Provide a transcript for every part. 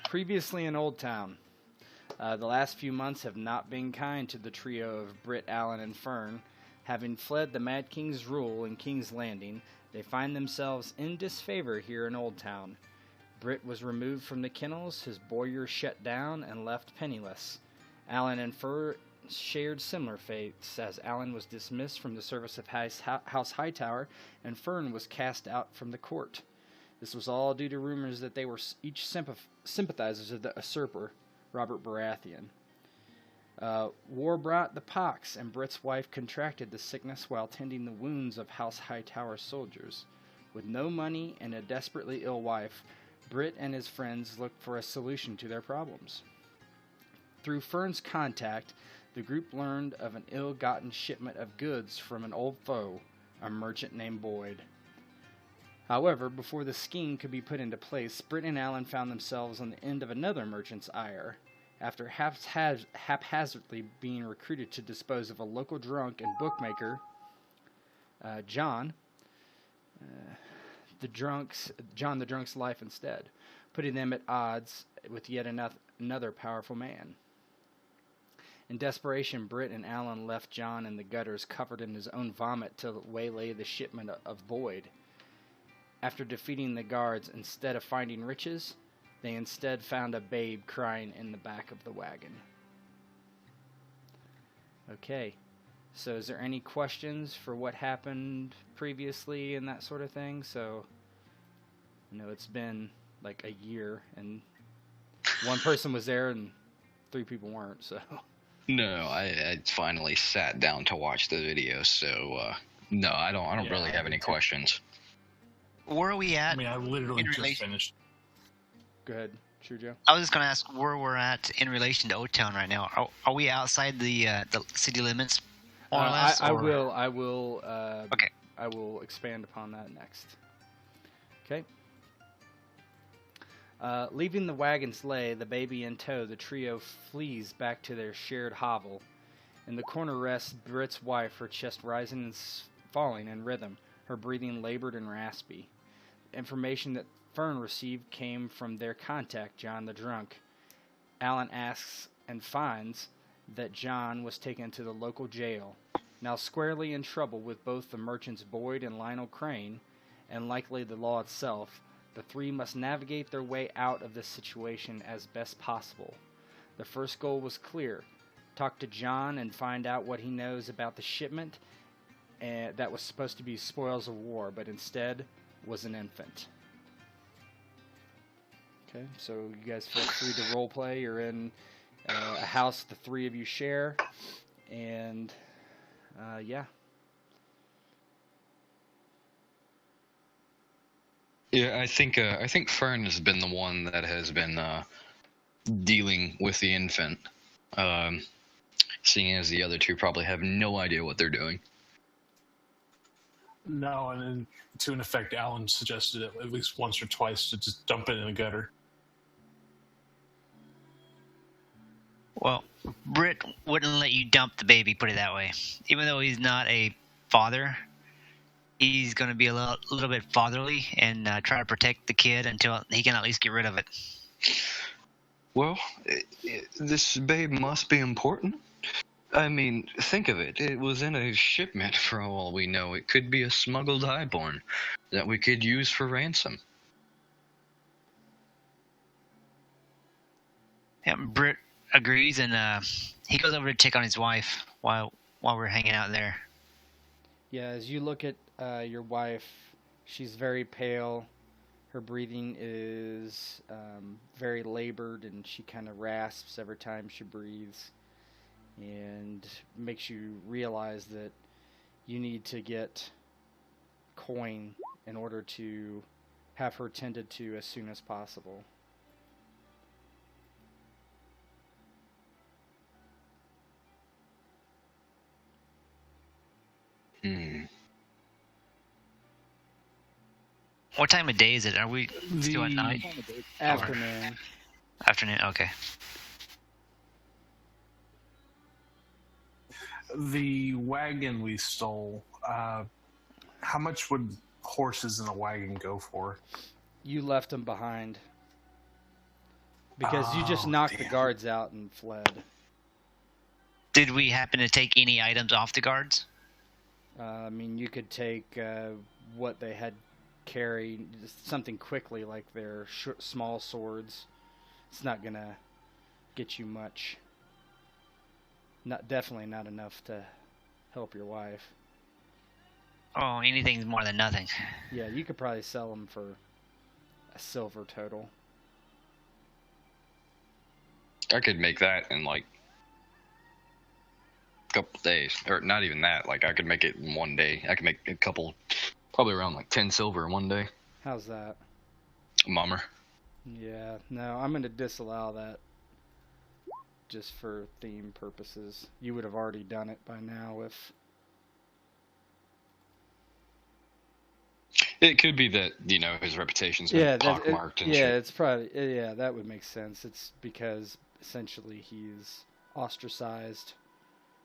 Previously in Old Town. The last few months have not been kind to the trio of Brit, Allen, and Fern. Having fled the Mad King's rule in King's Landing, they find themselves in disfavor here in Old Town. Brit was removed from the kennels, his boyar shut down, and left penniless. Allen and Fern shared similar fates, as Allen was dismissed from the service of House Hightower, and Fern was cast out from the court. This was all due to rumors that they were each sympathizers of the usurper, Robert Baratheon. War brought the pox, and Brit's wife contracted the sickness while tending the wounds of House Hightower soldiers. With no money and a desperately ill wife, Brit and his friends looked for a solution to their problems. Through Fern's contact, the group learned of an ill-gotten shipment of goods from an old foe, a merchant named Boyd. However, before the scheme could be put into place, Brit and Allen found themselves on the end of another merchant's ire. After haphazardly being recruited to dispose of a local drunk and bookmaker, John the drunk's life instead, putting them at odds with yet another powerful man. In desperation, Brit and Allen left John in the gutters, covered in his own vomit, to waylay the shipment of Boyd. After defeating the guards, instead of finding riches, they instead found a babe crying in the back of the wagon. Okay, so is there any questions for what happened previously and that sort of thing? So, I know it's been like a year, and one person was there and 3 people weren't, so... No, I finally sat down to watch the video, so no, I don't really have any questions. Where are we at? I mean, I literally just finished. Go ahead, True Joe. I was just going to ask where we're at in relation to O-Town right now. Are we outside the city limits? More or less, I will. Okay. I will expand upon that next. Okay. Leaving the wagon sleigh, the baby in tow, the trio flees back to their shared hovel. In the corner rests Brit's wife, her chest rising and falling in rhythm, her breathing labored and raspy. Information that Fern received came from their contact, John the Drunk. Allen asks and finds that John was taken to the local jail. Now squarely in trouble with both the merchants Boyd and Lionel Crane, and likely the law itself, the 3 must navigate their way out of this situation as best possible. The first goal was clear: talk to John and find out what he knows about the shipment that was supposed to be spoils of war, but instead was an infant. Okay, so you guys feel free to roleplay. You're in a house the 3 of you share, and yeah. Yeah, I think Fern has been the one that has been dealing with the infant, seeing as the other 2 probably have no idea what they're doing. No, and then, to an effect, Alan suggested it at least once or twice to just dump it in a gutter. Well, Brit wouldn't let you dump the baby, put it that way. Even though he's not a father, he's going to be a little bit fatherly and try to protect the kid until he can at least get rid of it. Well, this babe must be important. I mean, think of it. It was in a shipment for all we know. It could be a smuggled highborn that we could use for ransom. Yeah, Brit agrees, and he goes over to check on his wife while we're hanging out there. Yeah, as you look at your wife, she's very pale. Her breathing is very labored, and she kind of rasps every time she breathes, and makes you realize that you need to get coin in order to have her tended to as soon as possible. What time of day is it? Are we still at night? Afternoon. Afternoon, okay. The wagon we stole, how much would horses in a wagon go for? You left them behind. Because you just knocked the guards out and fled. Did we happen to take any items off the guards? I mean, you could take what they had carried, just something quickly like their small swords. It's not gonna get you much. Definitely not enough to help your wife. Oh, anything's more than nothing. Yeah, you could probably sell them for a silver total. I could make that in like a couple days, or not even that. Like I could make it in one day. I could make a couple, probably around like 10 silver in one day. How's that? Mummer. Yeah, no, I'm gonna disallow that. Just for theme purposes. You would have already done it by now if... It could be that, his reputation's been pockmarked and shit. it's probably... Yeah, that would make sense. It's because, essentially, he's ostracized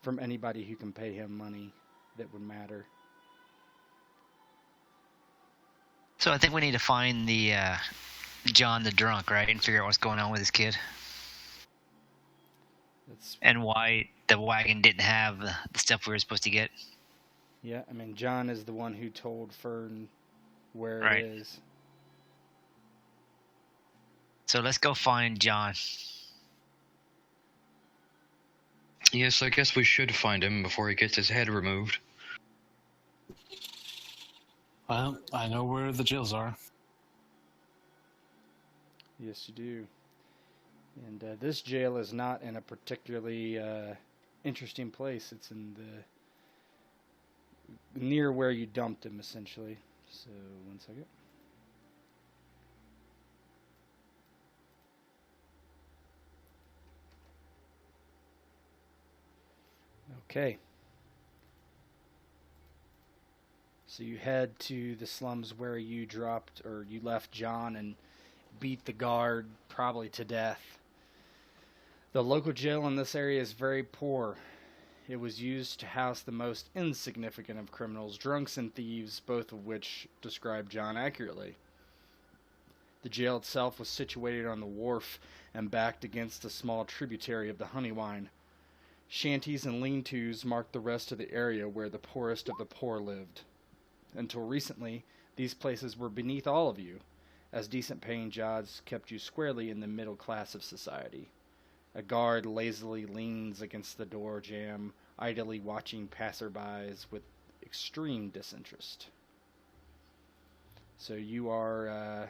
from anybody who can pay him money that would matter. So I think we need to find the John the drunk, right? And figure out what's going on with his kid. And why the wagon didn't have the stuff we were supposed to get. Yeah, I mean, John is the one who told Fern where Right. it is. So let's go find John. Yes, I guess we should find him before he gets his head removed. Well, I know where the jails are. Yes, you do. And this jail is not in a particularly interesting place. It's in the near where you dumped him, essentially. So, one second. Okay. So you head to the slums where you dropped, or you left John and beat the guard probably to death. The local jail in this area is very poor. It was used to house the most insignificant of criminals, drunks and thieves, both of which describe John accurately. The jail itself was situated on the wharf and backed against a small tributary of the Honeywine. Shanties and lean-tos marked the rest of the area where the poorest of the poor lived. Until recently, these places were beneath all of you, as decent-paying jobs kept you squarely in the middle class of society. A guard lazily leans against the door jamb, idly watching passerbys with extreme disinterest. So you are,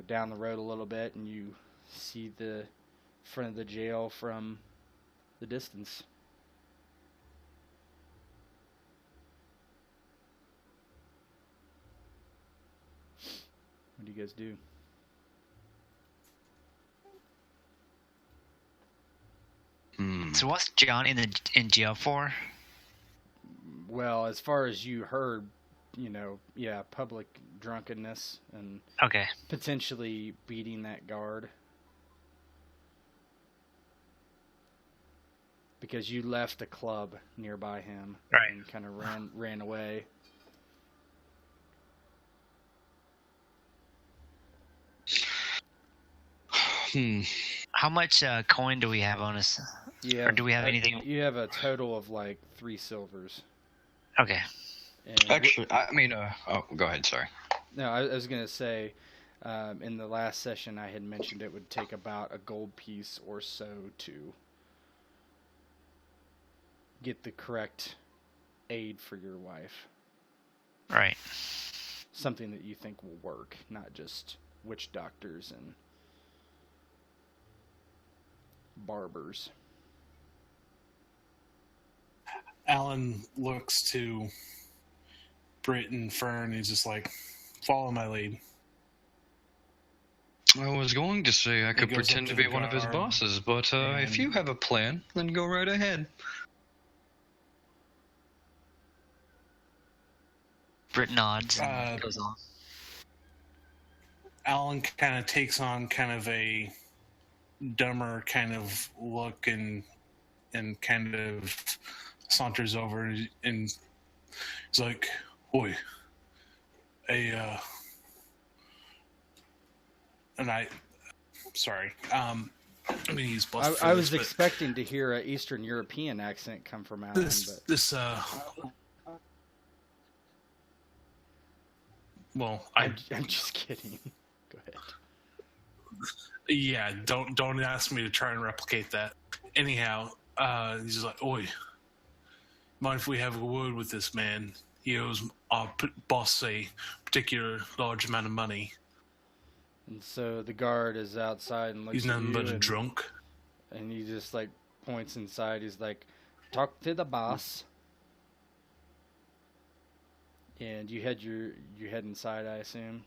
down the road a little bit, and you see the front of the jail from the distance. What do you guys do? So what's John in jail for? Well, as far as you heard, public drunkenness and Okay. potentially beating that guard. Because you left a club nearby him, Right. And kind of ran away. How much coin do we have on us? Or do we have anything? You have a total of like 3 silvers. Okay. And Actually, go ahead, sorry. no, I was gonna say, in the last session I had mentioned it would take about a gold piece or so to get the correct aid for your wife. Right. Something that you think will work, not just witch doctors and barbers. Alan looks to Brit and Fern. He's just like, follow my lead. I was going to say I could goes pretend up to to be the one of his guard, bosses, but if you have a plan, then go right ahead. Brit nods and goes on. Alan kind of takes on kind of a dumber kind of look and kind of saunters over and he's like, "Oi, and sorry. I'm gonna use bluff for I this, was expecting to hear an Eastern European accent come from Alan, well, I'm just kidding. Go ahead. Yeah, don't ask me to try and replicate that. Anyhow, he's just like, "Oi, mind if we have a word with this man? He owes our boss a particular large amount of money. And so the guard is outside and looks He's at nothing you but a drunk." and he just like points inside. He's like, "Talk to the boss." And you head inside, I assume,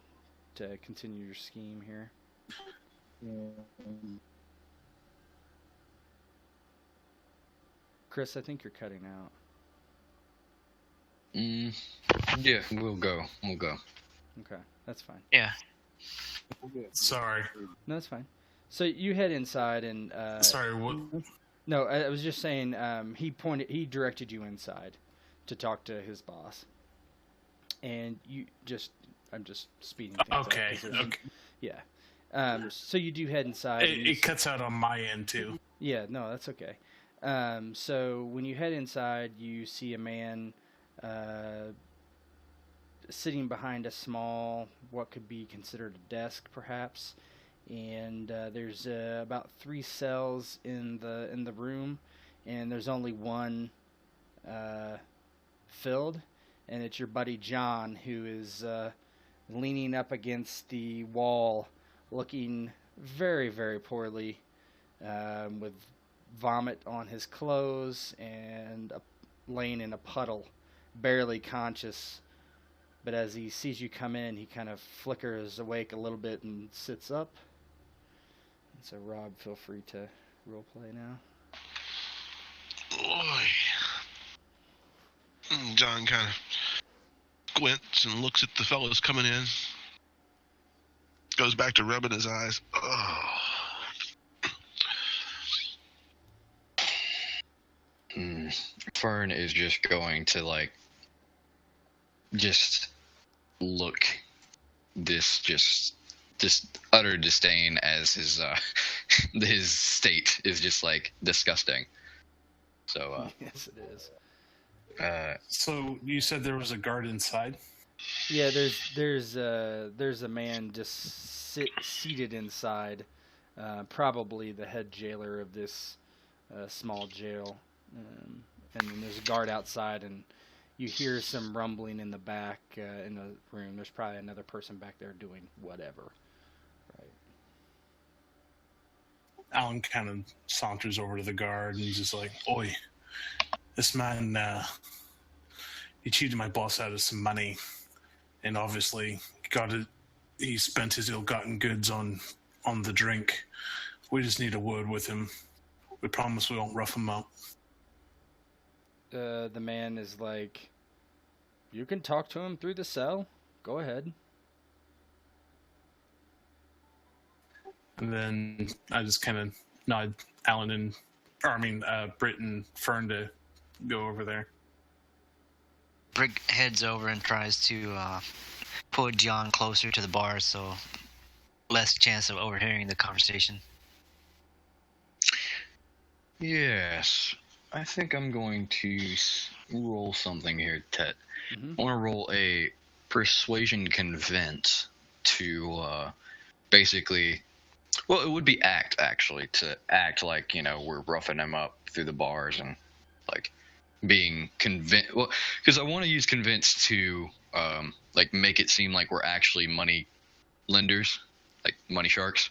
to continue your scheme here. Chris, I think you're cutting out. Yeah, we'll go. Okay, that's fine. Yeah. Sorry. No, that's fine. So you head inside and... Sorry, what? No, I was just saying he directed you inside to talk to his boss. And I'm just speeding things up. Okay. Yeah. So you do head inside. It cuts out on my end, too. Yeah, no, that's okay. So when you head inside, you see a man sitting behind a small, what could be considered a desk, perhaps. And there's about 3 cells in the room, and there's only one filled, and it's your buddy John, who is leaning up against the wall, looking very, very poorly, with vomit on his clothes and laying in a puddle, barely conscious. But as he sees you come in, he kind of flickers awake a little bit and sits up. And so, Rob, feel free to roleplay now. Boy. John kind of squints and looks at the fellows coming in. Goes back to rubbing his eyes. Fern is just going to just look this just utter disdain as his his state is just disgusting. So yes, it is. So you said there was a guard inside? Yeah, there's a man just seated inside, probably the head jailer of this small jail, and then there's a guard outside, and you hear some rumbling in the back in the room. There's probably another person back there doing whatever. Right. Alan kind of saunters over to the guard and he's just like, "Oi, this man, he cheated my boss out of some money, and obviously he spent his ill-gotten goods on the drink. We just need a word with him. We promise we won't rough him up." The man is like, "You can talk to him through the cell. Go ahead." And then I just kind of nod Brit and Fern to go over there. Brit heads over and tries to pull John closer to the bar, so less chance of overhearing the conversation. yes, I think I'm going to roll something here, Tet. Mm-hmm. I want to roll a persuasion convince to basically, well, it would be act, actually, to act like, we're roughing him up through the bars and being convinced. Well, because I want to use convince to make it seem like we're actually money lenders, like money sharks.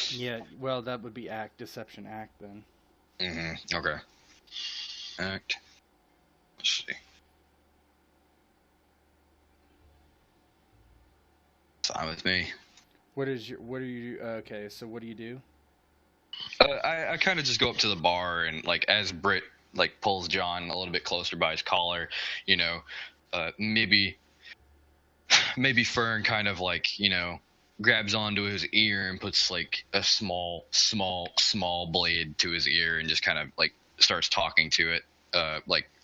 Yeah, well, that would be deception act then. Mm-hmm. Okay. Act. Let's see. Fine with me. Okay, so what do you do? I kind of just go up to the bar and as Brit pulls John a little bit closer by his collar, maybe Fern kind of grabs onto his ear and puts a small blade to his ear and just kind of starts talking to it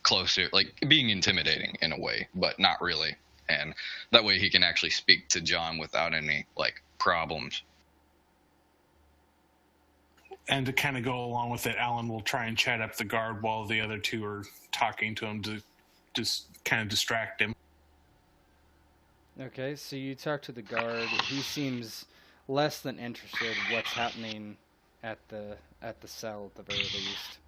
closer, being intimidating in a way, but not really. And that way he can actually speak to John without any problems. And to kind of go along with it, Alan will try and chat up the guard while the other two are talking to him to just kind of distract him. Okay, so you talk to the guard. He seems less than interested in what's happening at the cell at the very least.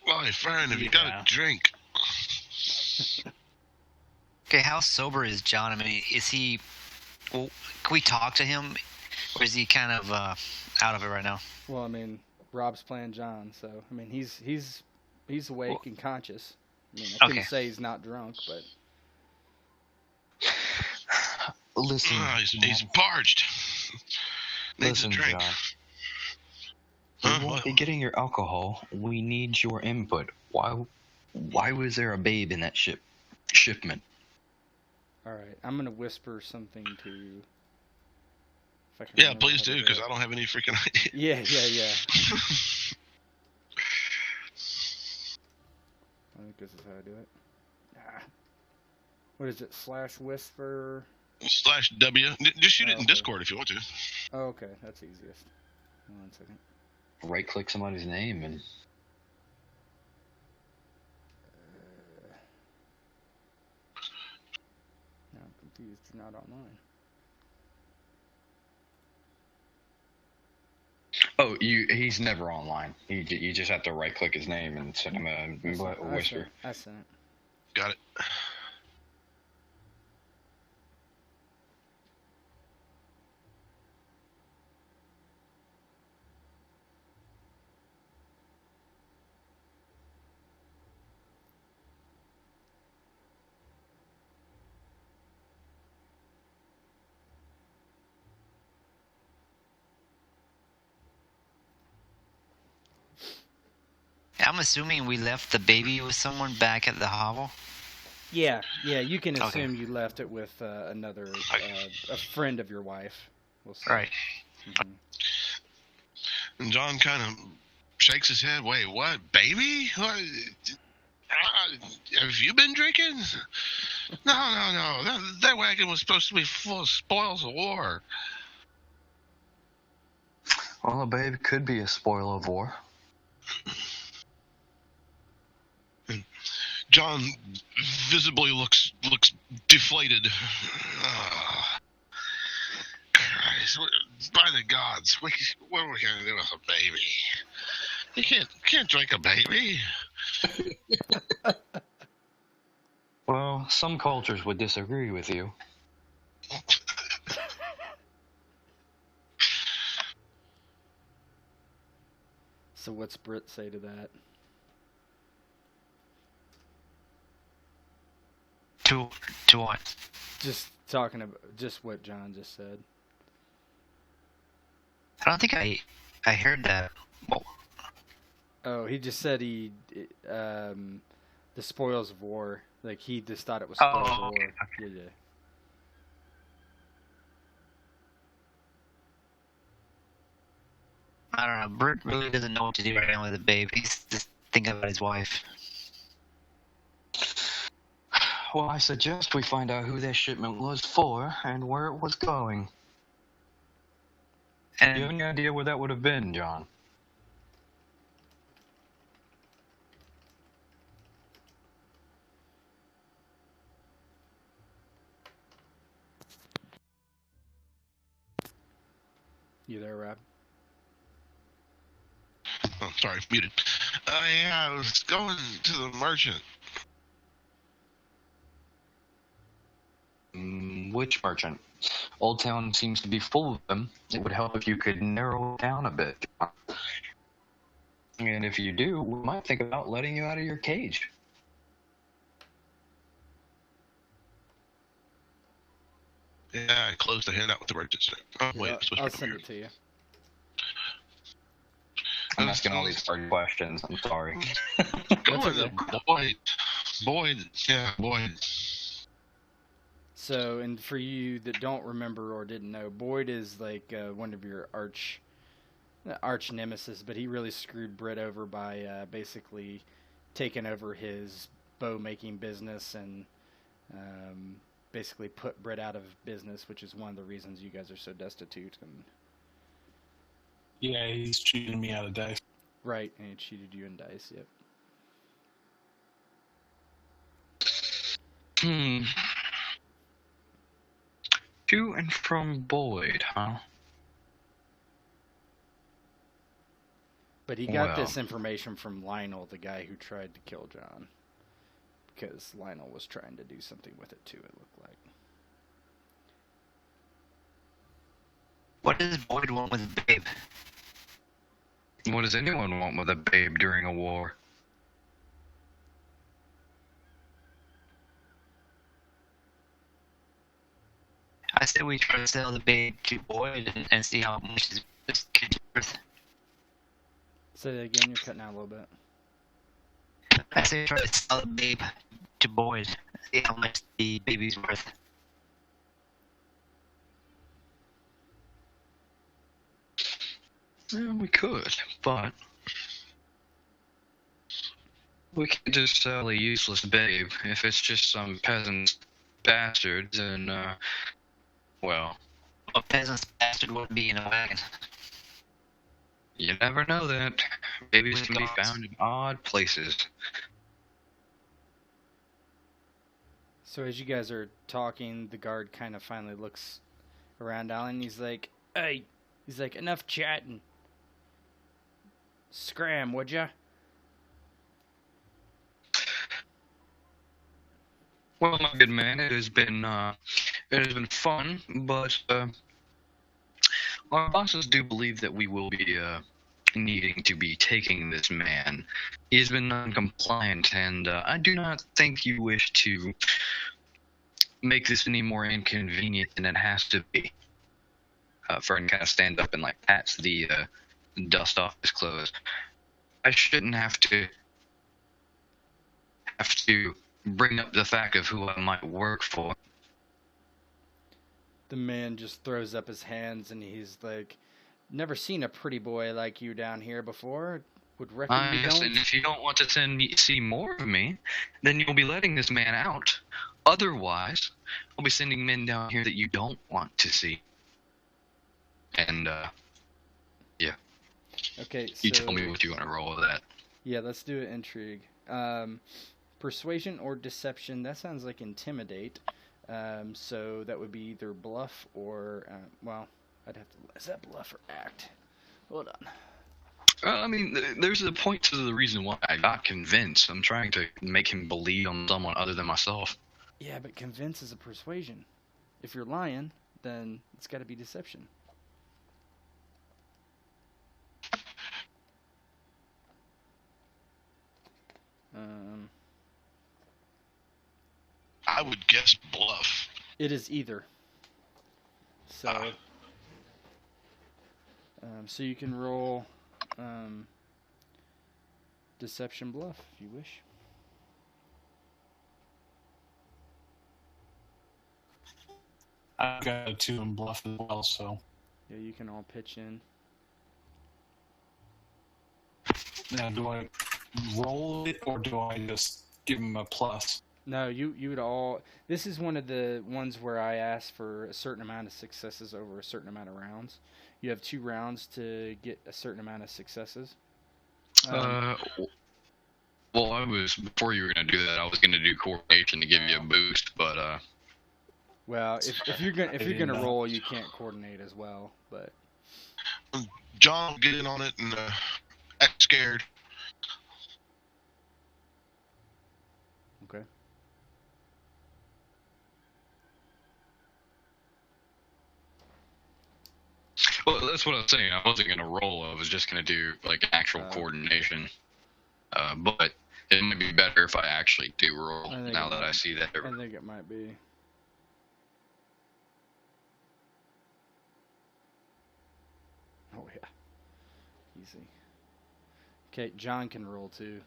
Well, Fern, have you got a drink? Okay, how sober is John? I mean, is he... Well, can we talk to him? Or is he kind of out of it right now? Well, I mean, Rob's playing John, so I mean, he's awake and conscious. I mean, I couldn't say he's not drunk, but Listen, he's parched. Needs a drink. John. We won't be getting your alcohol. We need your input. Why was there a babe in that shipment? all right, I'm gonna whisper something to you. Yeah, please do, because I don't have any freaking idea. Yeah. I think this is how I do it. What is it? /whisper? /W. Just shoot it in Discord if you want to. Oh, okay, that's easiest. Hold on a second. Right-click somebody's name and... Now I'm confused. You're not online. Oh, he's never online. You just have to right-click his name and send him a whisper. I sent it. Got it. I'm assuming we left the baby with someone back at the hovel. Yeah, you can assume you left it with another a friend of your wife. We'll say. Right. Mm-hmm. And John kind of shakes his head. Wait, what? Baby? What? Have you been drinking? No. That wagon was supposed to be full of spoils of war. Well, a babe could be a spoil of war. John visibly looks deflated. Christ, by the gods, what are we going to do with a baby? You can't drink a baby. Well, some cultures would disagree with you. So what's Brit say to that? To what? Just talking about just what John just said. I don't think I heard that. Well, Oh, he just said the spoils of war. Like he just thought it was Oh, spoils of war. okay. Yeah. I don't know. Bert really doesn't know what to do right now with the babe. He's just thinking about his wife. Well, I suggest we find out who that shipment was for and where it was going. Do you have any idea where that would have been, John? You there, Rob? Oh, sorry, muted. Yeah, I was going to the merchant. Which merchant? Old Town seems to be full of them. It would help if you could narrow it down a bit. And if you do, we might think about letting you out of your cage. Yeah, I closed the handout with the merchant's name. Oh, wait, it's supposed I'll to be send here. it to you. I'm asking all these hard questions. I'm sorry. Going to Boyd. Yeah, Boyd. So, and for you that don't remember or didn't know, Boyd is like one of your arch nemesis, but he really screwed Brit over by basically taking over his bow making business and basically put Brit out of business, which is one of the reasons you guys are so destitute. And Yeah, he's cheating me out of dice. Right, and he cheated you in dice. Yep. To and from Boyd, huh? But he got Well. this information from Lionel, the guy who tried to kill John, because Lionel was trying to do something with it too. It looked like. What does Boyd want with Babe? What does anyone want with a babe during a war? I said we try to sell the Babe to Boyd and see how much this kid's worth. Say that again. You're cutting out a little bit. I said try to sell the Babe to Boyd, see how much the baby's worth. Yeah, we could, but we can't just sell a useless babe. If it's just some peasant bastard, then, well, A peasant's bastard wouldn't be in a wagon. you never know that. Babies With can be dogs. found in odd places. So as you guys are talking, the guard kind of finally looks around Alan. He's like, "Hey," he's like, "Enough chatting. Scram, would ya?" Well, my good man, it has been fun, but our bosses do believe that we will be needing to be taking this man. He has been non-compliant, and I do not think you wish to make this any more inconvenient than it has to be. Fern kind of stands up and like pats the dust off his clothes. I shouldn't have to bring up the fact of who I might work for. The man just throws up his hands and he's like, "Never seen a pretty boy like you down here before. Would reckon you Yes, don't." and if you don't want to see more of me, then you'll be letting this man out. Otherwise, I'll be sending men down here that you don't want to see. And, yeah. Okay, so You tell me what you want to roll with that. yeah, let's do it. Intrigue, persuasion or deception. That sounds like intimidate. So that would be either bluff or well, I'd have to. Is that bluff or act? Hold on. I mean, there's a point to the reason why I got convinced. I'm trying to make him believe on someone other than myself. Yeah, but convince is a persuasion. If you're lying, then it's got to be deception. I would guess bluff. It is either. So, so you can roll deception bluff if you wish. I've got a 2 in bluff as well, so. Yeah, you can all pitch in. Now, do I roll it or do I just give him a plus? No, you would all. This is one of the ones where I ask for a certain amount of successes over a certain amount of rounds. You have 2 rounds to get a certain amount of successes. Well, before you were gonna do that, I was gonna do coordination to give you a boost, but Well, if you're gonna roll, you can't coordinate as well. But John will get in on it and act scared. okay. well, that's what I was saying. I wasn't gonna roll. I was just gonna do like actual coordination. But it might be better if I actually do roll now that I see that. I think it might be. Oh yeah, easy. Okay, John can roll too.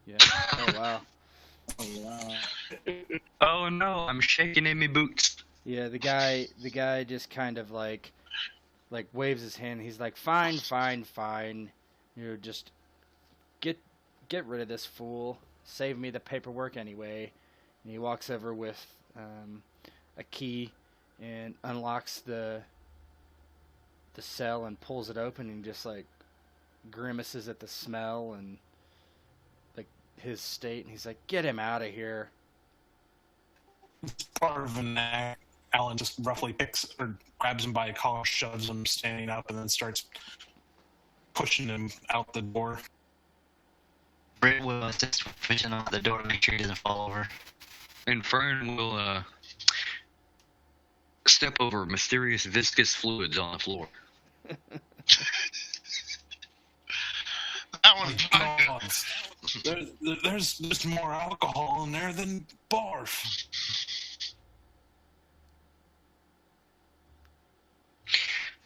Yeah. Oh wow. Oh, wow. Oh no, I'm shaking in my boots. Yeah, the guy just kind of like waves his hand. He's like, "Fine, fine, fine. You know, just get rid of this fool. Save me the paperwork anyway." And he walks over with a key and unlocks the the cell and pulls it open and just like grimaces at the smell and like his state, and he's like, "Get him out of here." Part of an act, Alan just roughly picks or grabs him by a collar, shoves him standing up, and then starts pushing him out the door. Brit will assist with pushing out the door to make sure he doesn't fall over. And Fern will step over mysterious viscous fluids on the floor. That one's fine. There's more alcohol in there than barf.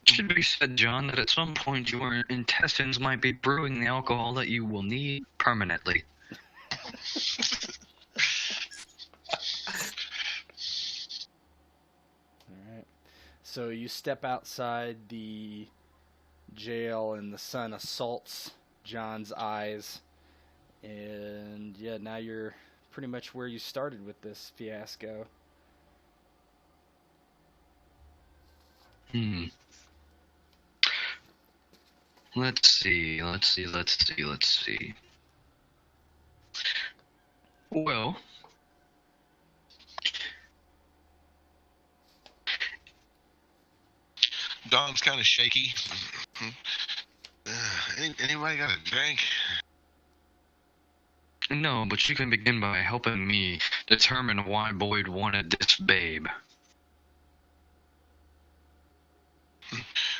It should be said, John, that at some point your intestines might be brewing the alcohol that you will need permanently. Alright. So you step outside the jail and the sun assaults John's eyes. And yeah, now you're pretty much where you started with this fiasco. Let's see. Well, Don's kind of shaky. Anybody got a drink? no, but you can begin by helping me determine why Boyd wanted this babe.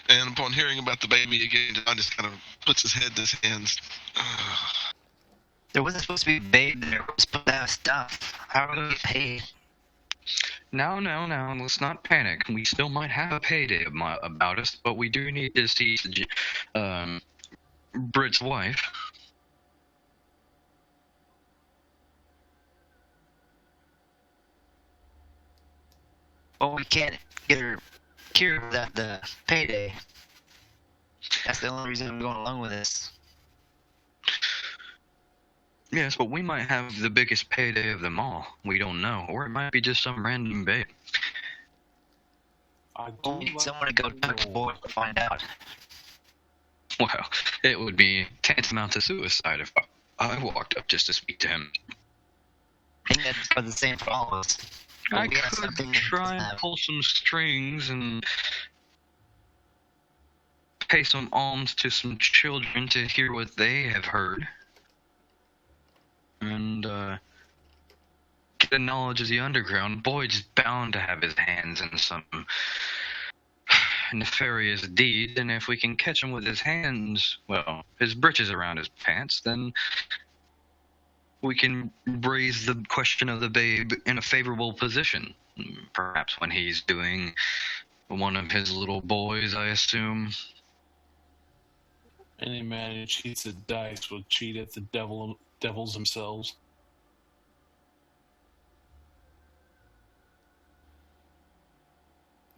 And upon hearing about the baby again, Don just kind of puts his head in his hands. There wasn't supposed to be a babe there. It was supposed to have stuff. How are we going to get paid? Now, let's not panic. We still might have a payday about us, but we do need to see Brit's wife. Well, we can't get her cured without the payday. That's the only reason I'm going along with this. Yes, but we might have the biggest payday of them all. We don't know. Or it might be just some random babe. We need someone to go talk to Boyd to find out. Well, it would be tantamount to suicide if I walked up just to speak to him. I think that's about the same for all of us. But I we have could something try to and have. pull some strings and pay some alms to some children to hear what they have heard. And get the knowledge of the underground. Boyd's bound to have his hands in some nefarious deed, and if we can catch him with his hands, well, his britches around his pants, then we can raise the question of the babe in a favorable position. Perhaps when he's doing one of his little boys, I assume. Any man who cheats at dice will cheat at the devils themselves.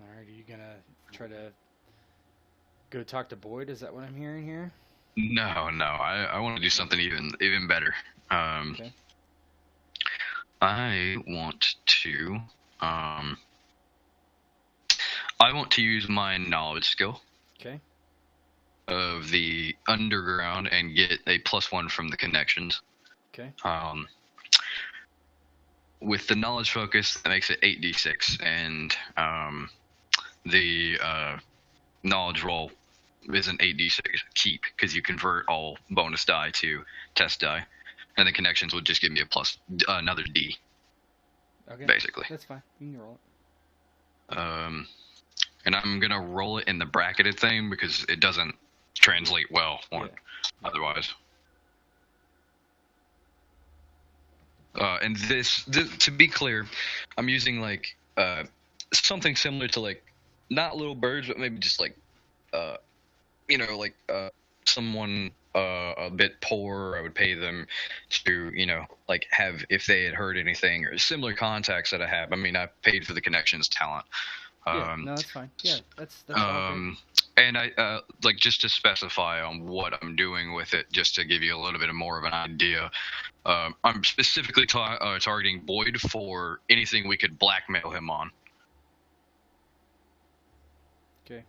Alright, are you gonna try to go talk to Boyd? Is that what I'm hearing here? No, I want to do something even better. Okay. I want to use my knowledge skill Okay. of the underground and get a +1 from the connections. Okay. With the knowledge focus, that makes it 8d6, and the knowledge roll is an 8d6 keep, because you convert all bonus die to test die, and the connections would just give me another D, Okay. basically. That's fine. You can roll it. And I'm gonna roll it in the bracketed thing because it doesn't translate well otherwise. And this, to be clear, I'm using like something similar to like not little birds, but maybe just like someone a bit poor. I would pay them to like have, if they had heard anything or similar contacts that I have. I mean, I paid for the connections talent. Yeah, no, that's fine. Yeah, that's all good. And I like, just to specify on what I'm doing with it, just to give you a little bit more of an idea. I'm specifically targeting Boyd for anything we could blackmail him on. Okay.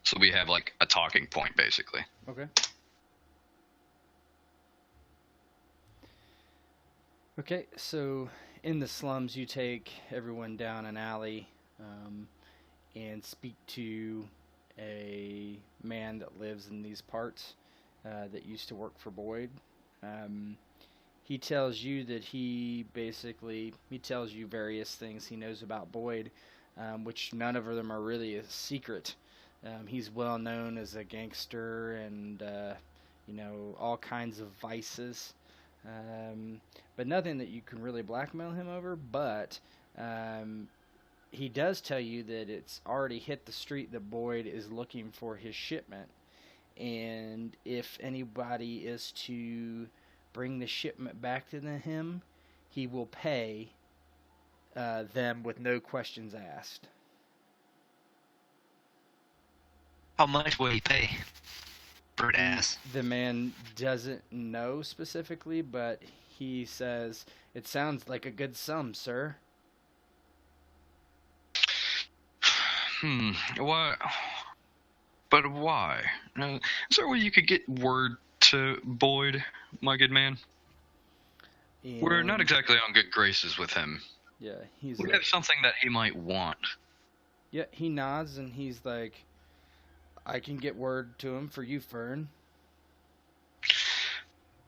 So we have like a talking point, basically. Okay. Okay, so in the slums, you take everyone down an alley and speak to a man that lives in these parts that used to work for Boyd. He tells you that he tells you various things he knows about Boyd, which none of them are really a secret. He's well known as a gangster and all kinds of vices. But nothing that you can really blackmail him over. But he does tell you that it's already hit the street that Boyd is looking for his shipment. And if anybody is to bring the shipment back to him, he will pay them with no questions asked. How much will he pay? Brit ass. The man doesn't know specifically, but he says, "It sounds like a good sum, sir." What? But why? Is there a way you could get word to Boyd, my good man? And We're not exactly on good graces with him. Yeah, he's We like, have something that he might want. yeah, he nods and he's like, "I can get word to him for you, Fern."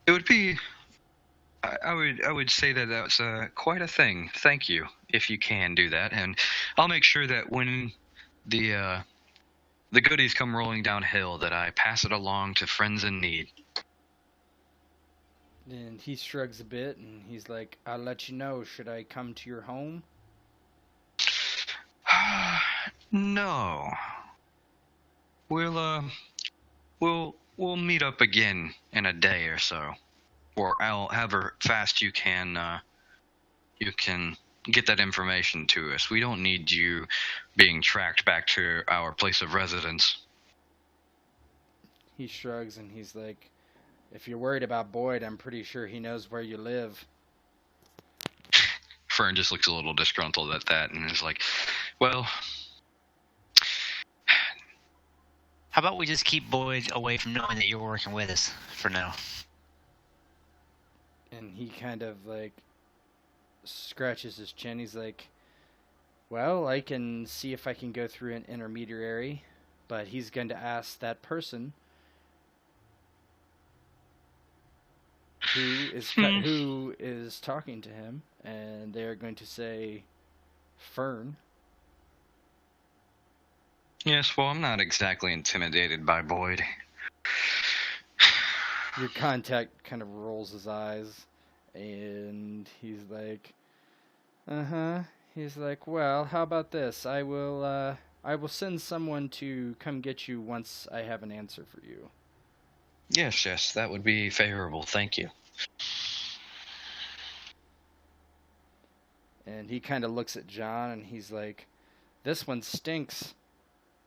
It would be. I would say that that's quite a thing. Thank you, if you can do that, and I'll make sure that when the goodies come rolling downhill, that I pass it along to friends in need. And he shrugs a bit and he's like, "I'll let you know. Should I come to your home?" No. We'll meet up again in a day or so, or however fast you can get that information to us. We don't need you being tracked back to our place of residence. He shrugs and he's like, "If you're worried about Boyd, I'm pretty sure he knows where you live." Fern just looks a little disgruntled at that and is like, well, How about we just keep Boyd away from knowing that you're working with us for now? And he kind of like scratches his chin. He's like, "Well, I can see if I can go through an intermediary, but he's going to ask that person who is talking to him, and they're going to say Fern." yes, well, I'm not exactly intimidated by Boyd. Your contact kind of rolls his eyes, and he's like, "Uh-huh." He's like, "Well, how about this? I will send someone to come get you once I have an answer for you." Yes, that would be favorable, thank you. And he kind of looks at John, and he's like, "This one stinks."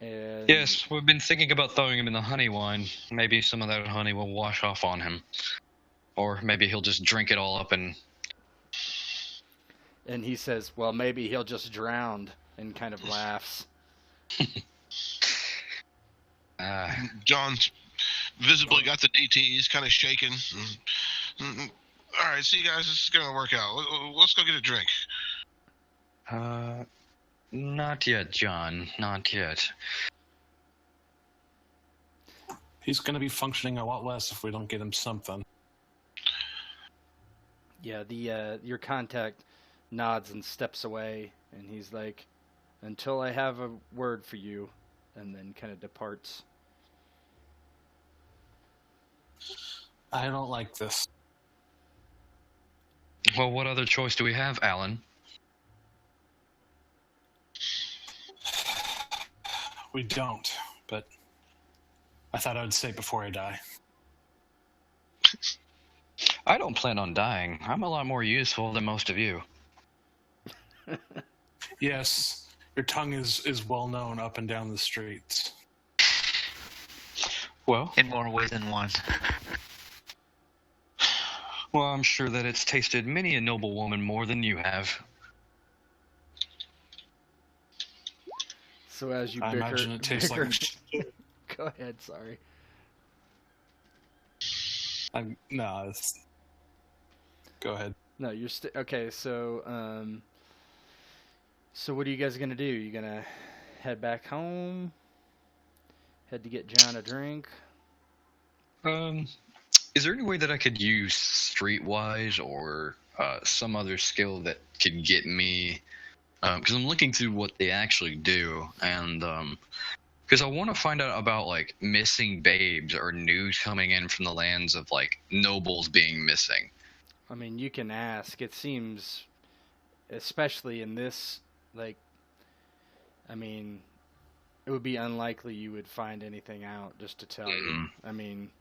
And Yes, we've been thinking about throwing him in the honey wine. Maybe some of that honey will wash off on him. Or maybe he'll just drink it all up and... And he says, "Well, maybe he'll just drown," and kind of laughs. John's visibly got the DT. He's kind of shaking. All right, see you guys. This is gonna work out. Let's go get a drink. Not yet, John. Not yet. He's going to be functioning a lot less if we don't get him something. Yeah, your contact nods and steps away, and he's like, "Until I have a word for you," and then kind of departs. I don't like this. Well, what other choice do we have, Alan? We don't, but I thought I would say it before I die. I don't plan on dying. I'm a lot more useful than most of you. Yes, your tongue is well known up and down the streets. Well, In more ways than one. I'm sure that it's tasted many a noble woman more than you have. So as you I imagine it tastes like shit. Go ahead. Sorry. Go ahead. No, you're okay. So, so what are you guys gonna do? You gonna head back home? Head to get John a drink? Is there any way that I could use streetwise or some other skill that could get me? Because I'm looking through what they actually do, and because I want to find out about like missing babes or news coming in from the lands of like nobles being missing. I mean, you can ask. It seems, especially in this, like, I mean, it would be unlikely you would find anything out. Just to tell you, I mean,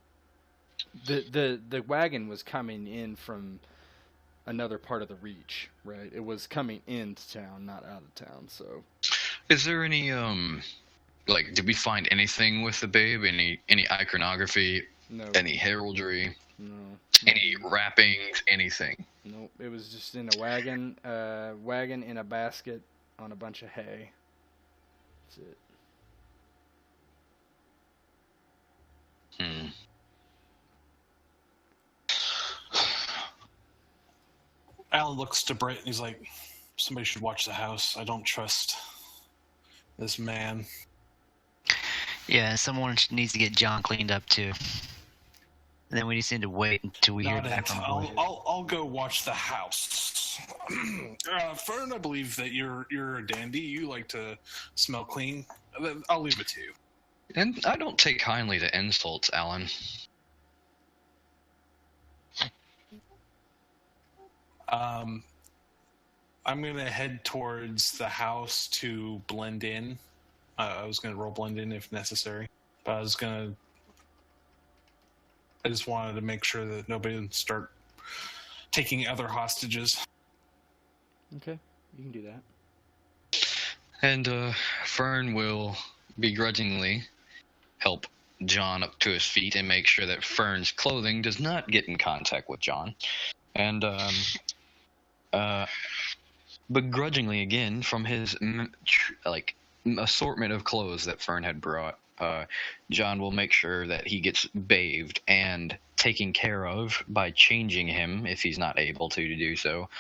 the wagon was coming in from another part of the Reach, right? It was coming into town, not out of town. So, is there any like, did we find anything with the babe? Any iconography? no, Any heraldry? no, Any wrappings? Anything? nope. It was just in a wagon in a basket on a bunch of hay. That's it. Alan looks to Brit and he's like, somebody should watch the house. I don't trust this man. Yeah, someone needs to get John cleaned up too. And then we just need to wait until we hear Not back it. from Boyd. I'll go watch the house. Fern, I believe that you're a dandy. You like to smell clean. I'll leave it to you. And I don't take kindly to insults, Alan. I'm going to head towards the house to blend in. I was going to roll blend in if necessary. But I just wanted to make sure that nobody would start taking other hostages. Okay, you can do that. And Fern will begrudgingly help John up to his feet and make sure that Fern's clothing does not get in contact with John. And begrudgingly again from his assortment of clothes that Fern had brought, John will make sure that he gets bathed and taken care of by changing him if he's not able to do so.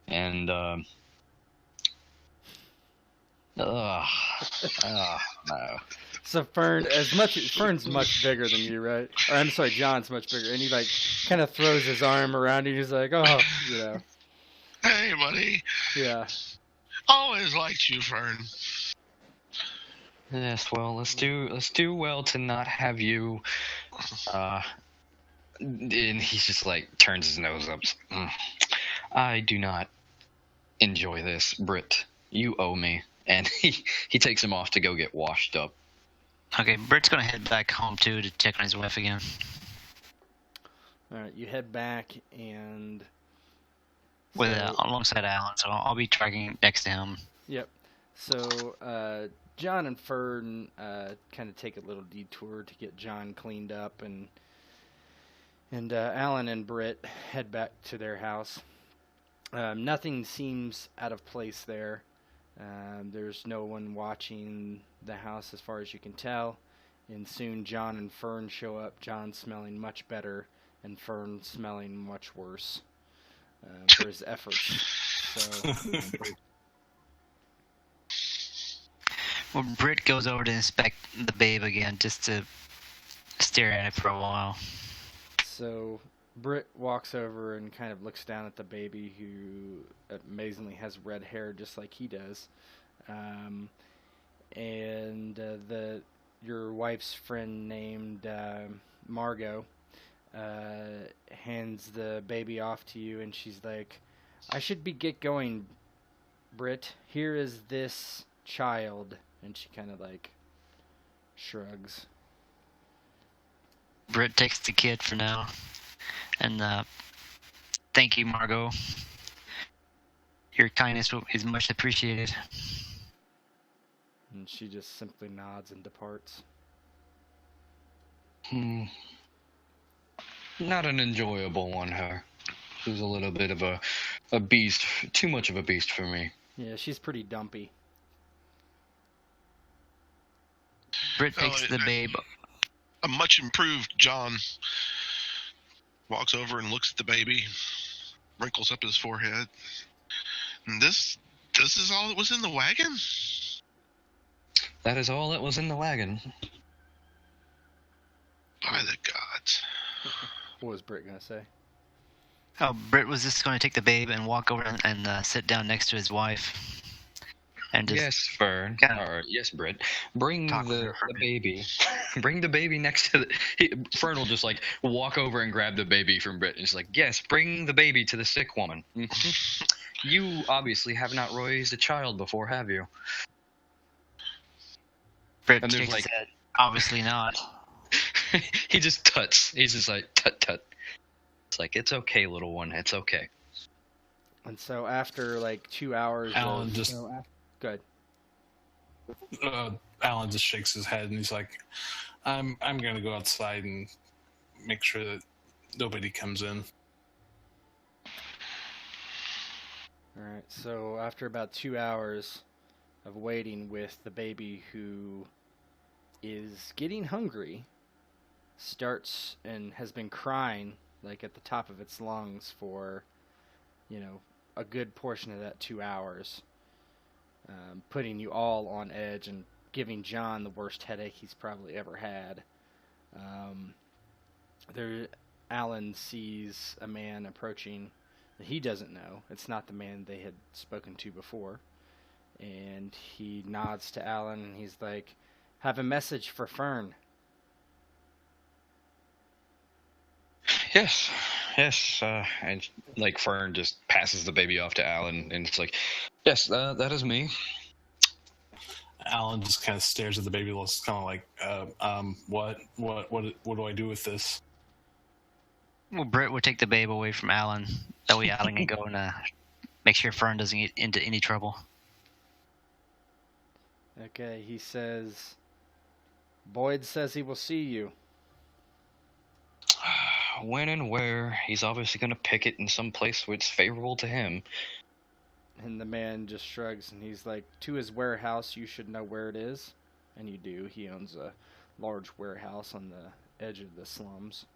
And no. So Fern's much bigger than you, right? Or I'm sorry, John's much bigger, and he like kind of throws his arm around you. He's like, oh, you know. Hey, buddy. Yeah. Always liked you, Fern. Yes, well, let's do well to not have you. And he's just like turns his nose up. I do not enjoy this, Brit. You owe me. And he takes him off to go get washed up. Okay, Britt's gonna head back home too to check on his wife again. All right, you head back and With alongside Alan, so I'll be tracking next to him. Yep. So John and Fern kind of take a little detour to get John cleaned up, and Alan and Britt head back to their house. Nothing seems out of place there. There's no one watching the house as far as you can tell. And soon John and Fern show up, John smelling much better and Fern smelling much worse for his efforts. So, well, Britt goes over to inspect the babe again just to stare at it for a while. So Britt walks over and kind of looks down at the baby, who amazingly has red hair just like he does. And your wife's friend named Margot hands the baby off to you, and she's like, I should get going, Britt. Here is this child. And she kind of like shrugs. Britt takes the kid for now. And thank you, Margot. Your kindness is much appreciated. And she just simply nods and departs. Not an enjoyable one, her. She's a little bit of a beast, too much of a beast for me. Yeah, she's pretty dumpy. Brit takes the babe. A much improved John walks over and looks at the baby, wrinkles up his forehead. And this is all that was in the wagon? That is all that was in the wagon. By the gods. What was Brit gonna say? Oh, Brit was just going to take the babe and walk over and sit down next to his wife. And just Yes, Fern. Or yes, Britt. Bring the baby. Bring the baby next to Fern will just like walk over and grab the baby from Britt. And he's like, yes, bring the baby to the sick woman. You obviously have not raised a child before, have you? Brit And there's shakes like- his head. Obviously not. He just tuts. He's just like, tut tut. It's like, it's okay, little one. It's okay. And so after like 2 hours, Alan just good. Alan just shakes his head and he's like, I'm gonna go outside and make sure that nobody comes in. All right. So after about 2 hours of waiting with the baby who is getting hungry, starts and has been crying like at the top of its lungs for, a good portion of that 2 hours, putting you all on edge and giving John the worst headache he's probably ever had. Alan sees a man approaching that he doesn't know. It's not the man they had spoken to before. And he nods to Alan and he's like, have a message for Fern. Yes. And like Fern just passes the baby off to Alan, and it's like, yes, that is me. Alan just kind of stares at the baby, looks kind of like, what do I do with this? Well, Brit would take the babe away from Alan. That way Alan can go and make sure Fern doesn't get into any trouble. Okay, he says, Boyd says he will see you. When and where? He's obviously going to pick it in some place where it's favorable to him. And the man just shrugs and he's like, to his warehouse, you should know where it is. And you do. He owns a large warehouse on the edge of the slums.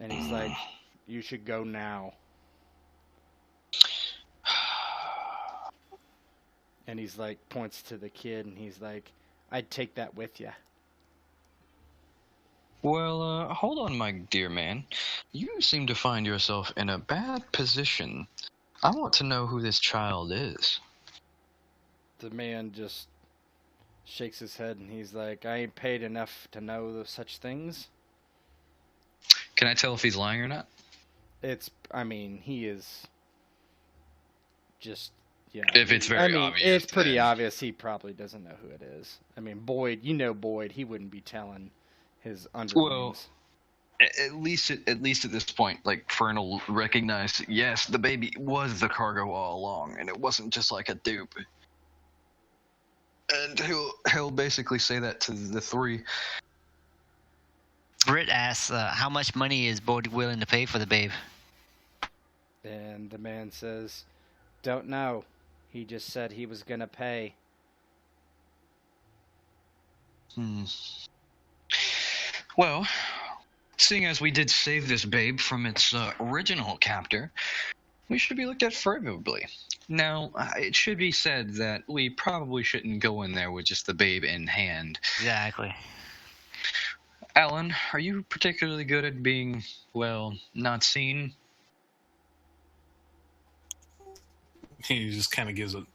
And he's like, you should go now. And he's like, points to the kid and he's like, I'd take that with you. Well, hold on, my dear man. You seem to find yourself in a bad position. I want to know who this child is. The man just shakes his head and he's like, I ain't paid enough to know such things. Can I tell if he's lying or not? He is just, yeah. If it's very obvious. It's pretty obvious he probably doesn't know who it is. Boyd, Boyd, he wouldn't be telling his underlings. Well, at least at this point, like, Fern will recognize that, yes, the baby was the cargo all along, and it wasn't just like a dupe. And he'll basically say that to the three. Brit asks, how much money is Boyd willing to pay for the babe? And the man says, don't know. He just said he was gonna pay. Well, seeing as we did save this babe from its original captor, we should be looked at favorably. Now, it should be said that we probably shouldn't go in there with just the babe in hand. Exactly. Alan, are you particularly good at being, well, not seen? He just kind of gives a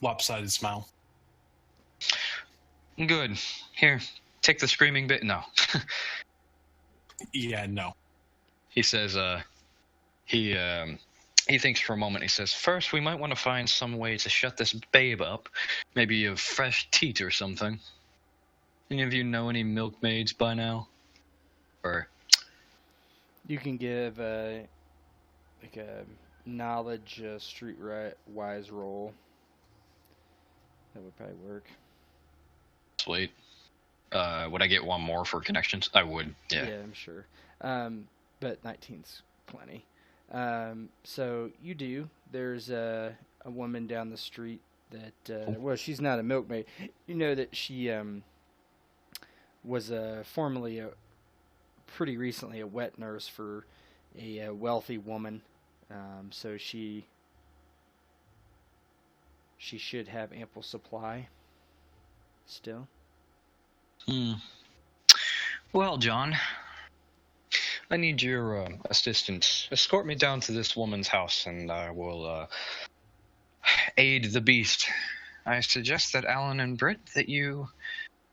lopsided smile. Good. Here, take the screaming bit. No. Yeah, no. He says, he thinks for a moment. He says, first, we might want to find some way to shut this babe up. Maybe a fresh teat or something. Any of you know any milkmaids by now? Or You can give a knowledge streetwise roll. That would probably work. sweet. Would I get one more for connections? I would. Yeah. Yeah, I'm sure. But 19's plenty. So you do. There's a woman down the street that, she's not a milkmaid. You know that she was formerly pretty recently a wet nurse for a wealthy woman, so she should have ample supply still. Well, John, I need your assistance. Escort me down to this woman's house, and I will aid the beast. I suggest that Alan and Brit, that you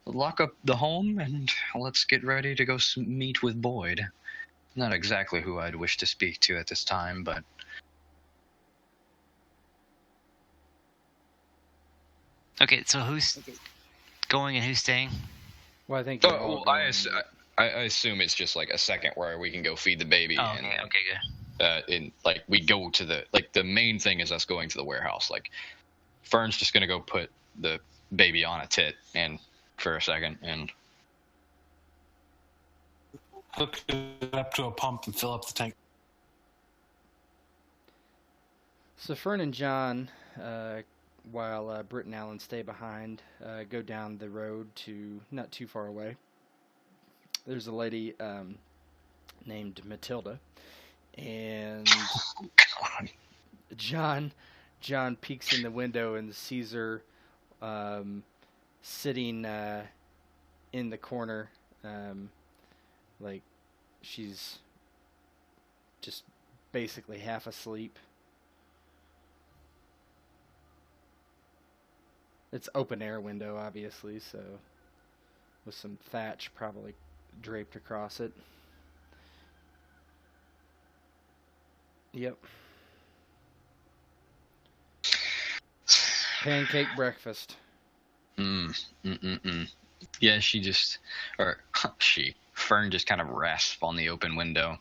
lock up the home, and let's get ready to go meet with Boyd. Not exactly who I'd wish to speak to at this time, but... Okay, so who's going and who's staying? Well, I think. I assume it's just like a second where we can go feed the baby. Oh, and, okay, good. We go to the main thing is us going to the warehouse. Like, Fern's just gonna go put the baby on a tit and for a second and hook it up to a pump and fill up the tank. So Fern and John, while Britt and Alan stay behind, go down the road to not too far away. There's a lady named Matilda, and John peeks in the window and sees her sitting in the corner, like she's just basically half asleep. It's open air window, obviously, so with some thatch probably draped across it. Yep. Pancake breakfast. Yeah, Fern just kind of rasps on the open window.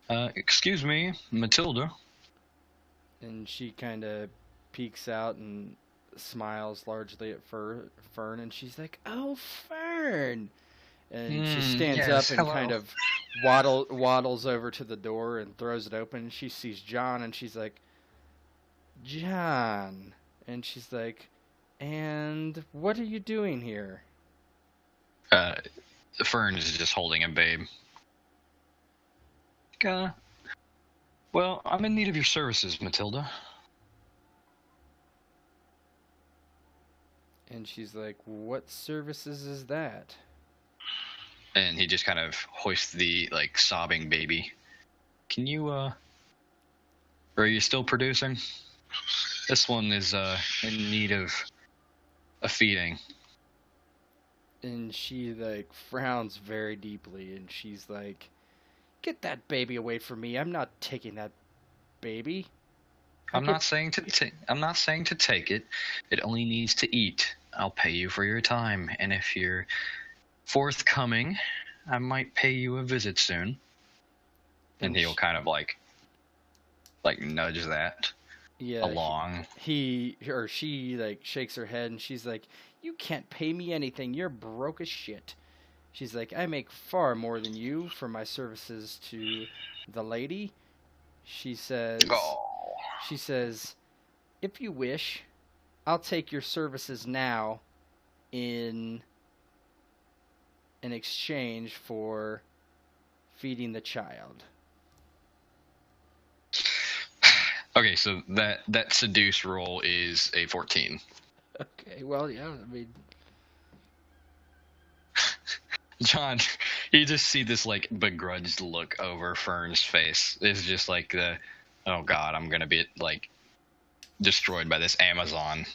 Excuse me, Matilda. And she kind of peeks out and smiles largely at Fern, and she's like, "Oh, Fern!" And she stands up and kind of waddles over to the door and throws it open. She sees John, and she's like, "John," and she's like, "And what are you doing here?" Fern is just holding a babe. Well, I'm in need of your services, Matilda. And she's like, "What services is that?" And he just kind of hoists the, sobbing baby. Can you, or are you still producing? This one is, in need of a feeding. And she, frowns very deeply, and she's like, "Get that baby away from me. I'm not taking that baby." I'm not saying to take it. It only needs to eat. I'll pay you for your time, and if you're forthcoming, I might pay you a visit soon. And he'll kind of nudge that along. He or she shakes her head, and she's like, "You can't pay me anything. You're broke as shit." She's like, "I make far more than you for my services to the lady." She says, "If you wish, I'll take your services now in exchange for feeding the child." Okay, so that seduce roll is a 14. Okay, well, yeah, I mean... John, you just see this, begrudged look over Fern's face. It's just oh god, I'm gonna be, destroyed by this Amazon.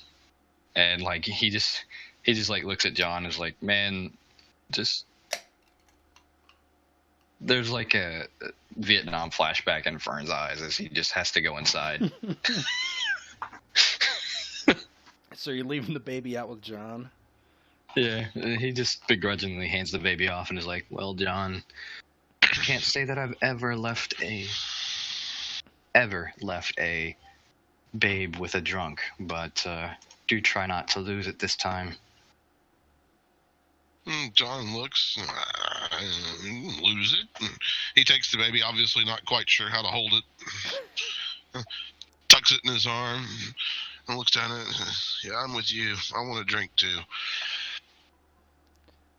And, he just looks at John and is like, man, just... There's, a Vietnam flashback in Fern's eyes as he just has to go inside. So you're leaving the baby out with John? Yeah, he just begrudgingly hands the baby off and is like, "Well, John, I can't say that I've ever left a babe with a drunk, but do try not to lose it this time." John looks, lose it. He takes the baby, obviously not quite sure how to hold it. Tucks it in his arm and looks down at it. "Yeah, I'm with you. I want a drink too."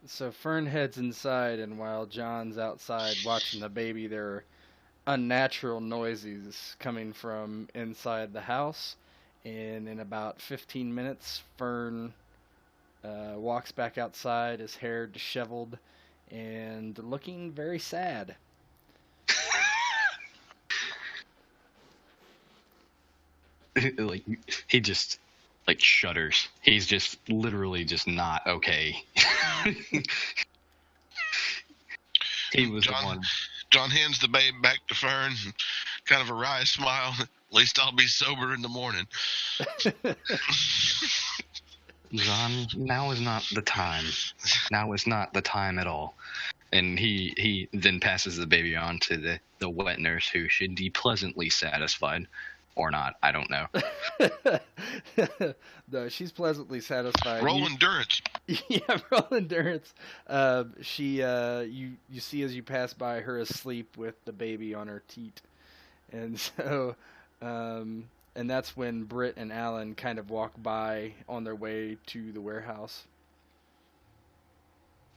So Fern heads inside, and while John's outside watching the baby, there are unnatural noises coming from inside the house. And in about 15 minutes, Fern walks back outside, his hair disheveled, and looking very sad. Like, he just, like, shudders. He's just literally just not okay. He was the one. John hands the babe back to Fern, kind of a wry smile. At least I'll be sober in the morning. John, now is not the time. Now is not the time at all. And he then passes the baby on to the wet nurse, who should be pleasantly satisfied. Or not, I don't know. No, she's pleasantly satisfied. Roll endurance. Yeah, roll endurance. You see as you pass by her asleep with the baby on her teat, and so and that's when Brit and Alan kind of walk by on their way to the warehouse.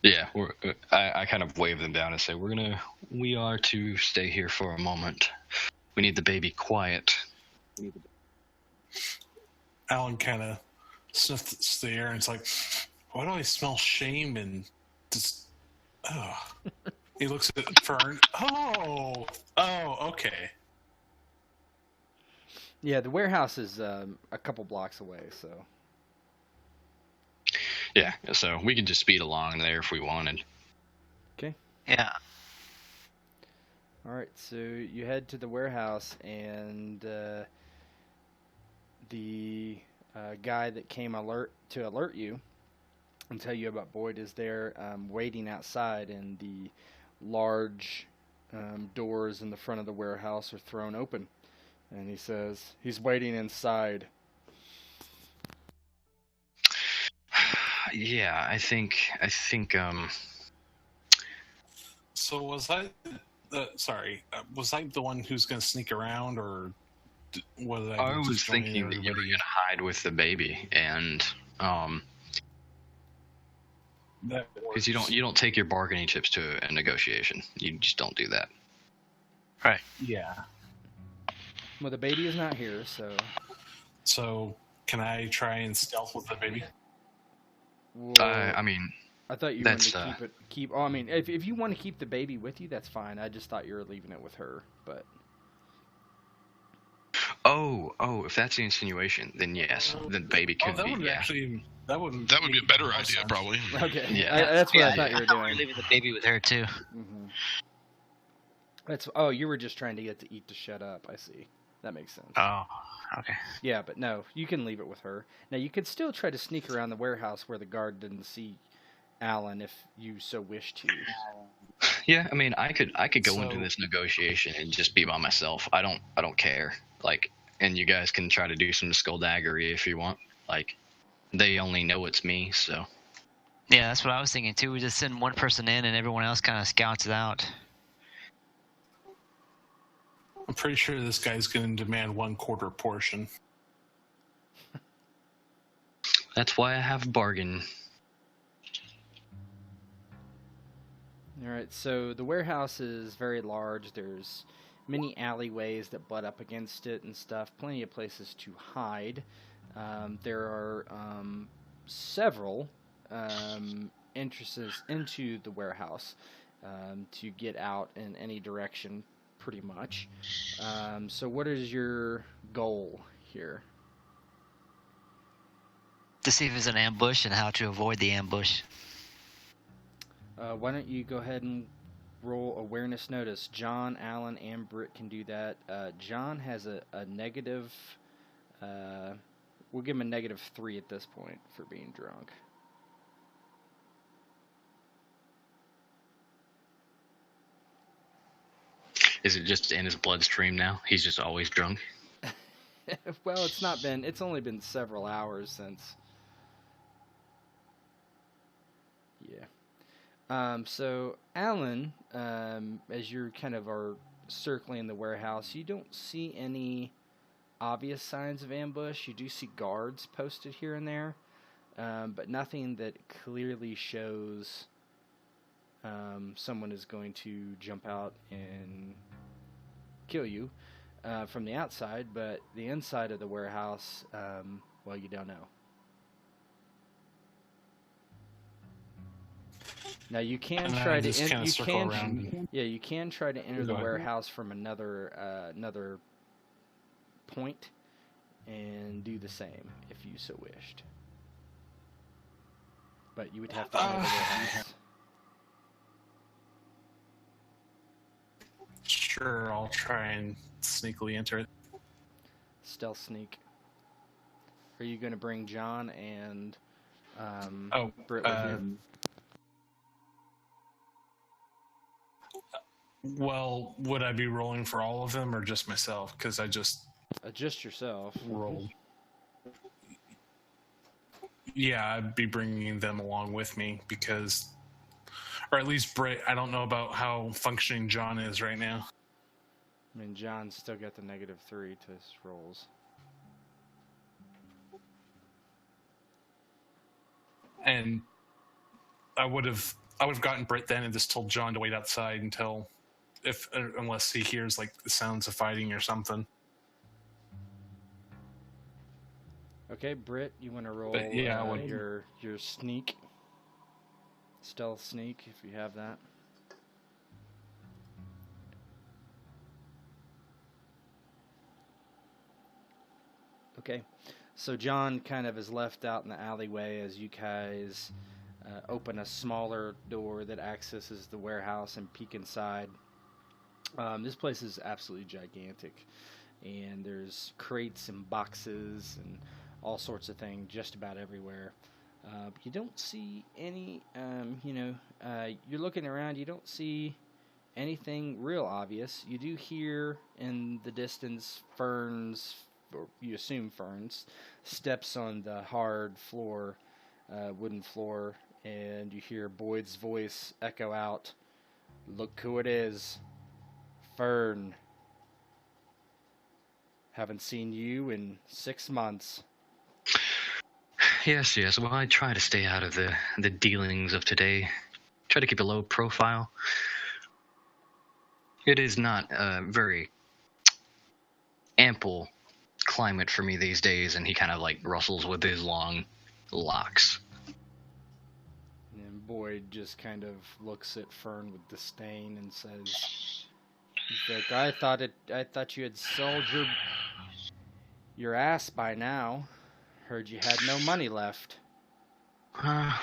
Yeah, I kind of wave them down and say, we are to stay here for a moment. We need the baby quiet. Alan kind of sniffs the air and it's like, why do I smell shame and just, oh. He looks at Fern. Oh, okay. Yeah, the warehouse is a couple blocks away, so. Yeah, so we can just speed along there if we wanted. Okay. Yeah. All right, so you head to the warehouse, and the guy that came to alert you and tell you about Boyd is there waiting outside, and the large doors in the front of the warehouse are thrown open. And he says he's waiting inside. Yeah, I think. So was I? Was I the one who's going to sneak around, or was I? I was thinking that you were going to hide with the baby, and because you don't take your bargaining chips to a negotiation. You just don't do that. Right. Yeah. Well, the baby is not here, so. So can I try and stealth with the baby? Well, I mean, I thought you wanted to keep. Oh, I mean, if you want to keep the baby with you, that's fine. I just thought you were leaving it with her, but. Oh, if that's the insinuation, then yes, the baby could be. Yeah. Actually, that would be a better idea, probably. Okay. Yeah. That's what I thought you were We're doing. leaving the baby with her too. Mm-hmm. Oh, you were just trying to get to eat to shut up. I see. That makes sense. Oh, okay. Yeah, but no, you can leave it with her. Now, you could still try to sneak around the warehouse where the guard didn't see Alan if you so wish to. Yeah, I mean, I could go into this negotiation and just be by myself. I don't care. Like, and you guys can try to do some skulldaggery if you want. Like, they only know it's me, so. Yeah, that's what I was thinking too. We just send one person in and everyone else kind of scouts it out. I'm pretty sure this guy's going to demand 1/4 portion. That's why I have bargain. All right, so the warehouse is very large. There's many alleyways that butt up against it and stuff. Plenty of places to hide. There are several entrances into the warehouse to get out in any direction, pretty much. So what is your goal here? To see if it's an ambush and how to avoid the ambush. Why don't you go ahead and roll awareness notice? John, Alan, and Brit can do that. John has a negative. We'll give him a -3 at this point for being drunk. Is it just in his bloodstream now? He's just always drunk? Well, it's only been several hours since. Yeah. So, Alan, as you kind of are circling the warehouse, you don't see any obvious signs of ambush. You do see guards posted here and there, but nothing that clearly shows someone is going to jump out and kill you from the outside, but the inside of the warehouse, well, you don't know. Now you can try to you can try to enter the warehouse from another point and do the same if you so wished. But you would have to enter the warehouse. Sure, I'll try and sneakily enter it. Stealth sneak. Are you going to bring John and Brit with you? Well, would I be rolling for all of them or just myself? Because I just yourself. Rolled. Yeah, I'd be bringing them along with me because, or at least Brit. I don't know about how functioning John is right now. I mean, John's still got the -3 to his rolls. And I would have gotten Brit then and just told John to wait outside unless he hears like the sounds of fighting or something. Okay, Brit, you want to roll your sneak, stealth sneak, if you have that. Okay, so John kind of is left out in the alleyway as you guys open a smaller door that accesses the warehouse and peek inside. This place is absolutely gigantic, and there's crates and boxes and all sorts of things just about everywhere. You don't see any, you're looking around, you don't see anything real obvious. You do hear in the distance ferns, or you assume ferns, steps on the hard floor, wooden floor, and you hear Boyd's voice echo out, "Look who it is. Fern. Haven't seen you in 6 months." Yes. Well, I try to stay out of the dealings of today. Try to keep a low profile. It is not a very ample climate for me these days, and he kind of like rustles with his long locks. And Boyd just kind of looks at Fern with disdain and says, he's like, I thought you had sold your ass by now. Heard you had no money left.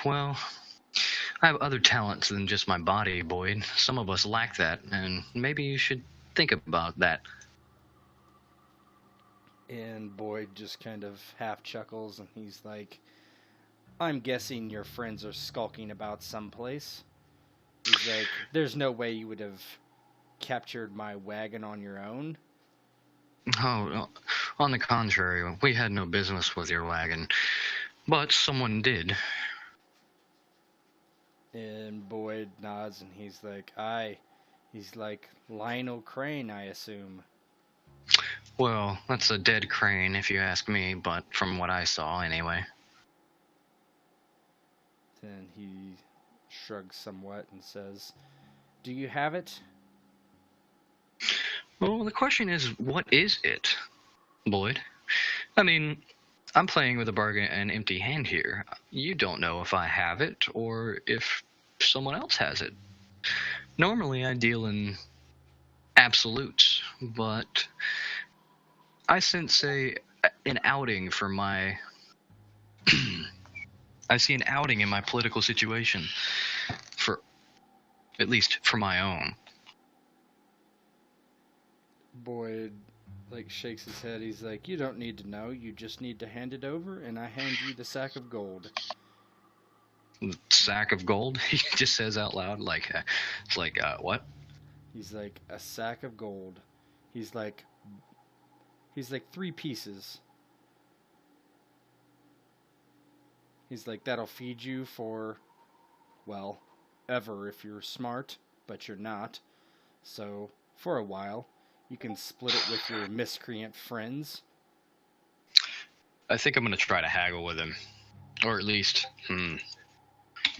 Well, I have other talents than just my body, Boyd. Some of us lack that, and maybe you should think about that. And Boyd just kind of half chuckles, and he's like, I'm guessing your friends are skulking about someplace. He's like, there's no way you would have captured my wagon on your own. Oh, on the contrary, we had no business with your wagon, but someone did. And Boyd nods, and he's like, he's like, Lionel Crane, I assume. Well, that's a dead crane if you ask me, but from what I saw anyway. Then he shrugs somewhat and says, do you have it? Well, the question is, what is it, Boyd? I mean, I'm playing with an empty hand here. You don't know if I have it or if someone else has it. Normally, I deal in absolutes, but I sense an outing for my... I see an outing in my political situation, at least for my own. Boyd shakes his head. He's like, you don't need to know. You just need to hand it over, and I hand you the sack of gold. Sack of gold? He just says out loud, what? He's like, a sack of gold. He's like 3 pieces. He's like, that'll feed you for, well, ever if you're smart, but you're not. So, for a while, you can split it with your miscreant friends. I think I'm going to try to haggle with him. Or at least,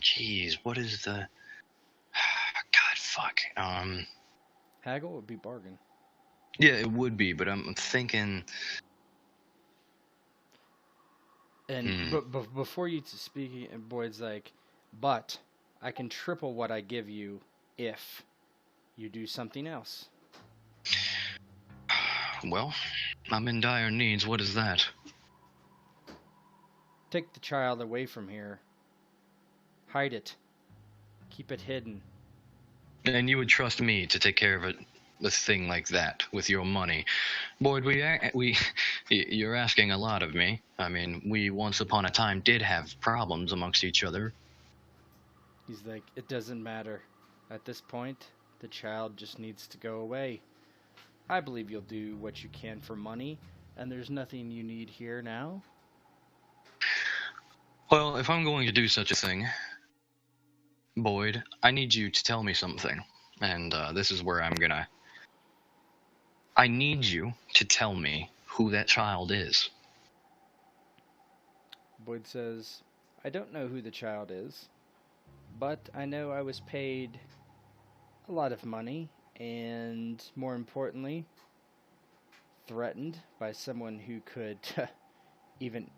Jeez, what is the... fuck. Haggle would be bargain. Yeah, it would be, but I'm thinking. And before you speak, and Boyd's like, but I can triple what I give you if you do something else. Well, I'm in dire needs. What is that? Take the child away from here. Hide it. Keep it hidden. And you would trust me to take care of a thing like that with your money? Boyd, you're asking a lot of me. I mean, we once upon a time did have problems amongst each other. He's like, it doesn't matter. At this point, the child just needs to go away. I believe you'll do what you can for money, and there's nothing you need here now. Well, if I'm going to do such a thing, Boyd, I need you to tell me something. And this is where I need you to tell me who that child is. Boyd says, I don't know who the child is, but I know I was paid a lot of money, and more importantly, threatened by someone who could even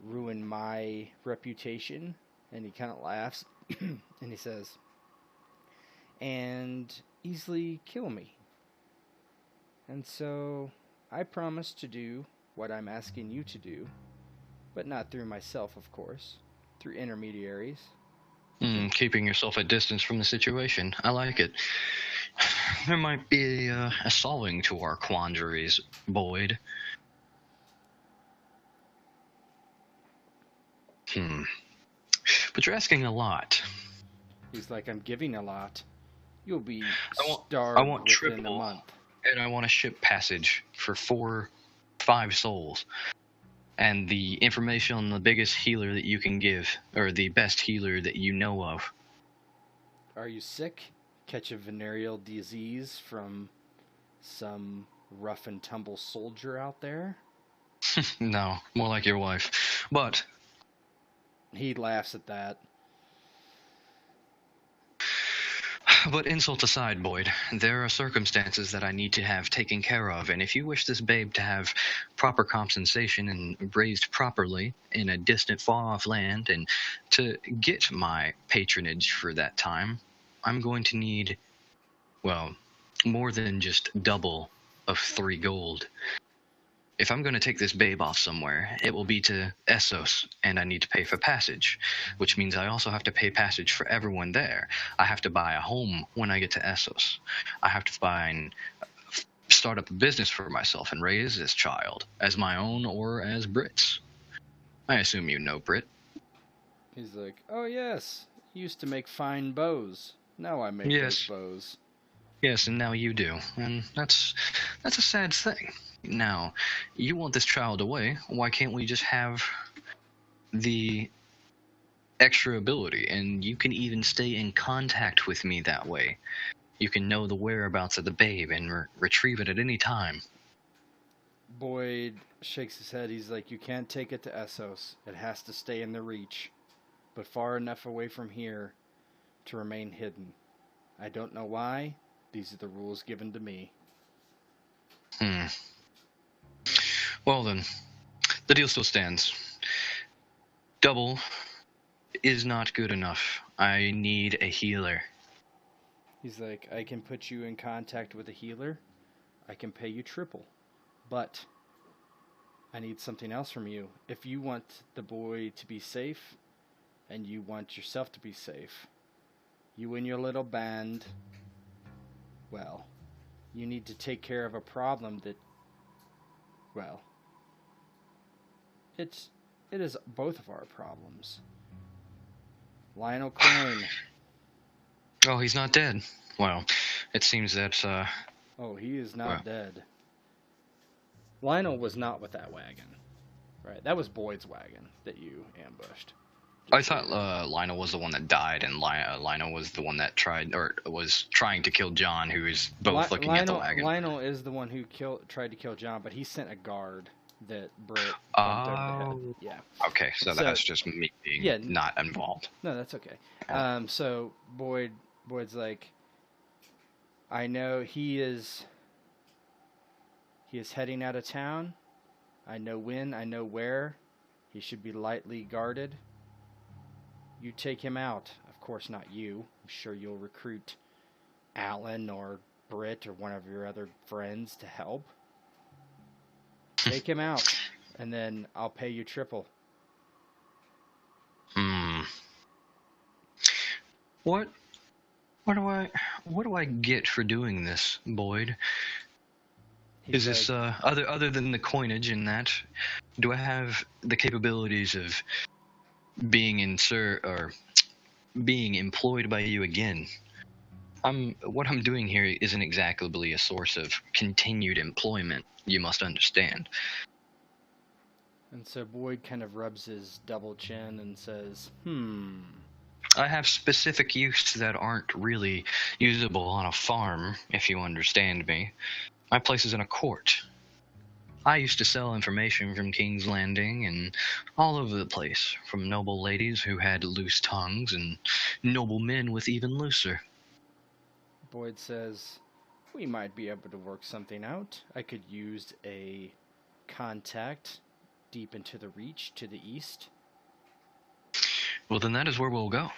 ruin my reputation. And he kind of laughs, and he says, and easily kill me. And so I promise to do what I'm asking you to do, but not through myself, of course, through intermediaries. Keeping yourself at distance from the situation. I like it. There might be a solving to our quandaries, Boyd. But you're asking a lot. He's like, I'm giving a lot. You'll be I starved want within triple, a month. and I want a ship passage for 5 souls. And the information on the biggest healer that you can give, or the best healer that you know of. Are you sick? Catch a venereal disease from some rough and tumble soldier out there? No, more like your wife. But he laughs at that. But insult aside, Boyd, there are circumstances that I need to have taken care of, and if you wish this babe to have proper compensation and raised properly in a distant, far-off land, and to get my patronage for that time, I'm going to need, well, more than just double of 3 gold. If I'm going to take this babe off somewhere, it will be to Essos, and I need to pay for passage, which means I also have to pay passage for everyone there. I have to buy a home when I get to Essos. I have to start up a business for myself and raise this child as my own or as Brit's. I assume you know Brit. He's like, oh yes, used to make fine bows. Now I make those bows. Yes, and now you do, and that's a sad thing. Now, you want this child away, why can't we just have the extra ability, and you can even stay in contact with me that way. You can know the whereabouts of the babe and retrieve it at any time. Boyd shakes his head. He's like, you can't take it to Essos. It has to stay in the Reach, but far enough away from here to remain hidden. I don't know why. These are the rules given to me. Well then, the deal still stands. Double is not good enough. I need a healer. He's like, I can put you in contact with a healer. I can pay you triple. But I need something else from you. If you want the boy to be safe, and you want yourself to be safe, you and your little band, well, you need to take care of a problem that, well, it is both of our problems. Lionel Crane. Oh, he's not dead. Well, it seems that, Oh, he is not dead. Lionel was not with that wagon. Right, that was Boyd's wagon that you ambushed. I thought Lionel was the one that died, and Lionel was the one that was trying to kill John, who is both looking at the wagon. Lionel is the one who tried to kill John, but he sent a guard that Brit bumped over the head. Yeah. Okay, so that's just me being not involved. No, that's okay. So Boyd's like, I know he is heading out of town. I know when, I know where. He should be lightly guarded. You take him out. Of course, not you. I'm sure you'll recruit Alan or Brit or one of your other friends to help. Take him out, and then I'll pay you triple. What do I get for doing this, Boyd? Is this other than the coinage in that? Do I have the capabilities of being being employed by you again? What I'm doing here isn't exactly a source of continued employment. You must understand. And so Boyd kind of rubs his double chin and says, I have specific use that aren't really usable on a farm, if you understand me. My place is in a court. I used to sell information from King's Landing and all over the place, from noble ladies who had loose tongues and noble men with even looser. Boyd says, we might be able to work something out. I could use a contact deep into the Reach to the east. Well, then that is where we'll go.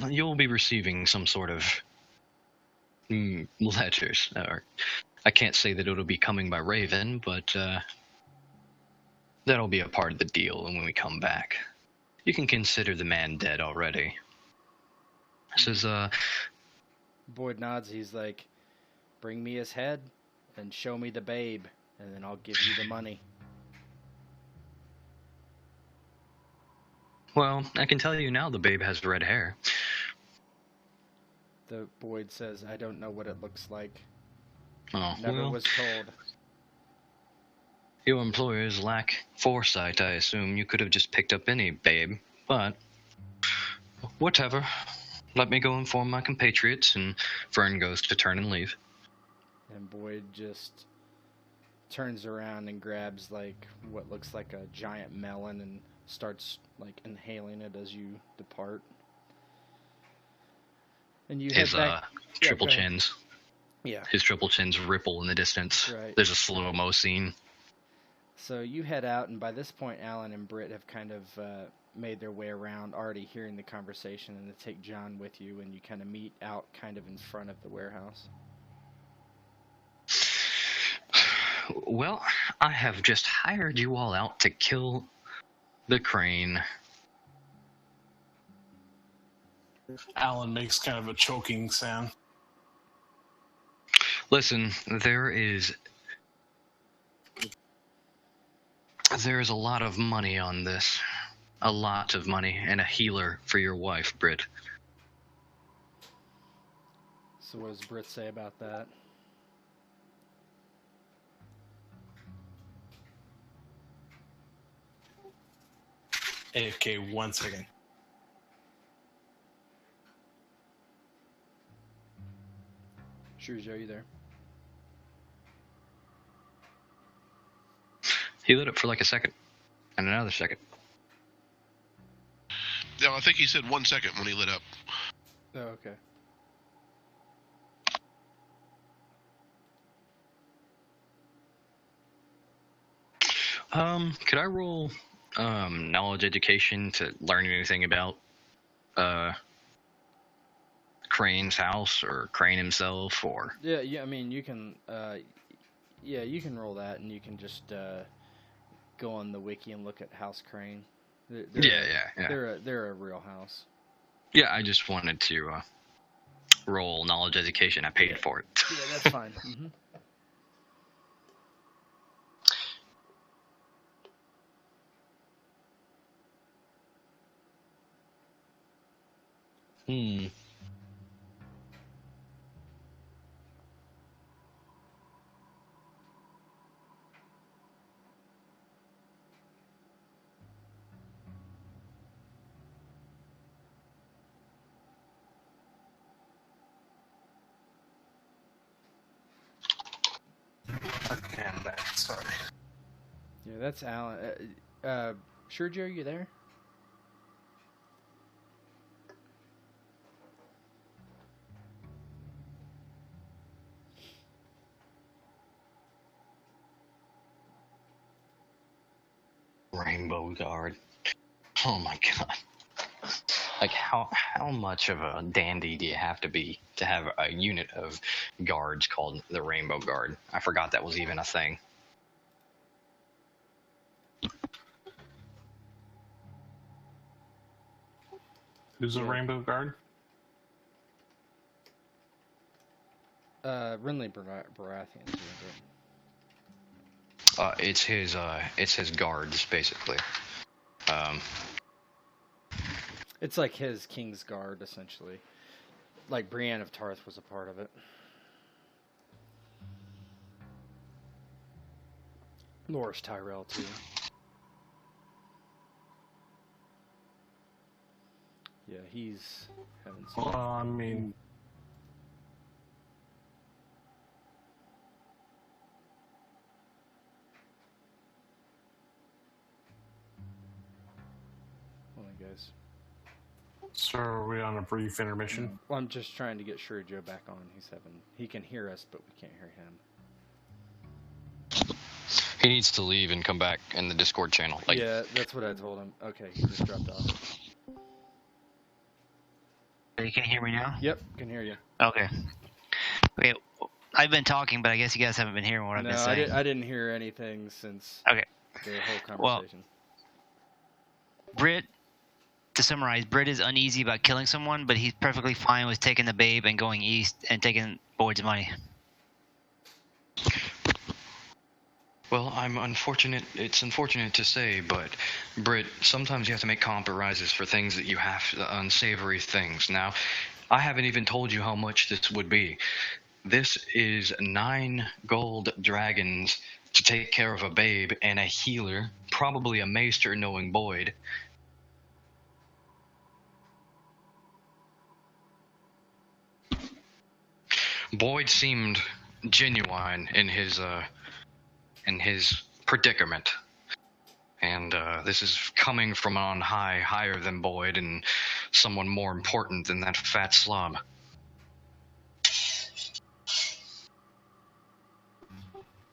You'll be receiving some sort of letters. Or I can't say that it'll be coming by Raven, but that'll be a part of the deal when we come back. You can consider the man dead already. Says, Boyd nods. He's like, bring me his head and show me the babe, and then I'll give you the money. Well, I can tell you now the babe has red hair. The Boyd says, I don't know what it looks like. Oh, Never was told. Your employers lack foresight, I assume. You could have just picked up any babe, but whatever. Let me go inform my compatriots, and Fern goes to turn and leave. And Boyd just turns around and grabs like what looks like a giant melon and starts like inhaling it as you depart. And you His head back. triple chins. Yeah. His triple chins ripple in the distance. Right. There's a slow-mo scene. So you head out, and by this point, Alan and Britt have kind of made their way around, already hearing the conversation, and they take John with you, and you kind of meet out kind of in front of the warehouse. Well, I have just hired you all out to kill the crane. Alan makes kind of a choking sound. Listen, there is a lot of money on this. A lot of money, and a healer for your wife, Brit. So what does Britt say about that? AFK 1 second. Sure, Joe, you there? He lit up for like a second, and another second. Yeah, I think he said 1 second when he lit up. Oh, okay. Could I roll knowledge education to learn anything about Crane's house or Crane himself, or? Yeah. I mean, you can. You can roll that, and you can just go on the wiki and look at House Crane. Yeah. They're a real house. Yeah, I just wanted to roll knowledge education. I paid for it. Yeah, that's fine. Mm-hmm. Okay, I'm back. Sorry. Yeah, that's Alan. Sure, Joe, you there? Rainbow Guard. Oh my god. Like, how much of a dandy do you have to be to have a unit of guards called the Rainbow Guard? I forgot that was even a thing. Who's a Rainbow Guard? Renly Baratheon. It's his guards, basically. It's like his King's Guard, essentially. Like Brienne of Tarth was a part of it. Loras Tyrell, too. Yeah, he's having some... Well, I mean... Hold on, guys. So are we on a brief intermission? Well, I'm just trying to get Shuri Joe back on. He can hear us, but we can't hear him. He needs to leave and come back in the Discord channel. Like, yeah, that's what I told him. Okay, he just dropped off. You can hear me now? Yep, can hear you. Okay. Okay, I've been talking, but I guess you guys haven't been hearing what I've been saying. I didn't hear anything since Okay. the whole conversation. Brit, to summarize, Brit is uneasy about killing someone, but he's perfectly fine with taking the babe and going east and taking Boyd's money. well, it's unfortunate to say, but Britt, sometimes you have to make compromises for things that you have, unsavory things. Now, I haven't even told you how much this would be. This is 9 gold dragons to take care of a babe and a healer, probably a maester knowing Boyd. Boyd seemed genuine in his predicament. And this is coming from on high, higher than Boyd, and someone more important than that fat slob.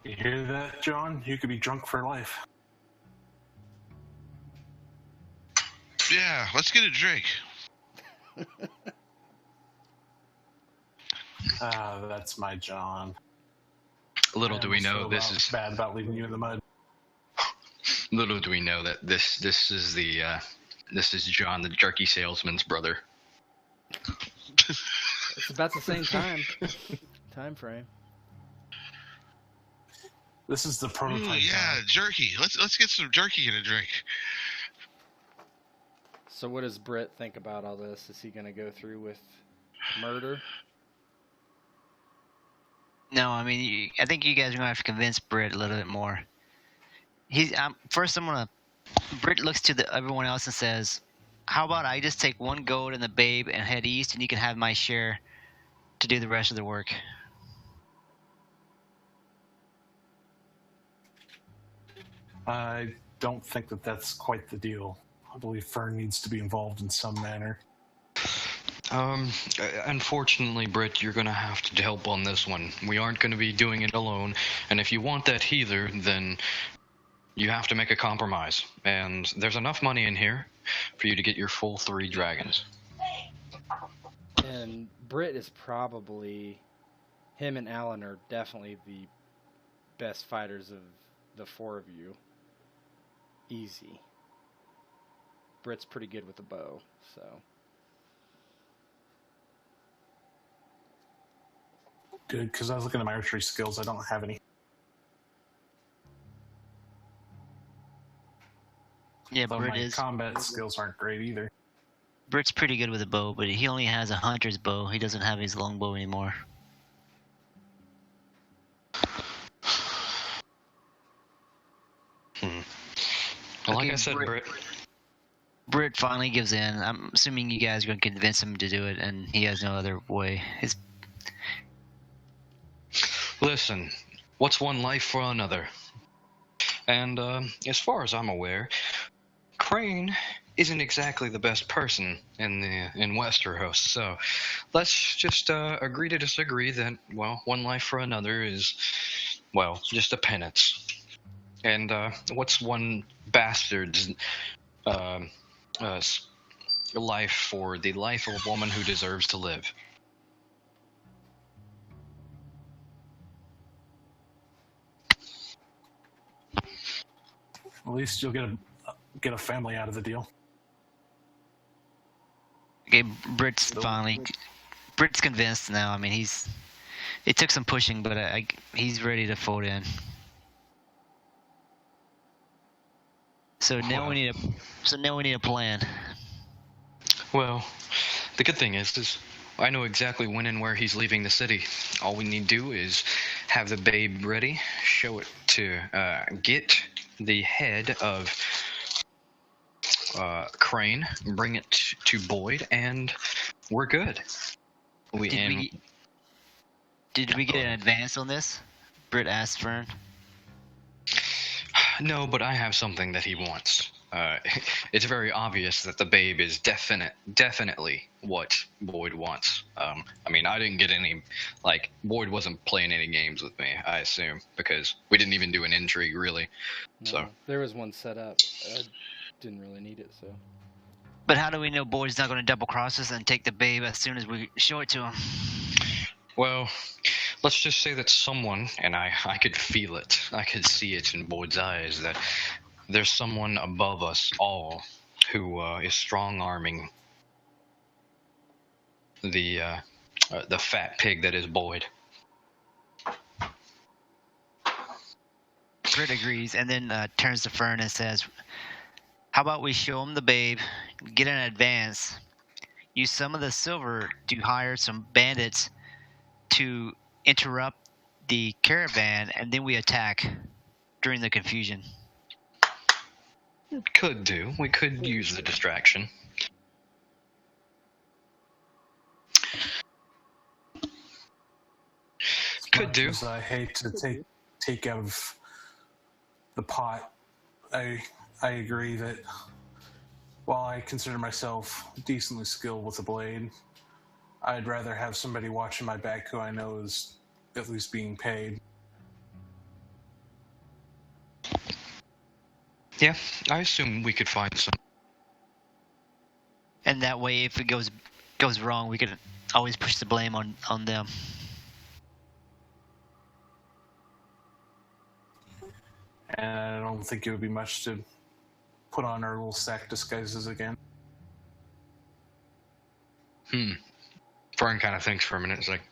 You hear that, John? You could be drunk for life. Yeah, let's get a drink. That's my John. Little do we know this is bad about leaving you in the mud. Little do we know that this is John, the jerky salesman's brother. It's about the same time frame. This is the prototype. Ooh, yeah, John. jerky. Let's get some jerky and a drink. So what does Britt think about all this? Is he going to go through with murder? No, I mean, I think you guys are going to have to convince Brit a little bit more. Brit looks to everyone else and says, how about I just take 1 gold and the babe and head east, and you can have my share to do the rest of the work. I don't think that that's quite the deal. I believe Fern needs to be involved in some manner. Unfortunately, Britt, you're gonna have to help on this one. We aren't gonna be doing it alone, and if you want that healer, then you have to make a compromise. And there's enough money in here for you to get your full 3 dragons. And Britt is probably... Him and Alan are definitely the best fighters of the 4 of you. Easy. Britt's pretty good with the bow, so... Good, because I was looking at my archery skills. I don't have any. Yeah, But Brit my is. combat skills aren't great either. Brit's pretty good with a bow, but he only has a hunter's bow. He doesn't have his longbow anymore. Well, like Okay, I said, Britt. Brit finally gives in. I'm assuming you guys are going to convince him to do it, and he has no other way. Listen, what's one life for another? And as far as I'm aware, Crane isn't exactly the best person in Westeros. So let's just agree to disagree that, well, one life for another is, well, just a penance. And what's one bastard's uh, life for the life of a woman who deserves to live? At least you'll get a family out of the deal. Okay, Brit's convinced now. I mean, it took some pushing, but he's ready to fold in. So now we need a plan. Well, the good thing is I know exactly when and where he's leaving the city. All we need to do is have the babe ready, show it to get the head of Crane, bring it to Boyd, and we're good. Did we get an advance on this? Brit asked Fern. No, but I have something that he wants. It's very obvious that the babe is definitely what Boyd wants. I mean, I didn't get any, Boyd wasn't playing any games with me, I assume, because we didn't even do an intrigue, really. No, So there was one set up. I didn't really need it, so. But how do we know Boyd's not going to double cross us and take the babe as soon as we show it to him? Well, let's just say that someone, and I could feel it, I could see it in Boyd's eyes, that there's someone above us all who is strong-arming the fat pig that is Boyd. Brit agrees, and then turns to Fern and says, how about we show him the babe, get an advance, use some of the silver to hire some bandits to interrupt the caravan, and then we attack during the confusion. Could do. We could use the distraction. Could do. As I hate to take out of the pot, I agree that while I consider myself decently skilled with a blade, I'd rather have somebody watching my back who I know is at least being paid. Yeah, I assume we could find some. And that way, if it goes wrong, we could always push the blame on them. And I don't think it would be much to put on our little sack disguises again. Fern kind of thinks for a minute. It's like,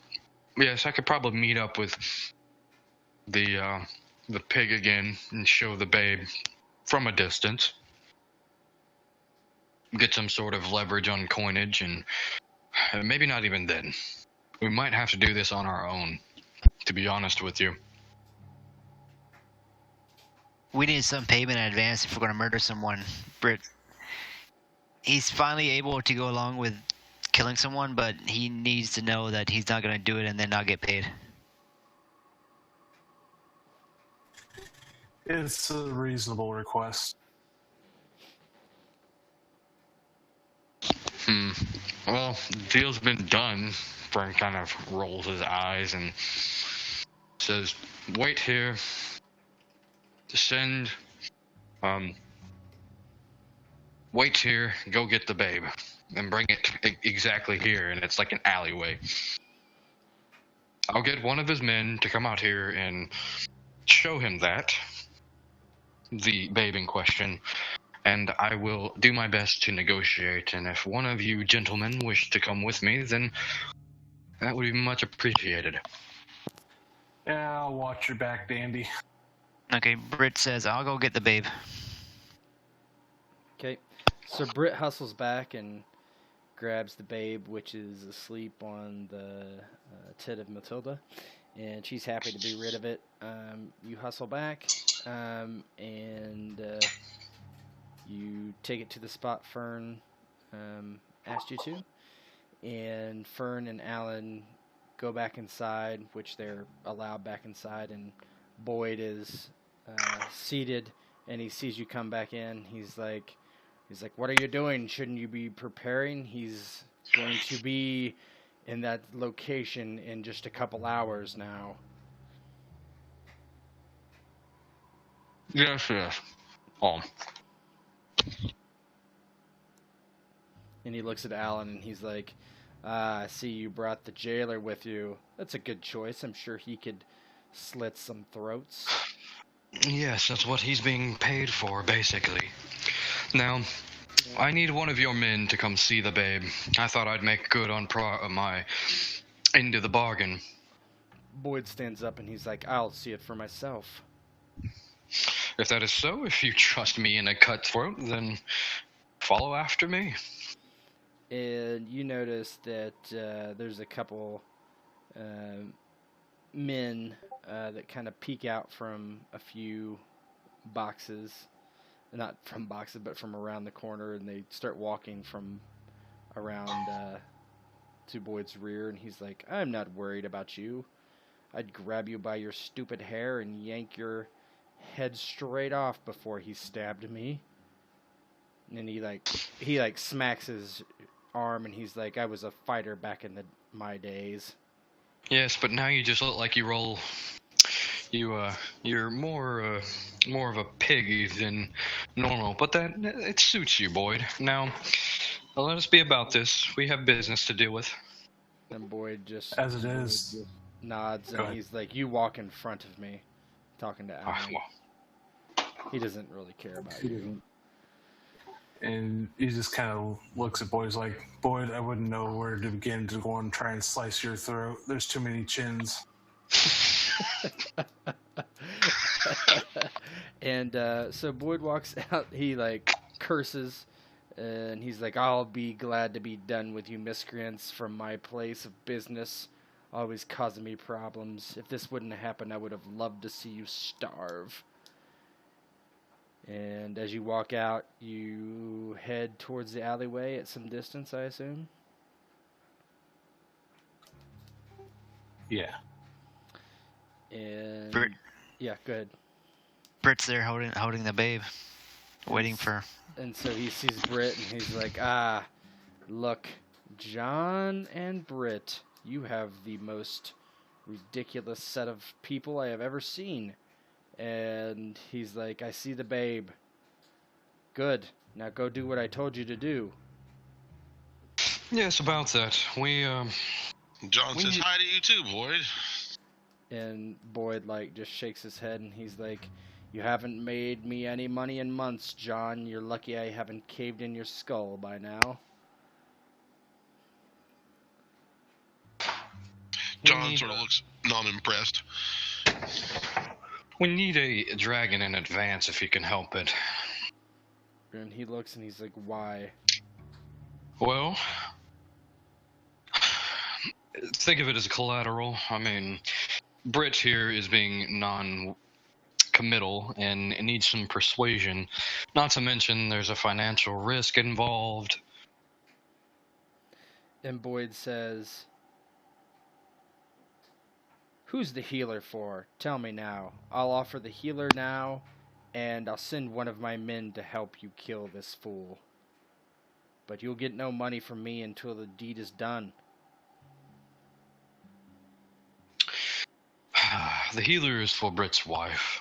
yes, I could probably meet up with the pig again and show the babe from a distance. Get some sort of leverage on coinage, and maybe not even then. We might have to do this on our own, to be honest with you. We need some payment in advance if we're going to murder someone. Brit, he's finally able to go along with killing someone, but he needs to know that he's not going to do it and then not get paid. It's a reasonable request. Well, the deal's been done. Fern kind of rolls his eyes and says, wait here. Send, wait here, go get the babe, and bring it exactly here, and it's like an alleyway. I'll get one of his men to come out here and show him the babe in question, and I will do my best to negotiate, and if one of you gentlemen wish to come with me, then that would be much appreciated. Yeah, I'll watch your back, Dandy. Okay, Brit says, I'll go get the babe. Okay, so Brit hustles back and grabs the babe, which is asleep on the tit of Matilda, and she's happy to be rid of it. You hustle back, and you take it to the spot Fern asked you to, and Fern and Alan go back inside, which they're allowed back inside, and Boyd is seated, and he sees you come back in. He's like, what are you doing? Shouldn't you be preparing? He's going to be in that location in just a couple hours now. Yes. Oh, And he looks at Alan and he's like, I see you brought the jailer with you. That's a good choice. I'm sure he could slit some throats. yes, that's what he's being paid for, basically. Now, I need one of your men to come see the babe. I thought I'd make good on my end of the bargain. Boyd stands up and he's like, I'll see it for myself. If that is so, if you trust me in a cutthroat, then follow after me. And you notice that there's a couple men that kind of peek out from a few boxes. Not from boxes, but from around the corner, and they start walking from around to Boyd's rear, and he's like, I'm not worried about you. I'd grab you by your stupid hair and yank your head straight off before he stabbed me. And then he smacks his arm, and he's like, I was a fighter back in my days. Yes, but now you just look like you're more of a pig than normal. But that it suits you, Boyd. Now, let us be about this. We have business to deal with. And Boyd just As it is. nods, Go and ahead. he's like, you walk in front of me, talking to Alan. Well, He doesn't really care about you. And he just kind of looks at Boyd like, Boyd, I wouldn't know where to begin to go and try and slice your throat. There's too many chins. And so Boyd walks out. He curses, and he's like, I'll be glad to be done with you miscreants from my place of business, always causing me problems. If this wouldn't have happened, I would have loved to see you starve. And as you walk out, you head towards the alleyway at some distance, I assume? Yeah. And Brit, yeah, go ahead. Brit's there holding the babe, waiting for. And so he sees Brit, and he's like, look, John and Brit, you have the most ridiculous set of people I have ever seen. And he's like, I see the babe. Good. Now go do what I told you to do. yes, about that. John says hi to you too, Boyd. And Boyd, just shakes his head, and he's like, you haven't made me any money in months, John. You're lucky I haven't caved in your skull by now. John sort of looks non-impressed. We need a dragon in advance if you can help it. And he looks, and he's like, why? Well, think of it as collateral. I mean, Brit here is being non-committal and needs some persuasion. Not to mention there's a financial risk involved. And Boyd says, who's the healer for? Tell me now. I'll offer the healer now, and I'll send one of my men to help you kill this fool. But you'll get no money from me until the deed is done. The healer is for Brit's wife.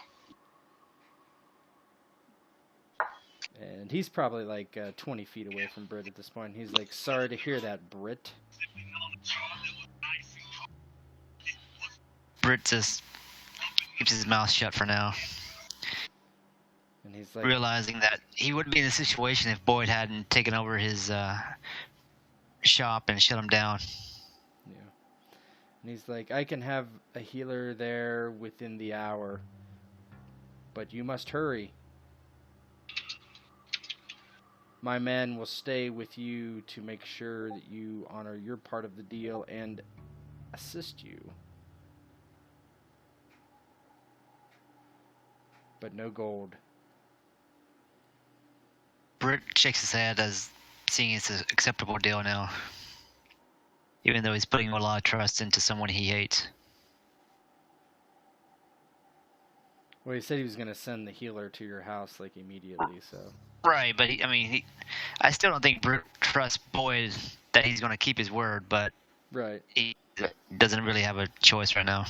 And he's probably 20 feet away from Brit at this point. He's like, sorry to hear that, Brit. Brit just keeps his mouth shut for now, And he's like, realizing that he wouldn't be in this situation if Boyd hadn't taken over his shop and shut him down. yeah. And he's like, I can have a healer there within the hour, but you must hurry. My men will stay with you to make sure that you honor your part of the deal and assist you. But no gold. Brit shakes his head as seeing it's an acceptable deal now, even though he's putting a lot of trust into someone he hates. Well, he said he was going to send the healer to your house immediately, so. Right, but I still don't think Brit trusts Boyd that he's going to keep his word, but Right. he doesn't really have a choice right now.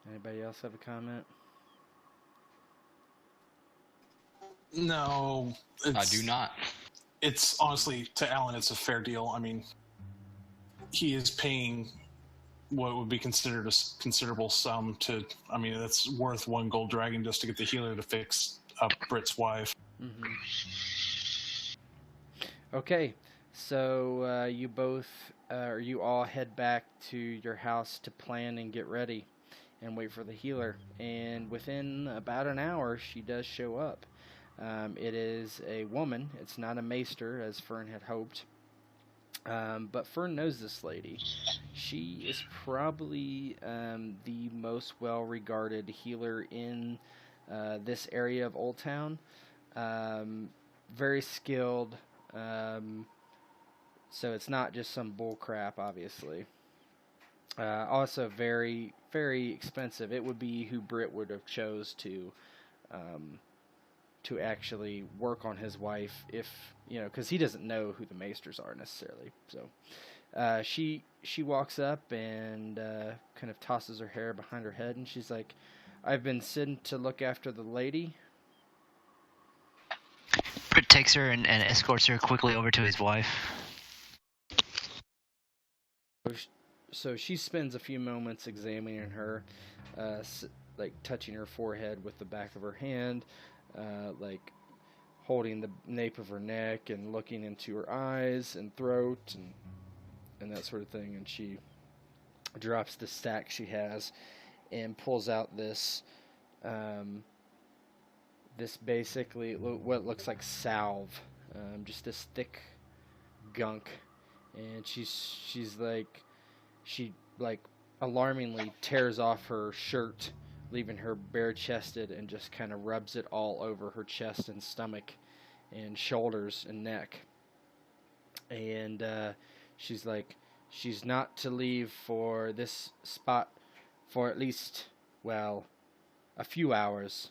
Anybody else have a comment? No, I do not. It's honestly, to Alan, it's a fair deal. I mean, he is paying what would be considered a considerable sum to. I mean, that's worth one gold dragon just to get the healer to fix up Brit's wife. Mm-hmm. Okay, so you all head back to your house to plan and get ready and wait for the healer. And within about an hour, she does show up. It is a woman. It's not a maester, as Fern had hoped. But Fern knows this lady. She is probably the most well-regarded healer in this area of Old Town. Very skilled. So it's not just some bull crap, obviously. Also very, very expensive. It would be who Brit would have chose to actually work on his wife, if because he doesn't know who the maesters are necessarily. So she walks up and kind of tosses her hair behind her head, and she's like, "I've been sent to look after the lady." Brit takes her and escorts her quickly over to his wife. So she spends a few moments examining her, like touching her forehead with the back of her hand, like holding the nape of her neck and looking into her eyes and throat and that sort of thing. And she drops the stack she has and pulls out this basically what looks like salve, just this thick gunk. And she alarmingly tears off her shirt, leaving her bare-chested, and just kind of rubs it all over her chest and stomach and shoulders and neck. And she's like, she's not to leave for this spot for at least, well, a few hours.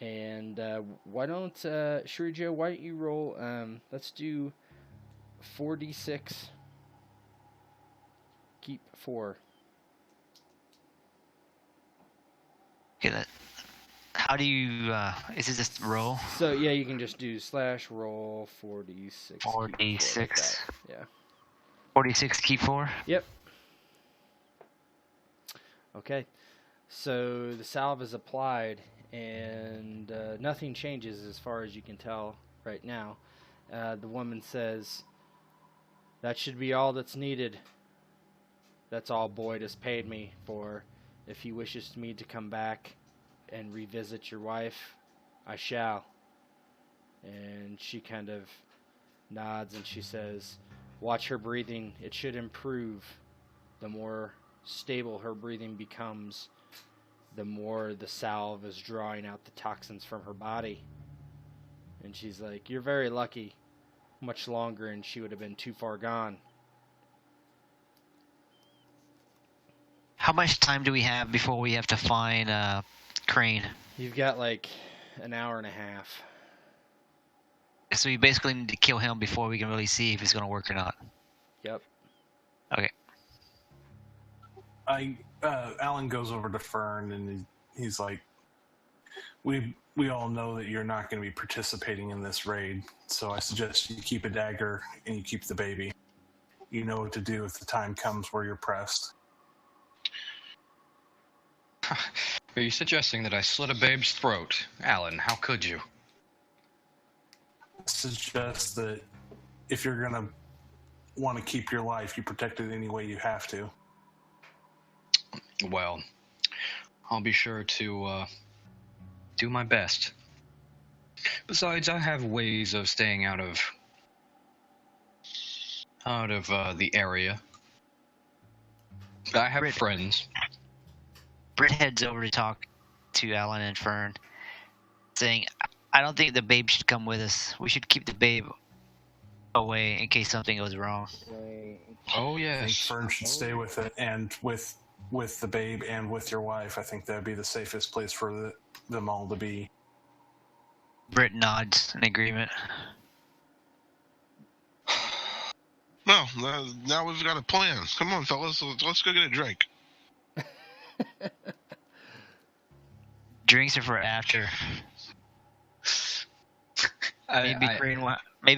And why don't, Shurijo, why don't you roll, let's do 4d6, keep 4. Okay, how do you, is it just roll? So, yeah, you can just do /roll 4d6. 4d6. Like yeah. 4d6, keep 4? Yep. Okay. So, the salve is applied, and nothing changes as far as you can tell right now. The woman says, "That should be all that's needed. That's all Boyd has paid me for. If he wishes me to come back and revisit your wife, I shall." And she kind of nods and she says, "Watch her breathing. It should improve. The more stable her breathing becomes, the more the salve is drawing out the toxins from her body." And she's like, "You're very lucky. Much longer and she would have been too far gone." How much time do we have before we have to find Crane? You've got like an hour and a half. So we basically need to kill him before we can really see if it's going to work or not. Yep. Okay. Alan goes over to Fern and he's like, we all know that you're not going to be participating in this raid, so I suggest you keep a dagger and you keep the baby. You know what to do if the time comes where you're pressed. Are you suggesting that I slit a babe's throat? Alan, how could you? Suggest that if you're going to want to keep your life, you protect it any way you have to. Well, I'll be sure to do my best. Besides, I have ways of staying out of the area. I have Brit. friends. Brit heads over to talk to Alan and Fern, saying, "I don't think the babe should come with us. We should keep the babe away in case something goes wrong." Oh I think yes. Fern should stay with it, and with the babe and with your wife. I think that'd be the safest place for them all to be. Brit nods in agreement. Well, now we've got a plan. Come on, fellas, let's go get a drink. Drinks are for after. Maybe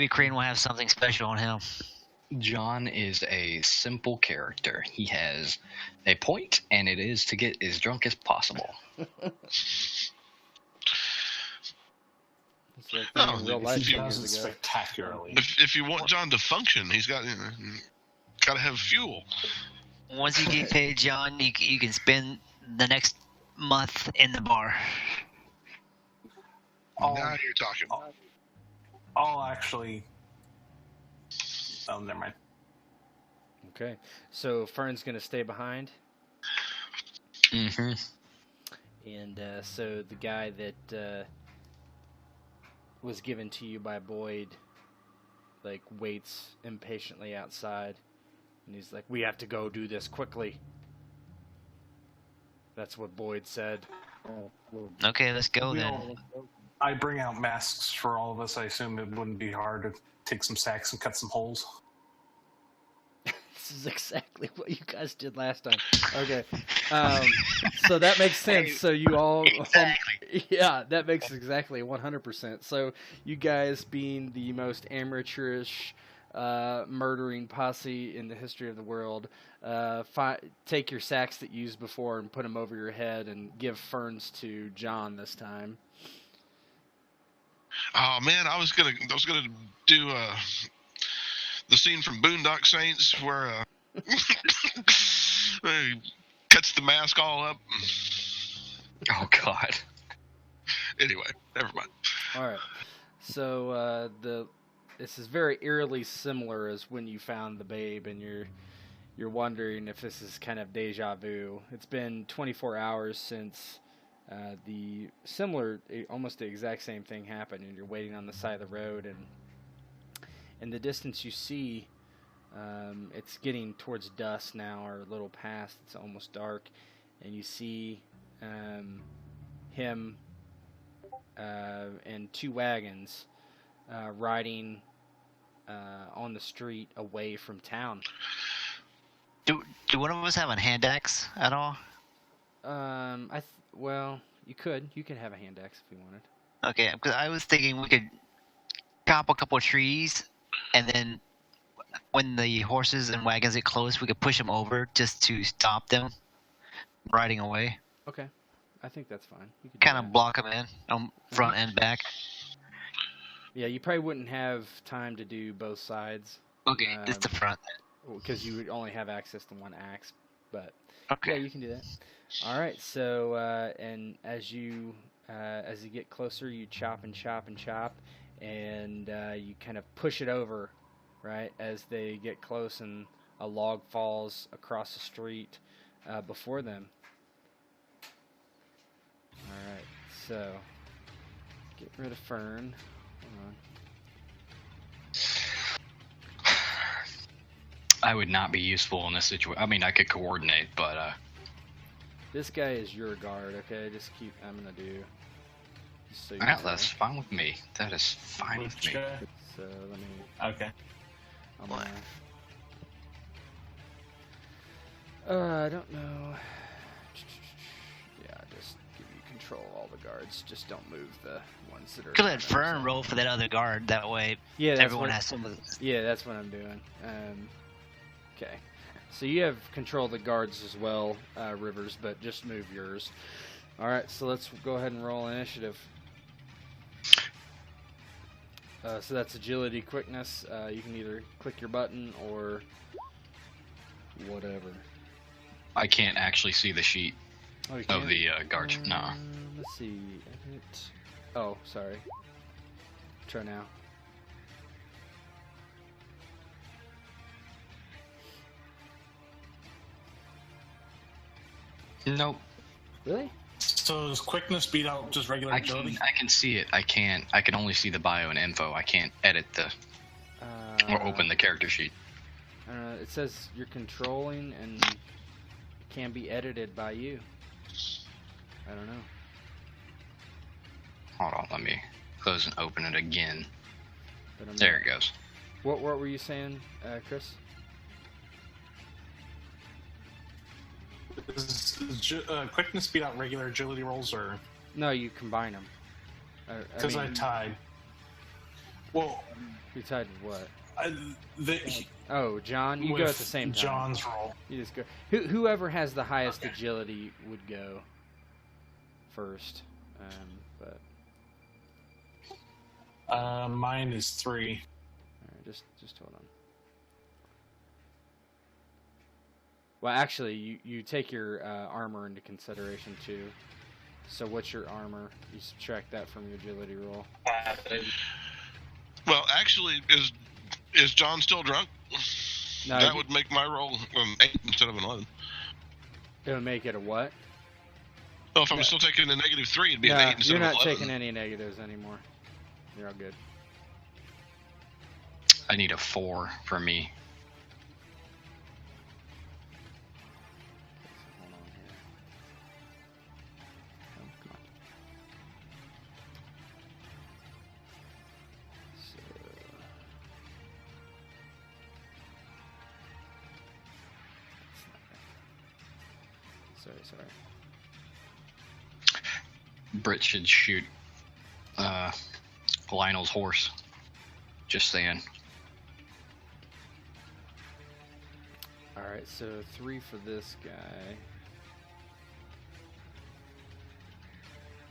Crane will have something special on him. John is a simple character. He has a point, and it is to get as drunk as possible. It's like Oh, in real If life he 10 does it years ago. spectacularly. If you want John to function, he's got to have fuel. Once you get paid, John, you can spend the next month in the bar. Now you're talking. I'll actually. Oh, never mind. Okay, so Fern's gonna stay behind, Mm-hmm. and so the guy that was given to you by Boyd, like, waits impatiently outside, and he's like, "We have to go do this quickly." That's what Boyd said. Okay, let's go then. I bring out masks for all of us. I assume it wouldn't be hard to take some sacks and cut some holes. This is exactly what you guys did last time. Okay, so that makes sense. So you all, Exactly. yeah, that makes exactly 100%. So you guys, being the most amateurish murdering posse in the history of the world, take your sacks that you used before and put them over your head and give ferns to John this time. Oh man, I was gonna do the scene from Boondock Saints where he cuts the mask all up. Oh, God. Anyway, never mind. All right. So this is very eerily similar as when you found the babe, and you're wondering if this is kind of deja vu. It's been 24 hours since the similar, almost the exact same thing happened, and you're waiting on the side of the road, and in the distance you see, it's getting towards dusk now, or a little past. It's almost dark, and you see him and two wagons riding on the street away from town. Do one of us have a hand axe at all? Well, you could have a hand axe if you wanted. Okay, because I was thinking we could chop a couple of trees, and then when the horses and wagons get close, we could push them over just to stop them riding away. Okay, I think that's fine. You could Kind of block them in on front and back. Yeah, you probably wouldn't have time to do both sides. Okay, just the front. Because you would only have access to one axe, but Okay. yeah, you can do that. All right, so and as you get closer, you chop and chop and chop, and you kind of push it over, right, as they get close, and a log falls across the street before them. All right, so get rid of Fern. Hold on. I would not be useful in this situation. I mean, I could coordinate, but This guy is your guard, okay? Just keep. I'm gonna do. Just so you yeah, know. that's fine with me. That is fine with Which me. guy? So let me. Okay. I'm gonna, I don't know. Yeah, just give you control all the guards. Just don't move the ones that are. Could let Fern roll for that other guard. That way, Yeah, that's everyone what, has some of the... Yeah, that's what I'm doing. Okay. So you have control of the guards as well, Rivers, but just move yours. All right, so let's go ahead and roll initiative. So that's agility, quickness. You can either click your button or whatever. I can't actually see the sheet Oh, you of can't? the guards. No. Let's see. Edit. Oh, sorry. Try now. Nope. Really? So does quickness beat out just regular I agility? can see it. I can only see the bio and info. I can't edit the or open the character sheet. It says you're controlling and can be edited by you. I don't know. Hold on, let me close and open it again. But I'm There it goes. What were you saying, Chris? Does quickness beat out regular agility rolls, or No, you combine them. because I tied? Well, You tied what? the, Oh, John, you go with at the same time. John's roll. You just go. Whoever has the highest agility would go first. But Mine is 3. all right, just hold on. Well, actually, you take your armor into consideration too. So what's your armor? You subtract that from your agility roll. Well, actually, is John still drunk? No, That would make my roll 8 instead of an 11. It would make it a what? Well, if I'm still taking a -3, it'd be an No, 8 instead you're of an not 11. taking any negatives anymore. You're all good. I need a 4 for me. Hold on here. Oh, come on. So, sorry. Brit should shoot Lionel's horse. Just saying. Alright, so 3 for this guy.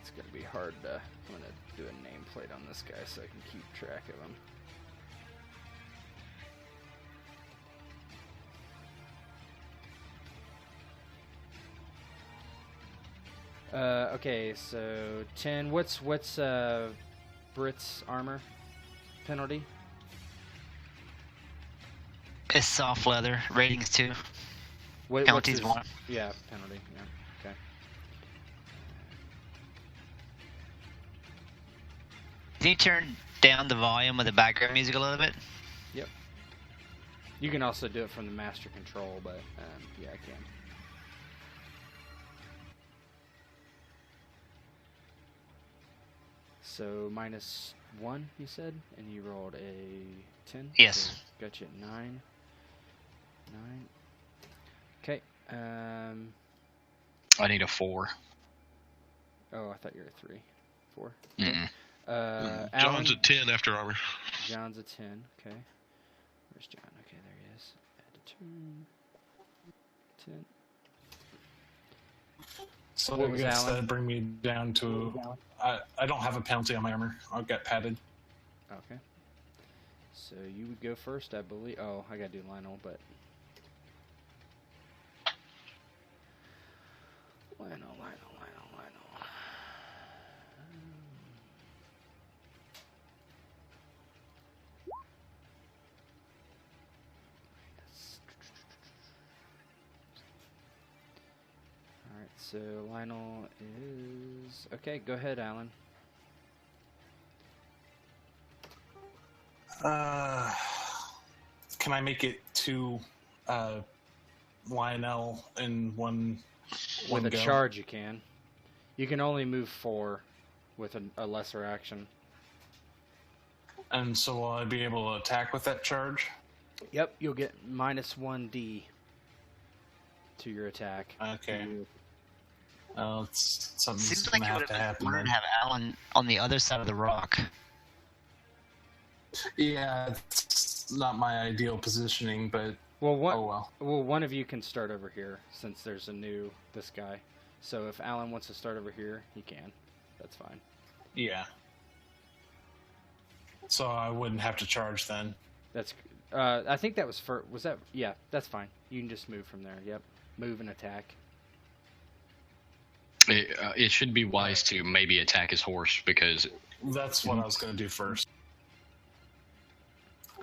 It's gonna be hard to. I'm gonna do a nameplate on this guy so I can keep track of him. Okay, so 10. What's Brit's armor penalty? It's soft leather. Ratings 2. What's Penalties his- 1. Yeah, penalty. Yeah, okay. Can you turn down the volume of the background music a little bit? Yep. You can also do it from the master control, but yeah, I can. So -1, you said, and you rolled a 10. Yes. So got you at 9. 9. Okay. I need a 4. Oh, I thought you were a 3. 4. Mm-mm. Alan, John's at 10 after armor. John's a 10. Okay. Where's John? Okay, there he is. Add a 10. So What I was guess Alan? that'd bring me down to. I don't have a penalty on my armor. I'll get padded. Okay. So you would go first, I believe. Oh, I gotta do Lionel, but. Lionel. Alright, so Lionel is. Okay, go ahead, Alan. Can I make it to Lionel in one With a go? charge, you can. You can only move 4 with a lesser action. And so will I be able to attack with that charge? Yep, you'll get -1d to your attack. Okay. It's something's Seems like gonna you have would to have happen. wanted then. to have Alan on the other side of the rock. Yeah, it's not my ideal positioning, but Well, oh well. one of you can start over here since there's this guy. So if Alan wants to start over here, he can. That's fine. Yeah. So I wouldn't have to charge then. That's. I think that was for. Was that? Yeah, that's fine. You can just move from there. Yep. Move and attack. It should be wise to maybe attack his horse because That's what I was going to do first.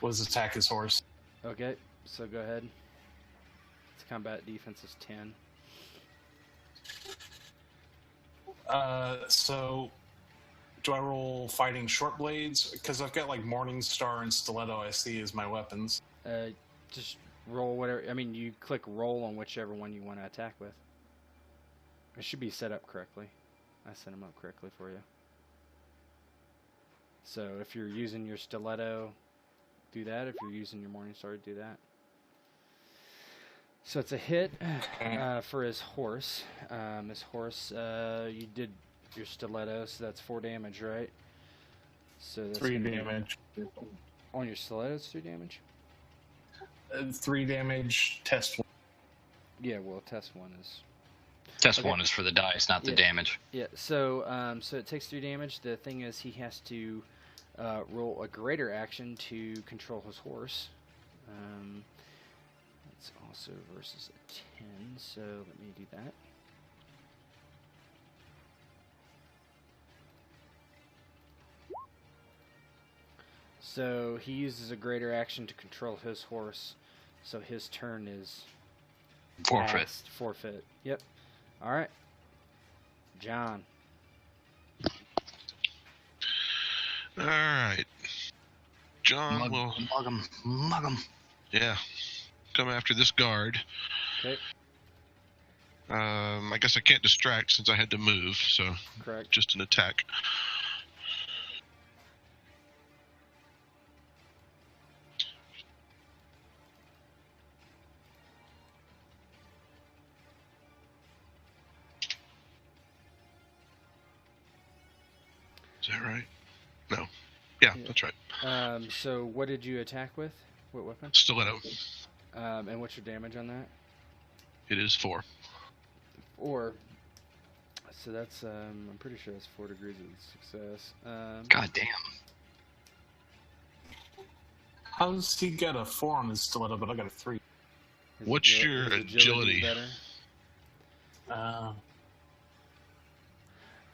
Was attack his horse. Okay. So go ahead. Its combat defense is 10. So do I roll fighting short blades? Because I've got like Morning Star and Stiletto I see as my weapons. Just roll whatever. I mean, you click roll on whichever one you want to attack with. It should be set up correctly. I set them up correctly for you. So if you're using your stiletto, do that. If you're using your Morning Star, do that. So it's a hit for his horse. His horse, you did your stiletto, so that's 4 damage, right? So that's 3 damage. On your stiletto, it's 3 damage? 3 damage, test 1. Yeah, well, test 1 is... Test Okay. 1 is for the dice, not the damage. Yeah, so so it takes 3 damage. The thing is, he has to roll a greater action to control his horse. It's also versus a 10, so let me do that. So he uses a greater action to control his horse, so his turn is Forfeit. passed. Forfeit. Yep. All right. John. All right. John will, Mug 'em. yeah, come after this guard. Okay. I guess I can't distract since I had to move, so Correct. just an attack. Is that right? No. Yeah, Yeah. that's right. So what did you attack with? What weapon? Stiletto. And what's your damage on that? It is 4. 4. So that's I'm pretty sure that's 4 degrees of success. God damn. How does he get a 4 on his stiletto, but I got a 3? his What's your his agility? better.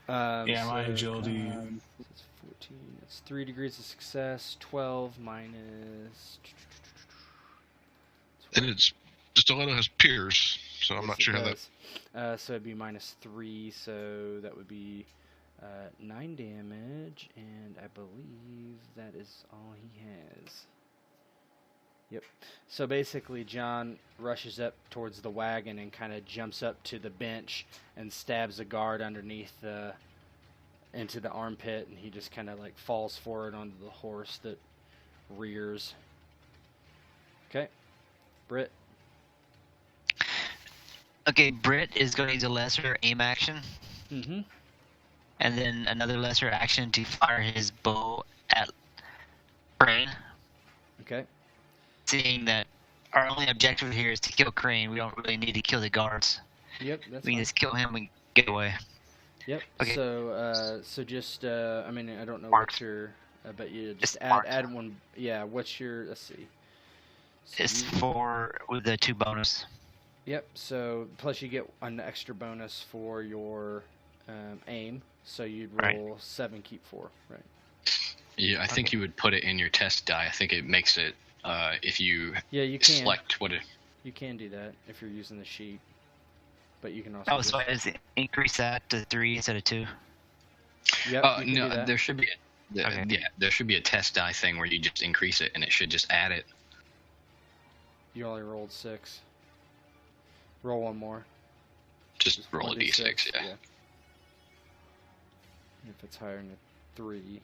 Yeah, my agility. It's 14. It's 3 degrees of success. 12 minus. And it's the stiletto has piers, so I'm not sure how that. So it'd be minus 3, so that would be 9 damage, and I believe that is all he has. Yep. So basically, John rushes up towards the wagon and kind of jumps up to the bench and stabs a guard underneath into the armpit, and he just kind of like falls forward onto the horse that rears. Okay. Brit. Okay, Brit is going to use a lesser aim action, Mm-hmm. and then another lesser action to fire his bow at Crane. Okay. Seeing that our only objective here is to kill Crane, we don't really need to kill the guards. Yep, that's We fine. can just kill him and get away. Yep. Okay. So, so just, I mean, I don't know Marked. what your, but you just Just add marked. one. Yeah. What's your? Let's see. So It's you- 4 with the 2 bonus. Yep. So plus you get an extra bonus for your aim. So you'd Right. roll 7, keep 4. Right. Yeah, I think you would put it in your test die. I think it makes it, if you Yeah, you can. select what it... You can do that if you're using the sheet. But you can also. Oh, so I just increase that to 3 instead of 2. Yep. You can do no, that. there should be Okay. yeah, there should be a test die thing where you just increase it and it should just add it. You only rolled 6. Roll one more. Just roll a d6, yeah. If it's higher than a 3.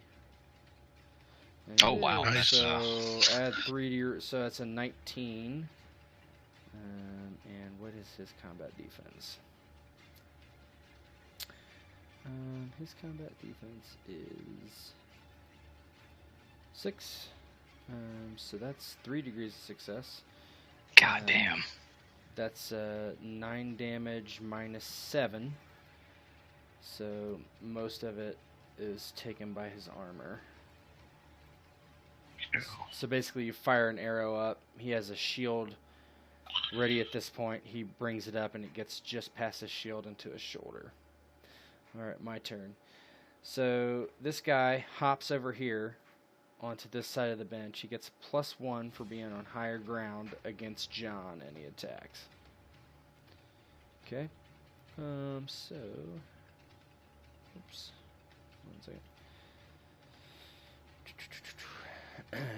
Oh, wow, that's, So add 3 to your. So that's a 19. And what is his combat defense? His combat defense is 6. So that's 3 degrees of success. God damn. That's 9 damage minus 7. So most of it is taken by his armor. So basically, you fire an arrow up. He has a shield ready at this point. He brings it up, and it gets just past his shield into his shoulder. All right, my turn. So this guy hops over here onto this side of the bench. He gets +1 for being on higher ground against John, and he attacks. Okay. So, oops. 1 second.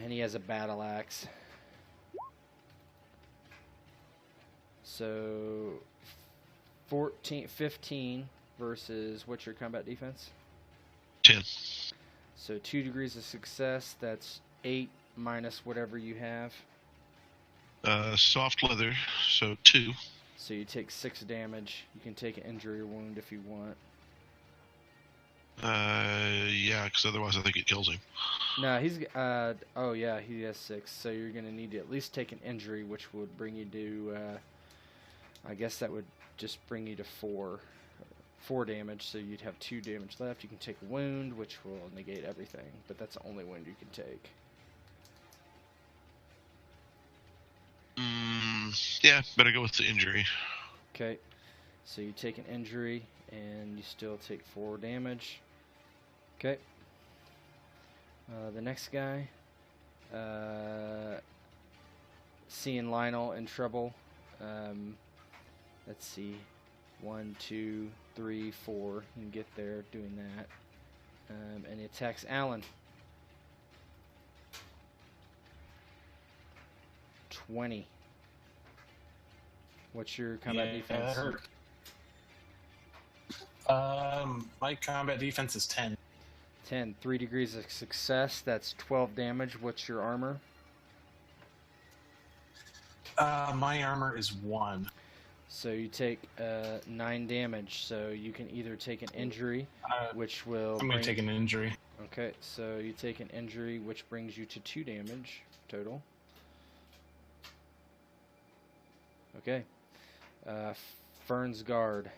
And he has a battle axe. So 15 versus what's your combat defense? 10. So 2 degrees of success, that's 8 minus whatever you have. Soft leather, so 2. So you take 6 damage. You can take an injury or wound if you want. Yeah, because otherwise I think it kills him. No, he's oh yeah, he has 6. So you're gonna need to at least take an injury, which would bring you to I guess that would just bring you to 4 damage. So you'd have 2 damage left. You can take a wound, which will negate everything, but that's the only wound you can take. Yeah, better go with the injury. Okay, so you take an injury and you still take 4 damage. Okay. The next guy, seeing Lionel in trouble. Let's see, 1, 2, 3, 4. You can get there doing that, and he attacks Alan. 20. What's your combat defense? That hurt. My combat defense is 10. 10. 3 degrees of success. That's 12 damage. What's your armor? My armor is 1. So you take 9 damage. So you can either take an injury, which will. I'm going to take an injury. Okay, so you take an injury, which brings you to 2 damage total. Okay. Fern's guard.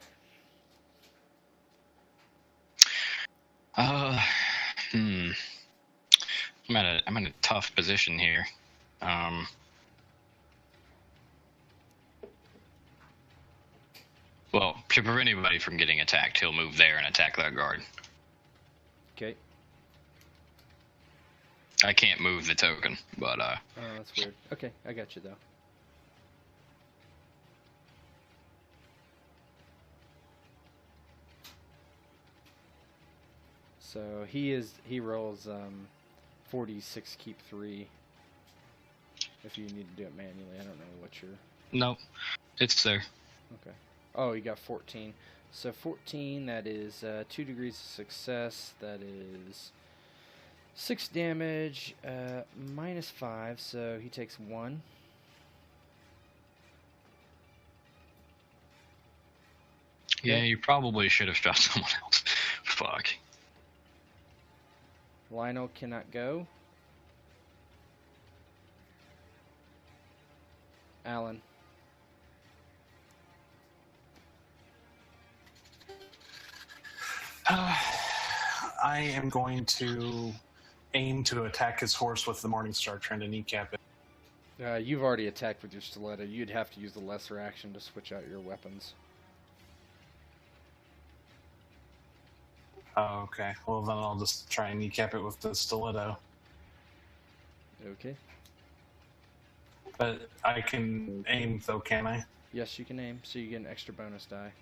I'm in a tough position here. Well, to prevent anybody from getting attacked, he'll move there and attack that guard. Okay. I can't move the token, but Oh, that's weird. Okay, I got you though. So he rolls 46 keep 3. If you need to do it manually, I don't know what your. nope, it's there. Okay. Oh, you got 14. So 14, that is 2 degrees of success. That is 6 damage, minus 5. So he takes 1. Yeah, you probably should have shot someone else. Fuck. Lionel cannot go. Alan. I am going to aim to attack his horse with the Morningstar, trying to kneecap it. You've already attacked with your stiletto. You'd have to use the lesser action to switch out your weapons. Oh, okay. Well, then I'll just try and kneecap it with the stiletto. Okay. But I can aim, though, can I? Yes, you can aim, so you get an extra bonus die.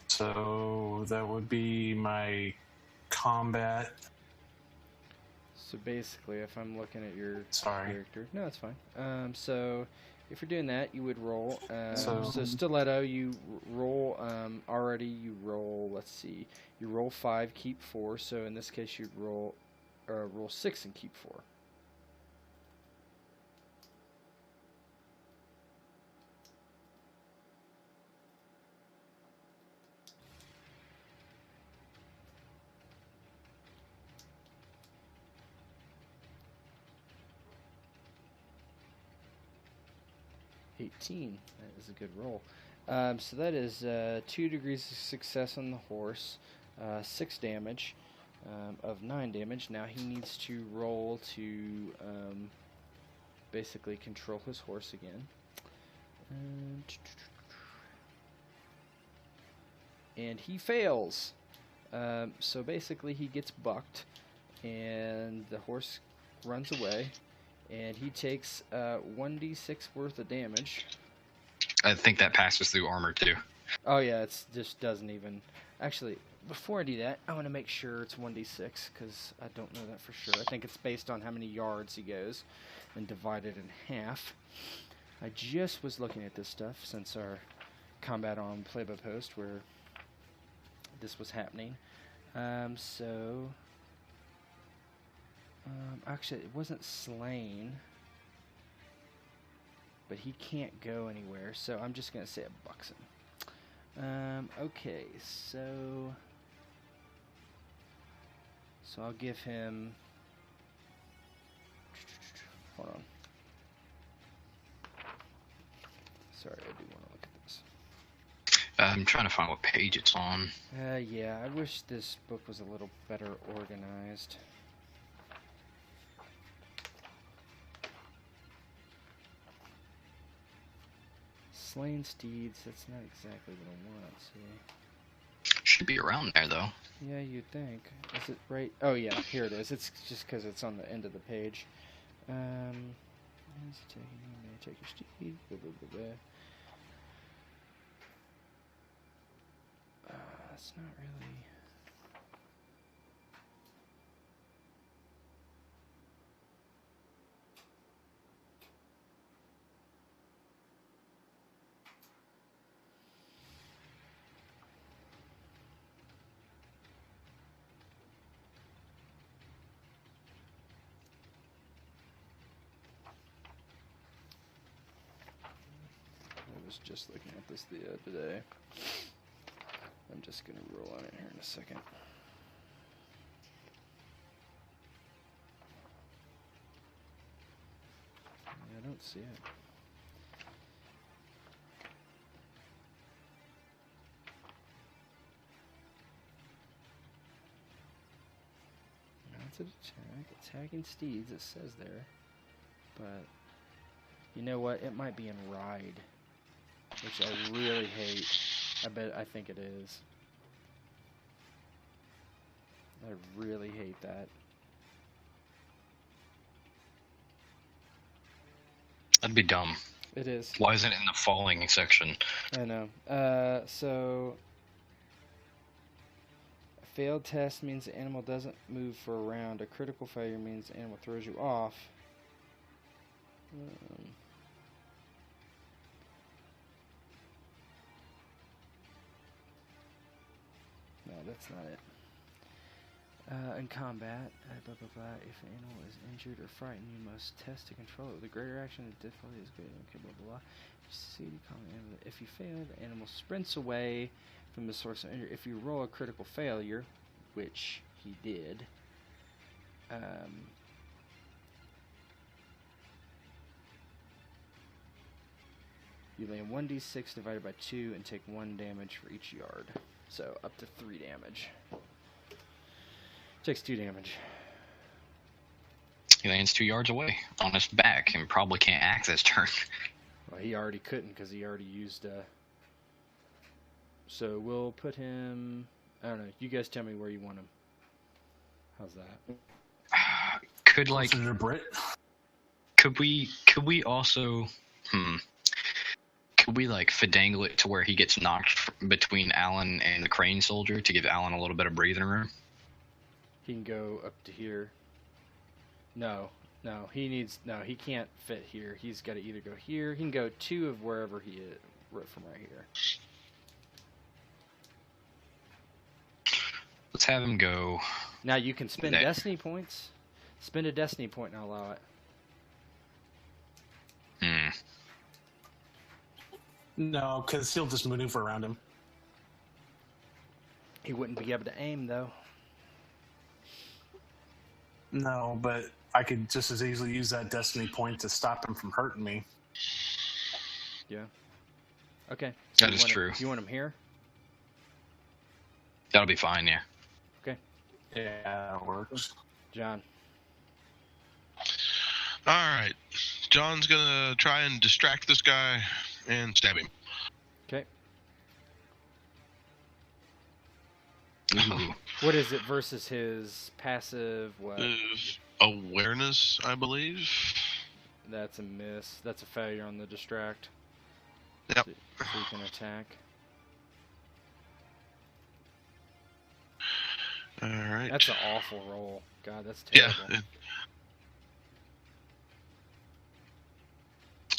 So that would be my combat. So basically, if I'm looking at your Sorry. character, no, it's fine. So if you're doing that, you would roll. So stiletto, you roll. Already, you roll. Let's see. You roll 5, keep 4. So in this case, you'd roll 6 and keep 4. That is a good roll. So that is 2 degrees of success on the horse, 6 damage of 9 damage. Now he needs to roll to basically control his horse again. And he fails. So basically he gets bucked, and the horse runs away. And he takes 1d6 worth of damage. I think that passes through armor too. Oh yeah, it just doesn't even. Actually, before I do that, I want to make sure it's 1d6 because I don't know that for sure. I think it's based on how many yards he goes and divided in half. I just was looking at this stuff since our combat on Play by Post where this was happening. So Actually, it wasn't slain. But he can't go anywhere, so I'm just going to say it bucks him. Okay, so I'll give him... Hold on. Sorry, I do want to look at this. I'm trying to find what page it's on. Yeah, I wish this book was a little better organized. Slain steeds, that's not exactly what I want, see. Should be around there, though. Yeah, you'd think. Is it right? Oh, yeah, here it is. It's just because it's on the end of the page. Take your steed. Blah, blah, blah, blah. That's not really... I was just looking at this the other day. I'm just going to roll on it here in a second. I don't see it. Mounted attack, attacking steeds, it says there. But, you know what, it might be in ride. Which I really hate. I think it is. I really hate that. That'd be dumb. It is. Why isn't it in the falling section? I know. So... A failed test means the animal doesn't move for a round. A critical failure means the animal throws you off. No, that's not it. In combat, blah blah blah. If an animal is injured or frightened, you must test to control it. The greater action, the difficulty is greater. Okay, blah blah blah. If you fail, the animal sprints away from the source of injury. If you roll a critical failure, which he did, you land 1d6 divided by 2 and take 1 damage for each yard. So up to 3 damage. Takes 2 damage. He lands 2 yards away on his back and probably can't act this turn. Well, he already couldn't because he already used... So we'll put him... I don't know. You guys tell me where you want him. How's that? Could, like... Brit? Could we also... Could we, like, finagle it to where he gets knocked between Alan and the crane soldier to give Alan a little bit of breathing room? He can go up to here. No, he can't fit here. He's got to either go here. He can go 2 of wherever he is, from right here. Let's have him go. Now you can spend destiny points. Spend a destiny point and I'll allow it. No, because he'll just maneuver around him. He wouldn't be able to aim, though. No, but I could just as easily use that destiny point to stop him from hurting me. Yeah. Okay. So that is true. You want him here? That'll be fine, yeah. Okay. Yeah, that works. John. Alright. John's gonna try and distract this guy and stab him. Okay. Ooh. What is it versus his passive? What? Awareness, I believe. That's a miss. That's a failure on the distract. Yep. So you can attack. Alright. That's an awful roll. God, that's terrible. Yeah.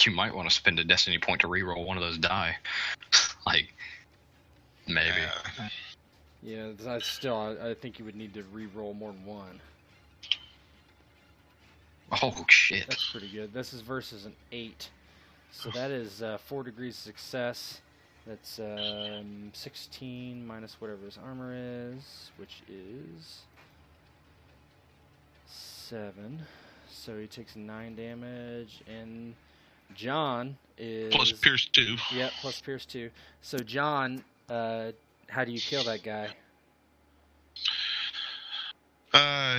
You might want to spend a destiny point to reroll one of those die. Like, maybe. Yeah, I think you would need to re-roll more than one. Oh, shit. That's pretty good. This is versus an 8. So that is 4 degrees of success. That's 16 minus whatever his armor is, which is 7. So he takes 9 damage, and John is... Plus Pierce 2. Yep, plus Pierce 2. So John, how do you kill that guy?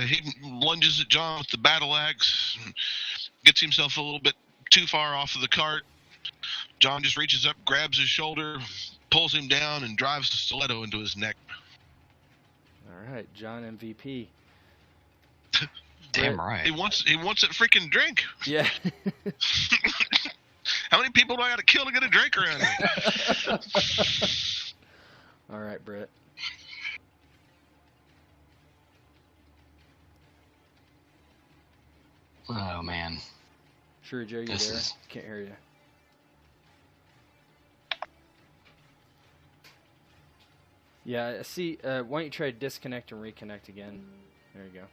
He lunges at John with the battle axe, gets himself a little bit too far off of the cart. John just reaches up, grabs his shoulder, pulls him down, and drives the stiletto into his neck. All right, John MVP. Damn right. He wants that freaking drink. Yeah. How many people do I got to kill to get a drink around here? All right, Brit. Oh, man. Sure, Joe, you This there? is- Can't hear you. Yeah, see, why don't you try to disconnect and reconnect again? There you go.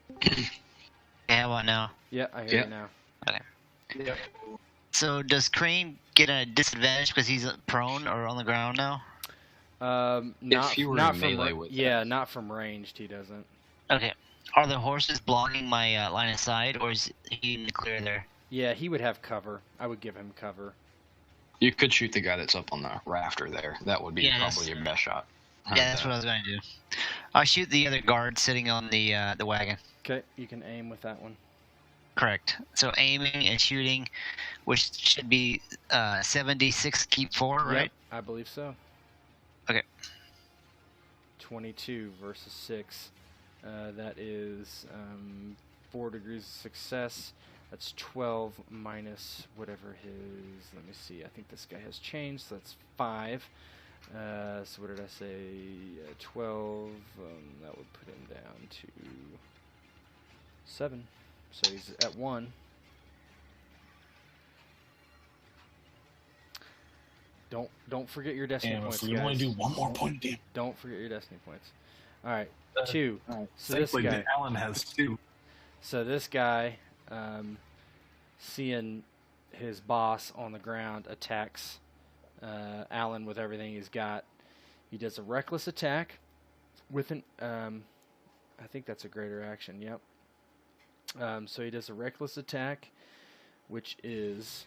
Yeah, what now? Yeah, I hear you now. Yep. So does Crane get a disadvantage because he's prone or on the ground now? Not, you were not in from melee with yeah, not from ranged. He doesn't. Okay. Are the horses blocking my line of sight, or is he in the clear there? Yeah, he would have cover. I would give him cover. You could shoot the guy that's up on the rafter there. That would be Yeah, probably your best shot. Yeah, that's what I was going to do. I'll shoot the other guard sitting on the wagon. Okay, you can aim with that one. Correct. So aiming and shooting, which should be 76 keep 4, right? Yep, I believe so. Okay. 22 versus 6. That is 4 degrees of success. That's 12 minus whatever his... Let me see. I think this guy has changed, so that's 5. So what did I say? 12. That would put him down to 7. So he's at 1. Don't forget your destiny And points, if we guys. only do one more point, damn. Don't forget your destiny points. All right, 2. So this Thankfully, guy. Alan has 2. So this guy, seeing his boss on the ground, attacks Alan with everything he's got. He does a reckless attack with an. I think that's a greater action. Yep. So he does a reckless attack, which is.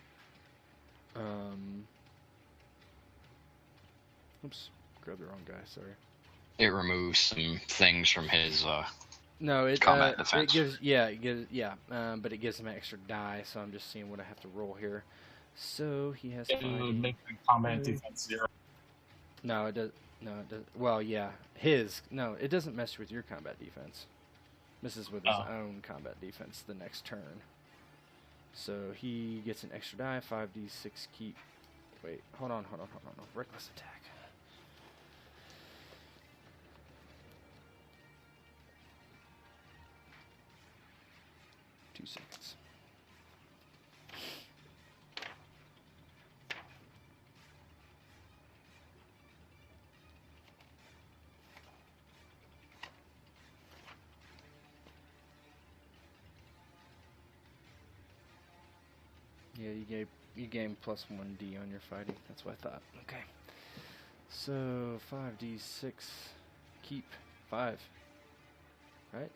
Oops, grabbed the wrong guy. Sorry. It removes some things from his No, it combat defense. it gives but it gives him an extra die. So I'm just seeing what I have to roll here. So he has. It would make the combat defense 0. No, it does. No, it does. Well, yeah, his. No, it doesn't mess with your combat defense. Messes with his own combat defense the next turn. So he gets an extra die. 5d6 keep. Wait, hold on. Reckless attack. Two seconds. Yeah, you gain plus 1d on your fighting. That's what I thought. Okay. So 5d6 keep 5. Right?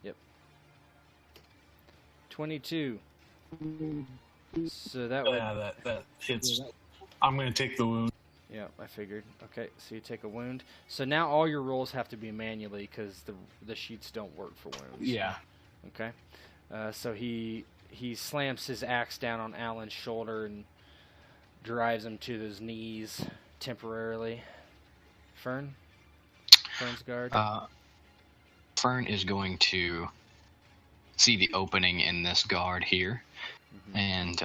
Yep. 22. So that would. Yeah, that hits. I'm going to take the wound. Yeah, I figured. Okay, so you take a wound. So now all your rolls have to be manually because the sheets don't work for wounds. Yeah. Okay. So he slams his axe down on Alan's shoulder and drives him to his knees temporarily. Fern's guard. Fern is going to see the opening in this guard here, and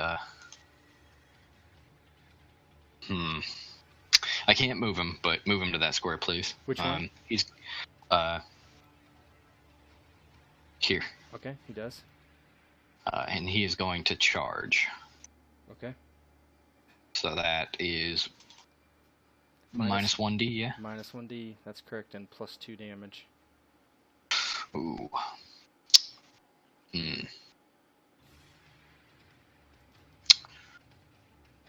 I can't move him, but move him to that square, please. Which one? He's here, Okay, he does. and he is going to charge. Okay. So that is minus 1d, yeah? Minus 1d, that's correct, and plus 2 damage. Ooh.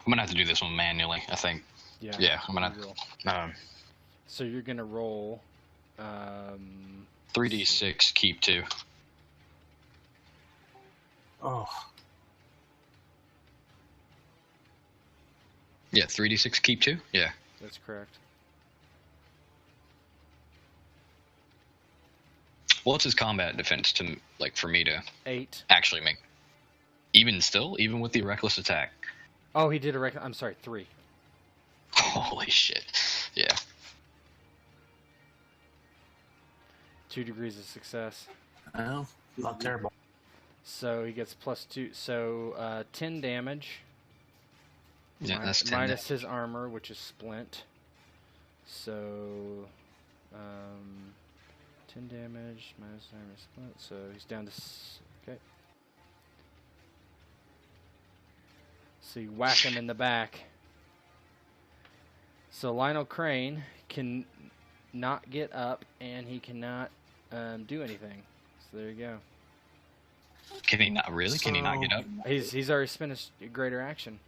I'm gonna have to do this one manually, I think. Yeah, I'm gonna. you will. So you're gonna roll. 3d6, keep 2. Oh. Yeah, 3d6, keep 2? Yeah. That's correct. What's his combat defense to, like, for me to 8. actually make? Even with the reckless attack? Oh, he did I'm sorry, 3. Holy shit. Yeah. 2 degrees of success. Oh, not terrible. So he gets +2. So 10 damage. Yeah, that's 10 minus his armor, which is splint. So 10 damage minus armor splint. So he's down to okay. So you whack him in the back. So Lionel Crane can not get up, and he cannot do anything. So there you go. Can he not really? Can he not get up? He's already spent a greater action.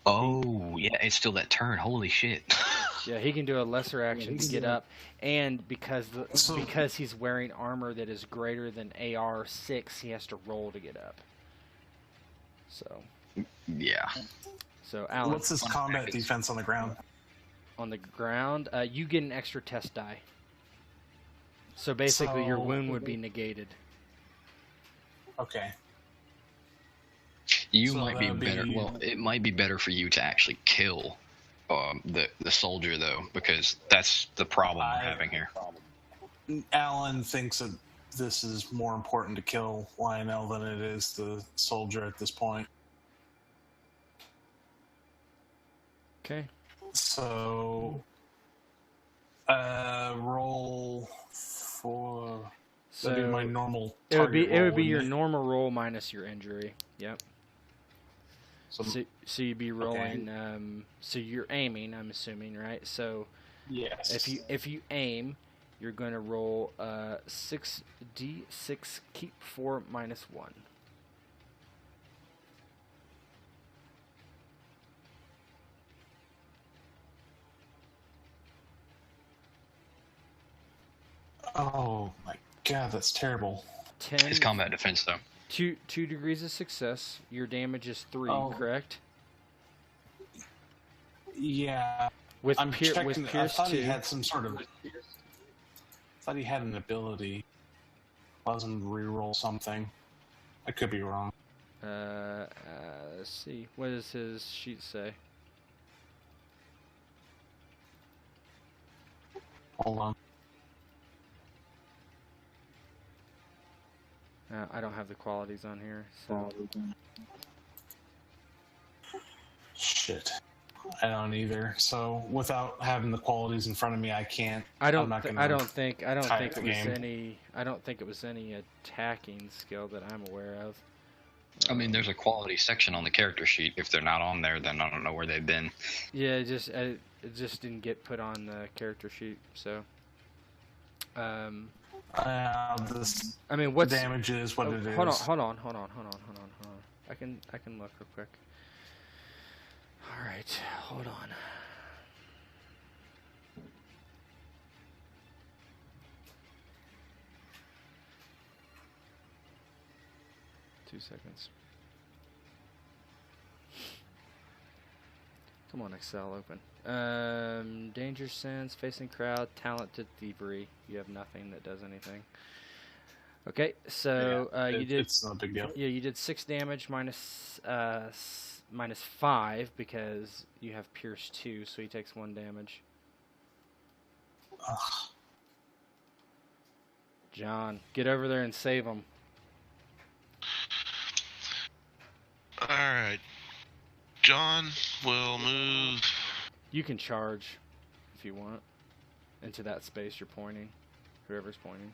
Oh, yeah, it's still that turn. Holy shit. Yeah, he can do a lesser action to get up, and because he's wearing armor that is greater than AR 6, he has to roll to get up. So. Yeah. So Alan. What's his combat defense on the ground? On the ground, you get an extra test die. So basically, your wound would be negated. Okay. You might be better. Well, it might be better for you to actually kill the soldier, though, because that's the problem we're having here. Alan thinks that this is more important to kill Lionel than it is the soldier at this point. Okay. So, roll for. So that'd be my normal. It would be roll, your normal roll minus your injury. Yep. So you'd be rolling. Okay. So you're aiming. I'm assuming, right? So yes. if you aim, you're going to roll 6d6. Keep 4 minus 1. Oh my god, that's terrible. 10. His combat defense, though. 2 degrees of success. Your damage is 3, correct? Yeah. With I'm checking. with I Pierce thought 2. he had some sort of. I thought he had an ability. Allows him to reroll something. I could be wrong. Let's see. What does his sheet say? Hold on. I don't have the qualities on here, so. Shit. I don't either. So without having the qualities in front of me, I can't. I don't I'm not think it was any attacking skill that I'm aware of. I mean, there's a quality section on the character sheet. If they're not on there, then I don't know where they've been. Yeah, it just didn't get put on the character sheet, so. This I mean, what's damage is what it is. Hold on. I can look real quick. All right, hold on. Two seconds. Come on, Excel, open. Danger sense, facing crowd, talented thievery. You have nothing that does anything. Okay, so you did. It's not a big deal. Yeah, you did 6 damage minus 5 because you have Pierce 2, so he takes 1 damage. Ugh. John, get over there and save him. All right. John will move. You can charge if you want into that space you're pointing. Whoever's pointing.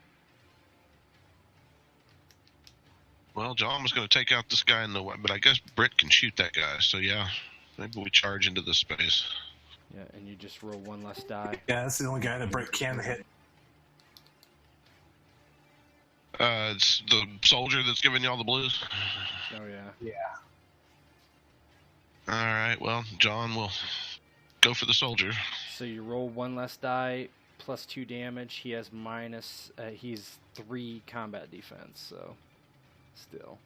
Well, John was going to take out this guy in the way, but I guess Brit can shoot that guy. So yeah, maybe we charge into this space. Yeah, and you just roll 1 less die. Yeah, that's the only guy that Brit can hit. It's the soldier that's giving you all the blues. Oh yeah. Yeah. All right. Well, John will go for the soldier. So you roll one less die, plus 2 damage. He has he's 3 combat defense, so still.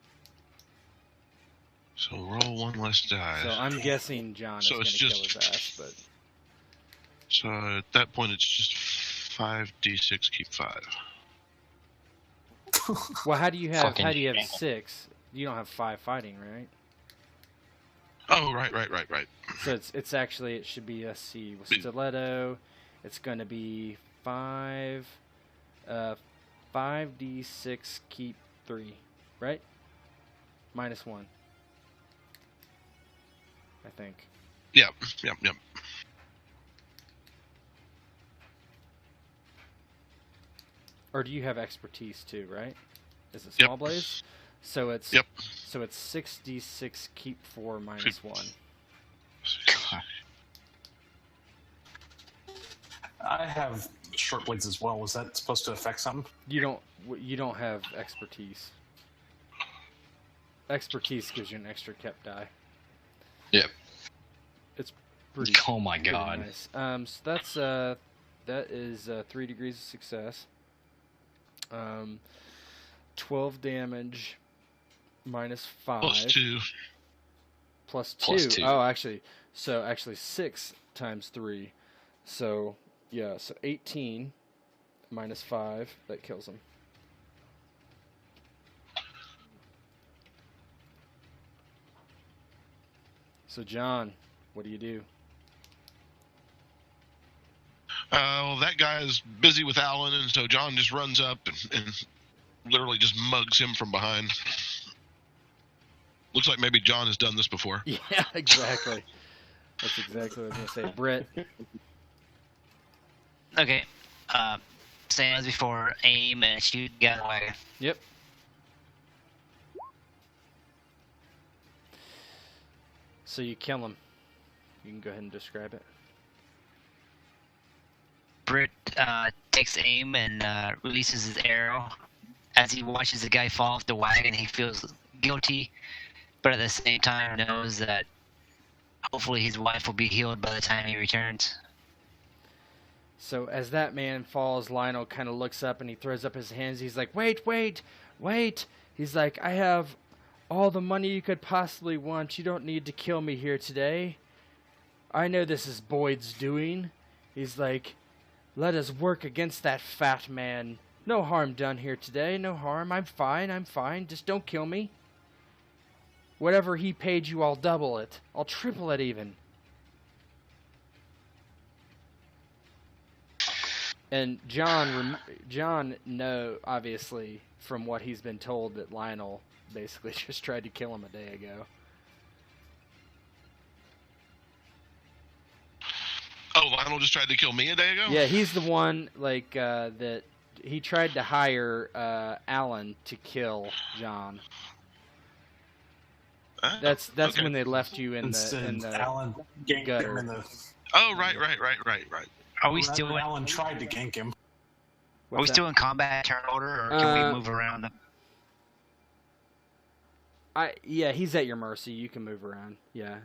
So roll one less die. So I'm guessing John is So going it's to kill just- his ass, but So at that point, it's just 5d6, keep 5. well, how do you have Fucking 6? You don't have 5 fighting, right? Oh, right. So it's actually, it should be SC with stiletto. It's going to be 5d6 keep 3, right? Minus 1. I think. Yep. Or do you have expertise too, right? Is it Yep. small blaze? So it's Yep. So it's 6d6 keep 4 minus 1. I have short blades as well. Was that supposed to affect something? You don't have expertise. Expertise gives you an extra kept die. Yep. It's pretty. Oh my pretty god. nice. So that is 3 degrees of success. 12 damage minus 5 Plus 2. plus 2. Plus 2. Oh, actually 6 times 3. So 18 minus 5, that kills him. So John, what do you do? Well, that guy is busy with Alan, and so John just runs up and literally just mugs him from behind. Looks like maybe John has done this before. Yeah, exactly. That's exactly what I was going to say. Brit. Okay. Same as before, aim and shoot the guy away. Yep. So you kill him. You can go ahead and describe it. Brit takes aim and releases his arrow. As he watches the guy fall off the wagon, he feels guilty, but at the same time knows that hopefully his wife will be healed by the time he returns. So as that man falls, Lionel kind of looks up and he throws up his hands. He's like, wait. He's like, I have all the money you could possibly want. You don't need to kill me here today. I know this is Boyd's doing. He's like, let us work against that fat man. No harm done here today. No harm. I'm fine. Just don't kill me. Whatever he paid you, I'll double it. I'll triple it even. And John obviously, from what he's been told, that Lionel basically just tried to kill him a day ago. Oh, Lionel just tried to kill me a day ago? Yeah, he's the one, that he tried to hire Alan to kill John. Oh, That's okay. when they left you in Instead, the Alan ganked gutter. him in the. Oh, right. Are we Rather, still in, Alan tried to gank him. are we still in combat turn order, or can we move around? Yeah, he's at your mercy. You can move around. Yeah.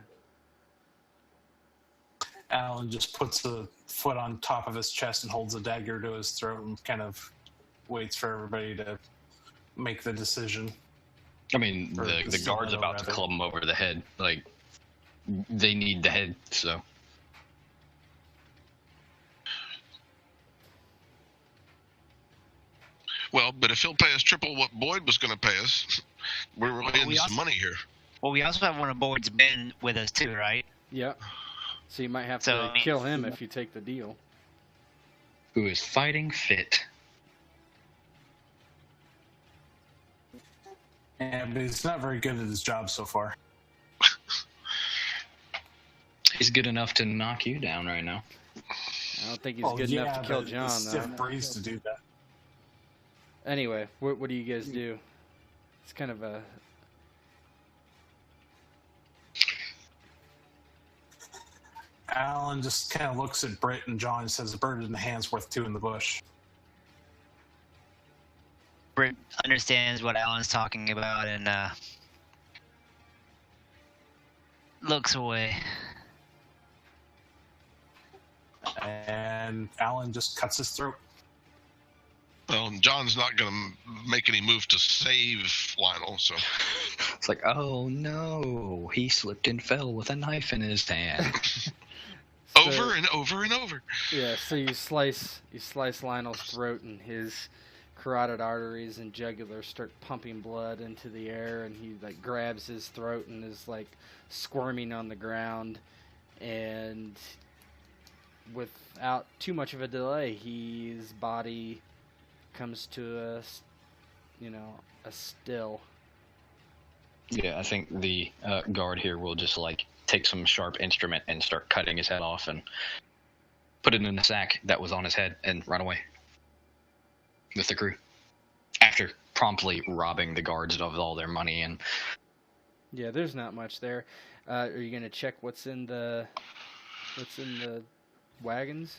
Alan just puts a foot on top of his chest and holds a dagger to his throat and kind of waits for everybody to make the decision. I mean, Or the the guard's stiletto, about to rather. club him over the head. Like, they need the head, so. Well, but if he'll pay us triple what Boyd was going to pay us, we're really we into also- some money here. Well, we also have one of Boyd's men with us too, right? Yeah. So you might have So, to I mean- kill him if you take the deal. Who is fighting fit. Yeah, but he's not very good at his job so far. He's good enough to knock you down right now. I don't think he's good enough to kill but John, it's though. stiff breeze to do that. Anyway, what do you guys do? It's kind of a... Alan just kind of looks at Brit and John and says, "A bird in the hand's worth two in the bush." Brit understands what Alan's talking about, and looks away. And Alan just cuts his throat. Well, John's not going to make any move to save Lionel, so. It's like, oh no, he slipped and fell with a knife in his hand. Over and over and over. Yeah, so you slice Lionel's throat, and his carotid arteries and jugular start pumping blood into the air, and he like grabs his throat and is like squirming on the ground, and without too much of a delay, his body comes to a still. Yeah, I think the guard here will just like take some sharp instrument and start cutting his head off and put it in the sack that was on his head and run away with the crew after promptly robbing the guards of all their money. And yeah, there's not much there. Are you gonna check what's in the wagons?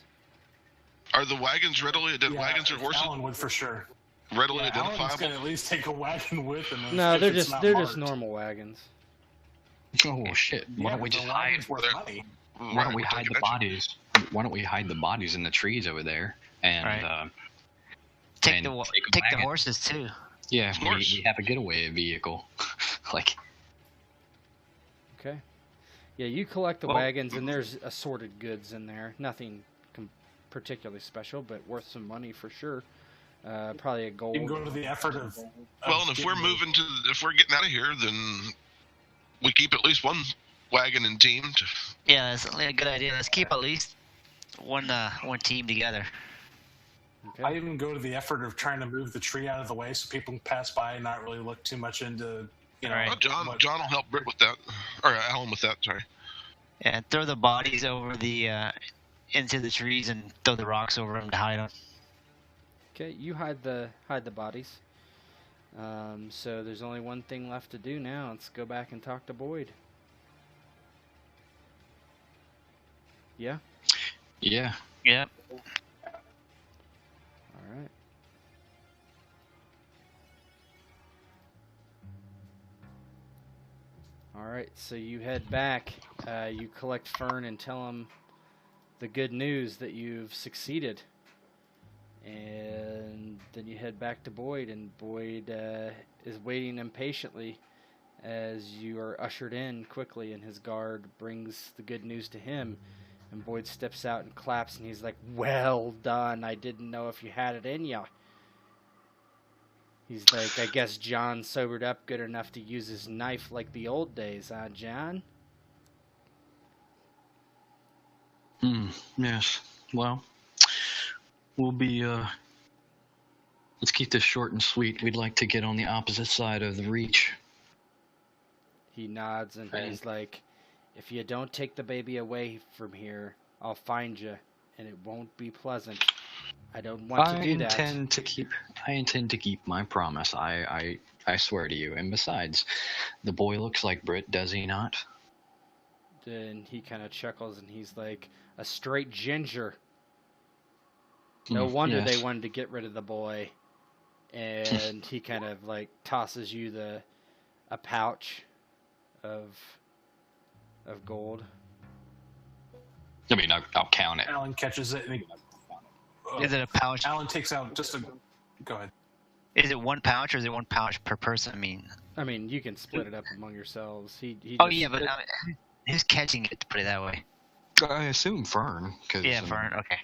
Are the wagons readily identifiable? Wagons or horses? Alan would for sure. Readily Alan's identifiable? gonna at least take a wagon with him. No, they're just just normal wagons. oh shit! Why don't we just hide? money? Why don't we hide the bodies? Why don't we hide the bodies in the trees over there? And Right. Take and the take a take the wagon. horses too. Yeah, Of course. we have a getaway vehicle. Like, Okay. Yeah, you collect the Well- wagons, and there's assorted goods in there. Nothing particularly special, but worth some money for sure. Probably a gold. You can go to the effort of. Well, and if we're if we're getting out of here, then we keep at least one wagon and team. Yeah, that's a good idea. Let's keep at least one team together. Okay. I even go to the effort of trying to move the tree out of the way so people can pass by and not really look too much into, Right. Well, John will help Brit with that, or Alan with that. Sorry. Yeah, throw the bodies over the into the trees and throw the rocks over them to hide them. Okay, you hide the bodies. So there's only one thing left to do now. Let's go back and talk to Boyd. Yeah. yeah, Yep. All right. All right. So you head back. You collect Fern and tell him the good news that you've succeeded. And then you head back to Boyd, and Boyd is waiting impatiently as you are ushered in quickly, and his guard brings the good news to him. And Boyd steps out and claps, and he's like, "Well done. I didn't know if you had it in ya." He's like, "I guess John sobered up good enough to use his knife like the old days, huh, John?" yes. Well, we'll be, let's keep this short and sweet. We'd like to get on the opposite side of the reach. He nods, and Right. he's like, "If you don't take the baby away from here, I'll find you, and it won't be pleasant. I don't want to do that." I intend to keep my promise. I swear to you. And besides, the boy looks like Brit, does he not? Then he kind of chuckles, and he's like, "A straight ginger. No wonder yes. they wanted to get rid of the boy." And he kind of like tosses you a pouch of gold. I mean, I'll count it. Alan catches it. And Is it a pouch? Alan takes out just a. Go ahead. Is it one pouch or is it one pouch per person? I mean, you can split it up among yourselves. He Oh just- yeah, but who's catching it? To put it that way. I assume Fern. Cause, Yeah, Fern. Okay.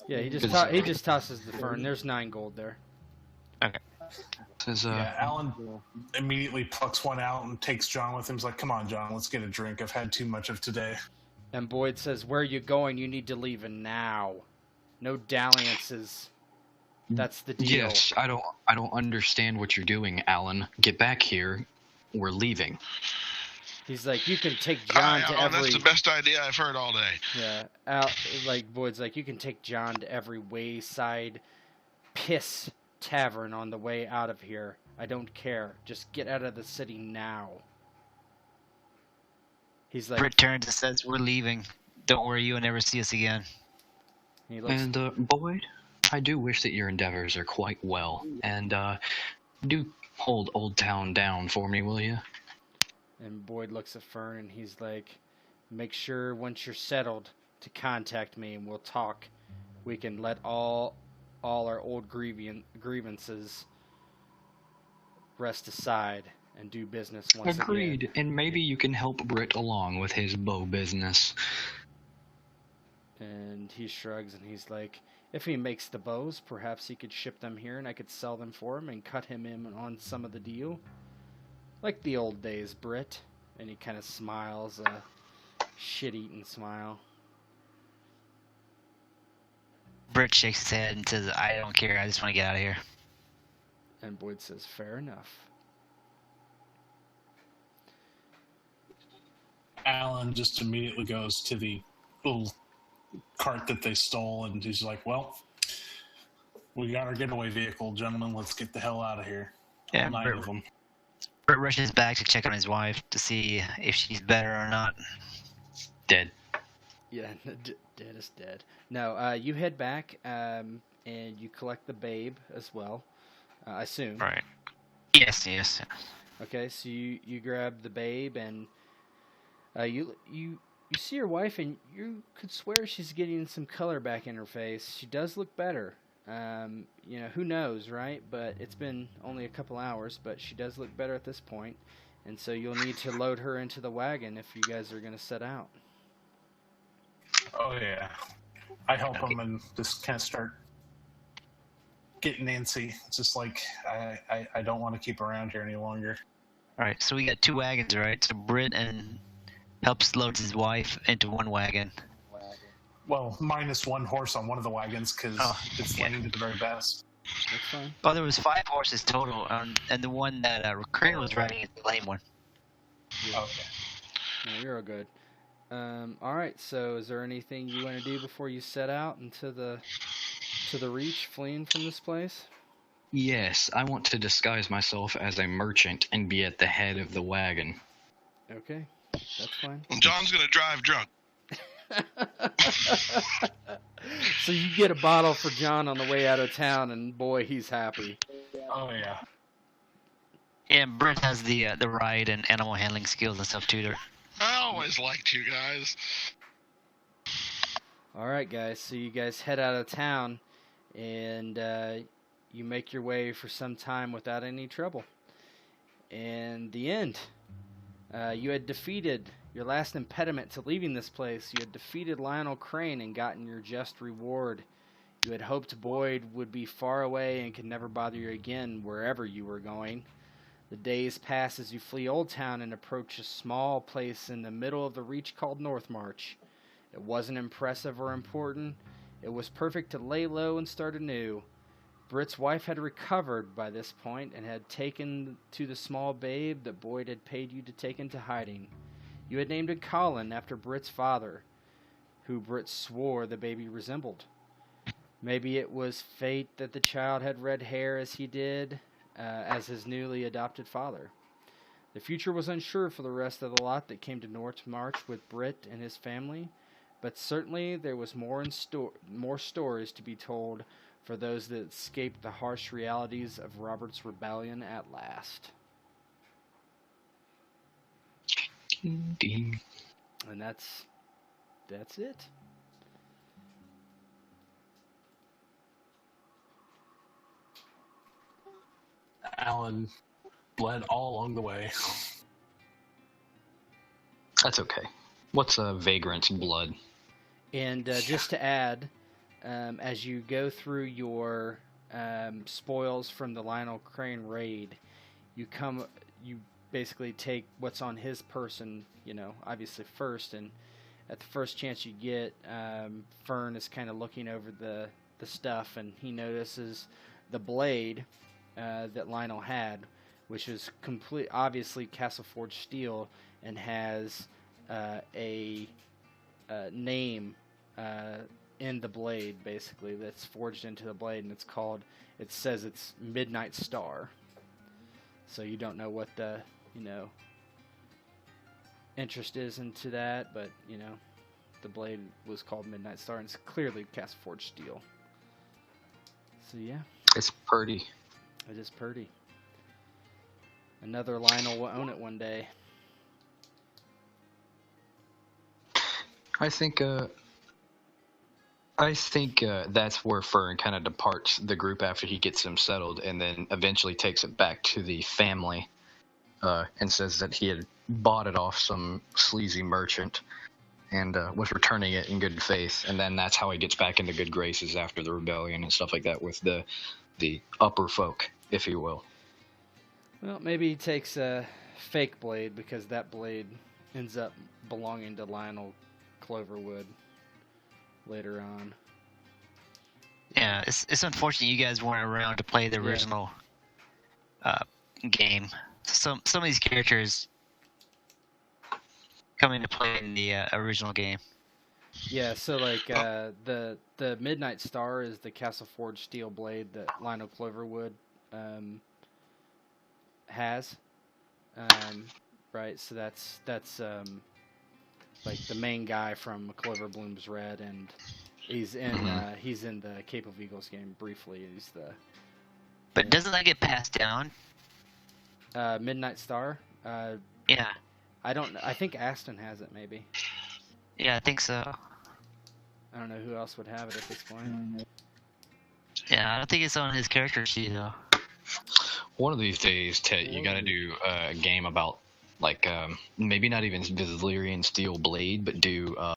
yeah, he just It's- he just tosses the Fern. There's 9 gold there. Says, Yeah, Alan immediately plucks one out and takes John with him. He's like, "Come on, John, let's get a drink. I've had too much of today." And Boyd says, "Where are you going? You need to leave now. No dalliances. That's the deal." yes, I don't understand what you're doing, Alan. Get back here. We're leaving. He's like, "You can take John to Alan, every." that's the best idea I've heard all day. Yeah, like Boyd's like, "You can take John to every wayside piss tavern on the way out of here. I don't care. Just get out of the city now." He's like, Brit turns and says, "We're leaving. Don't worry, you'll never see us again." he looks, And, Boyd, I do wish that your endeavors are quite well. And, do hold Old Town down for me, will you? And Boyd looks at Fern and he's like, make sure once you're settled to contact me and we'll talk. We can let all our old grievances rest aside and do business once Agreed. again. And maybe you can help Brit along with his bow business. And he shrugs and he's like, if he makes the bows, perhaps he could ship them here and I could sell them for him and cut him in on some of the deal. Like the old days, Brit. And he kind of smiles, a shit-eating smile. Brit shakes his head and says, I don't care, I just want to get out of here. And Boyd says, fair enough. Alan just immediately goes to the little cart that they stole, and he's like, well, we got our getaway vehicle, gentlemen. Let's get the hell out of here. Yeah, All 9 of them. Brit rushes back to check on his wife to see if she's better or not. Dead. Yeah, dead is dead. No, you head back, and you collect the babe as well, I assume. Right. Yes. Okay, so you grab the babe, and you see your wife, and you could swear she's getting some color back in her face. She does look better. Who knows, right? But it's been only a couple hours, but she does look better at this point. And so you'll need to load her into the wagon if you guys are going to set out. Oh, yeah. I help him and just kind of start getting Nancy. It's just like, I don't want to keep around here any longer. All right, so we got 2 wagons, right? So Brit and helps load his wife into one wagon. Well, minus 1 horse on one of the wagons because it's lamed at the very best. That's fine. Well, there was 5 horses total, and the one that Crane was riding is the lame one. Yeah. Okay. No, you're all good. All right. So, is there anything you want to do before you set out into the Reach, fleeing from this place? Yes, I want to disguise myself as a merchant and be at the head of the wagon. Okay, that's fine. John's gonna drive drunk. So you get a bottle for John on the way out of town, and boy, he's happy. Oh, yeah. Yeah, Brit has the ride and animal handling skills and stuff too. I always liked you guys. All right, guys. So you guys head out of town, and you make your way for some time without any trouble. And the end. You had defeated your last impediment to leaving this place. You had defeated Lionel Crane and gotten your just reward. You had hoped Boyd would be far away and could never bother you again wherever you were going. The days pass as you flee Old Town and approach a small place in the middle of the Reach called North March. It wasn't impressive or important. It was perfect to lay low and start anew. Brit's wife had recovered by this point and had taken to the small babe that Boyd had paid you to take into hiding. You had named it Colin after Brit's father, who Brit swore the baby resembled. Maybe it was fate that the child had red hair as he did, as his newly adopted father. The future was unsure for the rest of the lot that came to North March with Brit and his family, but certainly there was more stories to be told for those that escaped the harsh realities of Robert's rebellion at last. Indeed. And that's it. Alan bled all along the way. That's okay. What's a vagrant's blood? And just to add, as you go through your spoils from the Lionel Crane raid, you basically take what's on his person, obviously first, and at the first chance you get, Fern is kind of looking over the stuff, and he notices the blade that Lionel had, which is obviously Castle Forged steel, and has a name in the blade, basically, that's forged into the blade, and it says it's Midnight Star. So you don't know what the, interest is into that, but, the blade was called Midnight Star, and it's clearly Castle Forged steel. So, yeah. It's pretty. It is pretty. Another Lionel will own it one day. I think that's where Fern kind of departs the group after he gets them settled, and then eventually takes it back to the family, and says that he had bought it off some sleazy merchant and was returning it in good faith, and then that's how he gets back into good graces after the rebellion and stuff like that with the upper folk, if you will. Well, maybe he takes a fake blade because that blade ends up belonging to Lionel Cloverwood later on. Yeah, it's unfortunate you guys weren't around to play the original game. Some of these characters come into play in the original game. Yeah, so like the Midnight Star is the Castle Forge steel blade that Lionel Cloverwood has, right? So that's like the main guy from Clover Bloom's Red, and he's in the Cape of Eagles game briefly. He's the But doesn't that get passed down? Midnight Star. Yeah. I think Aston has it, maybe. Yeah, I think so. I don't know who else would have it at this point. Yeah, I don't think it's on his character sheet though. One of these days, Ted, you got to do a game about, like, maybe not even the Valyrian steel blade, but do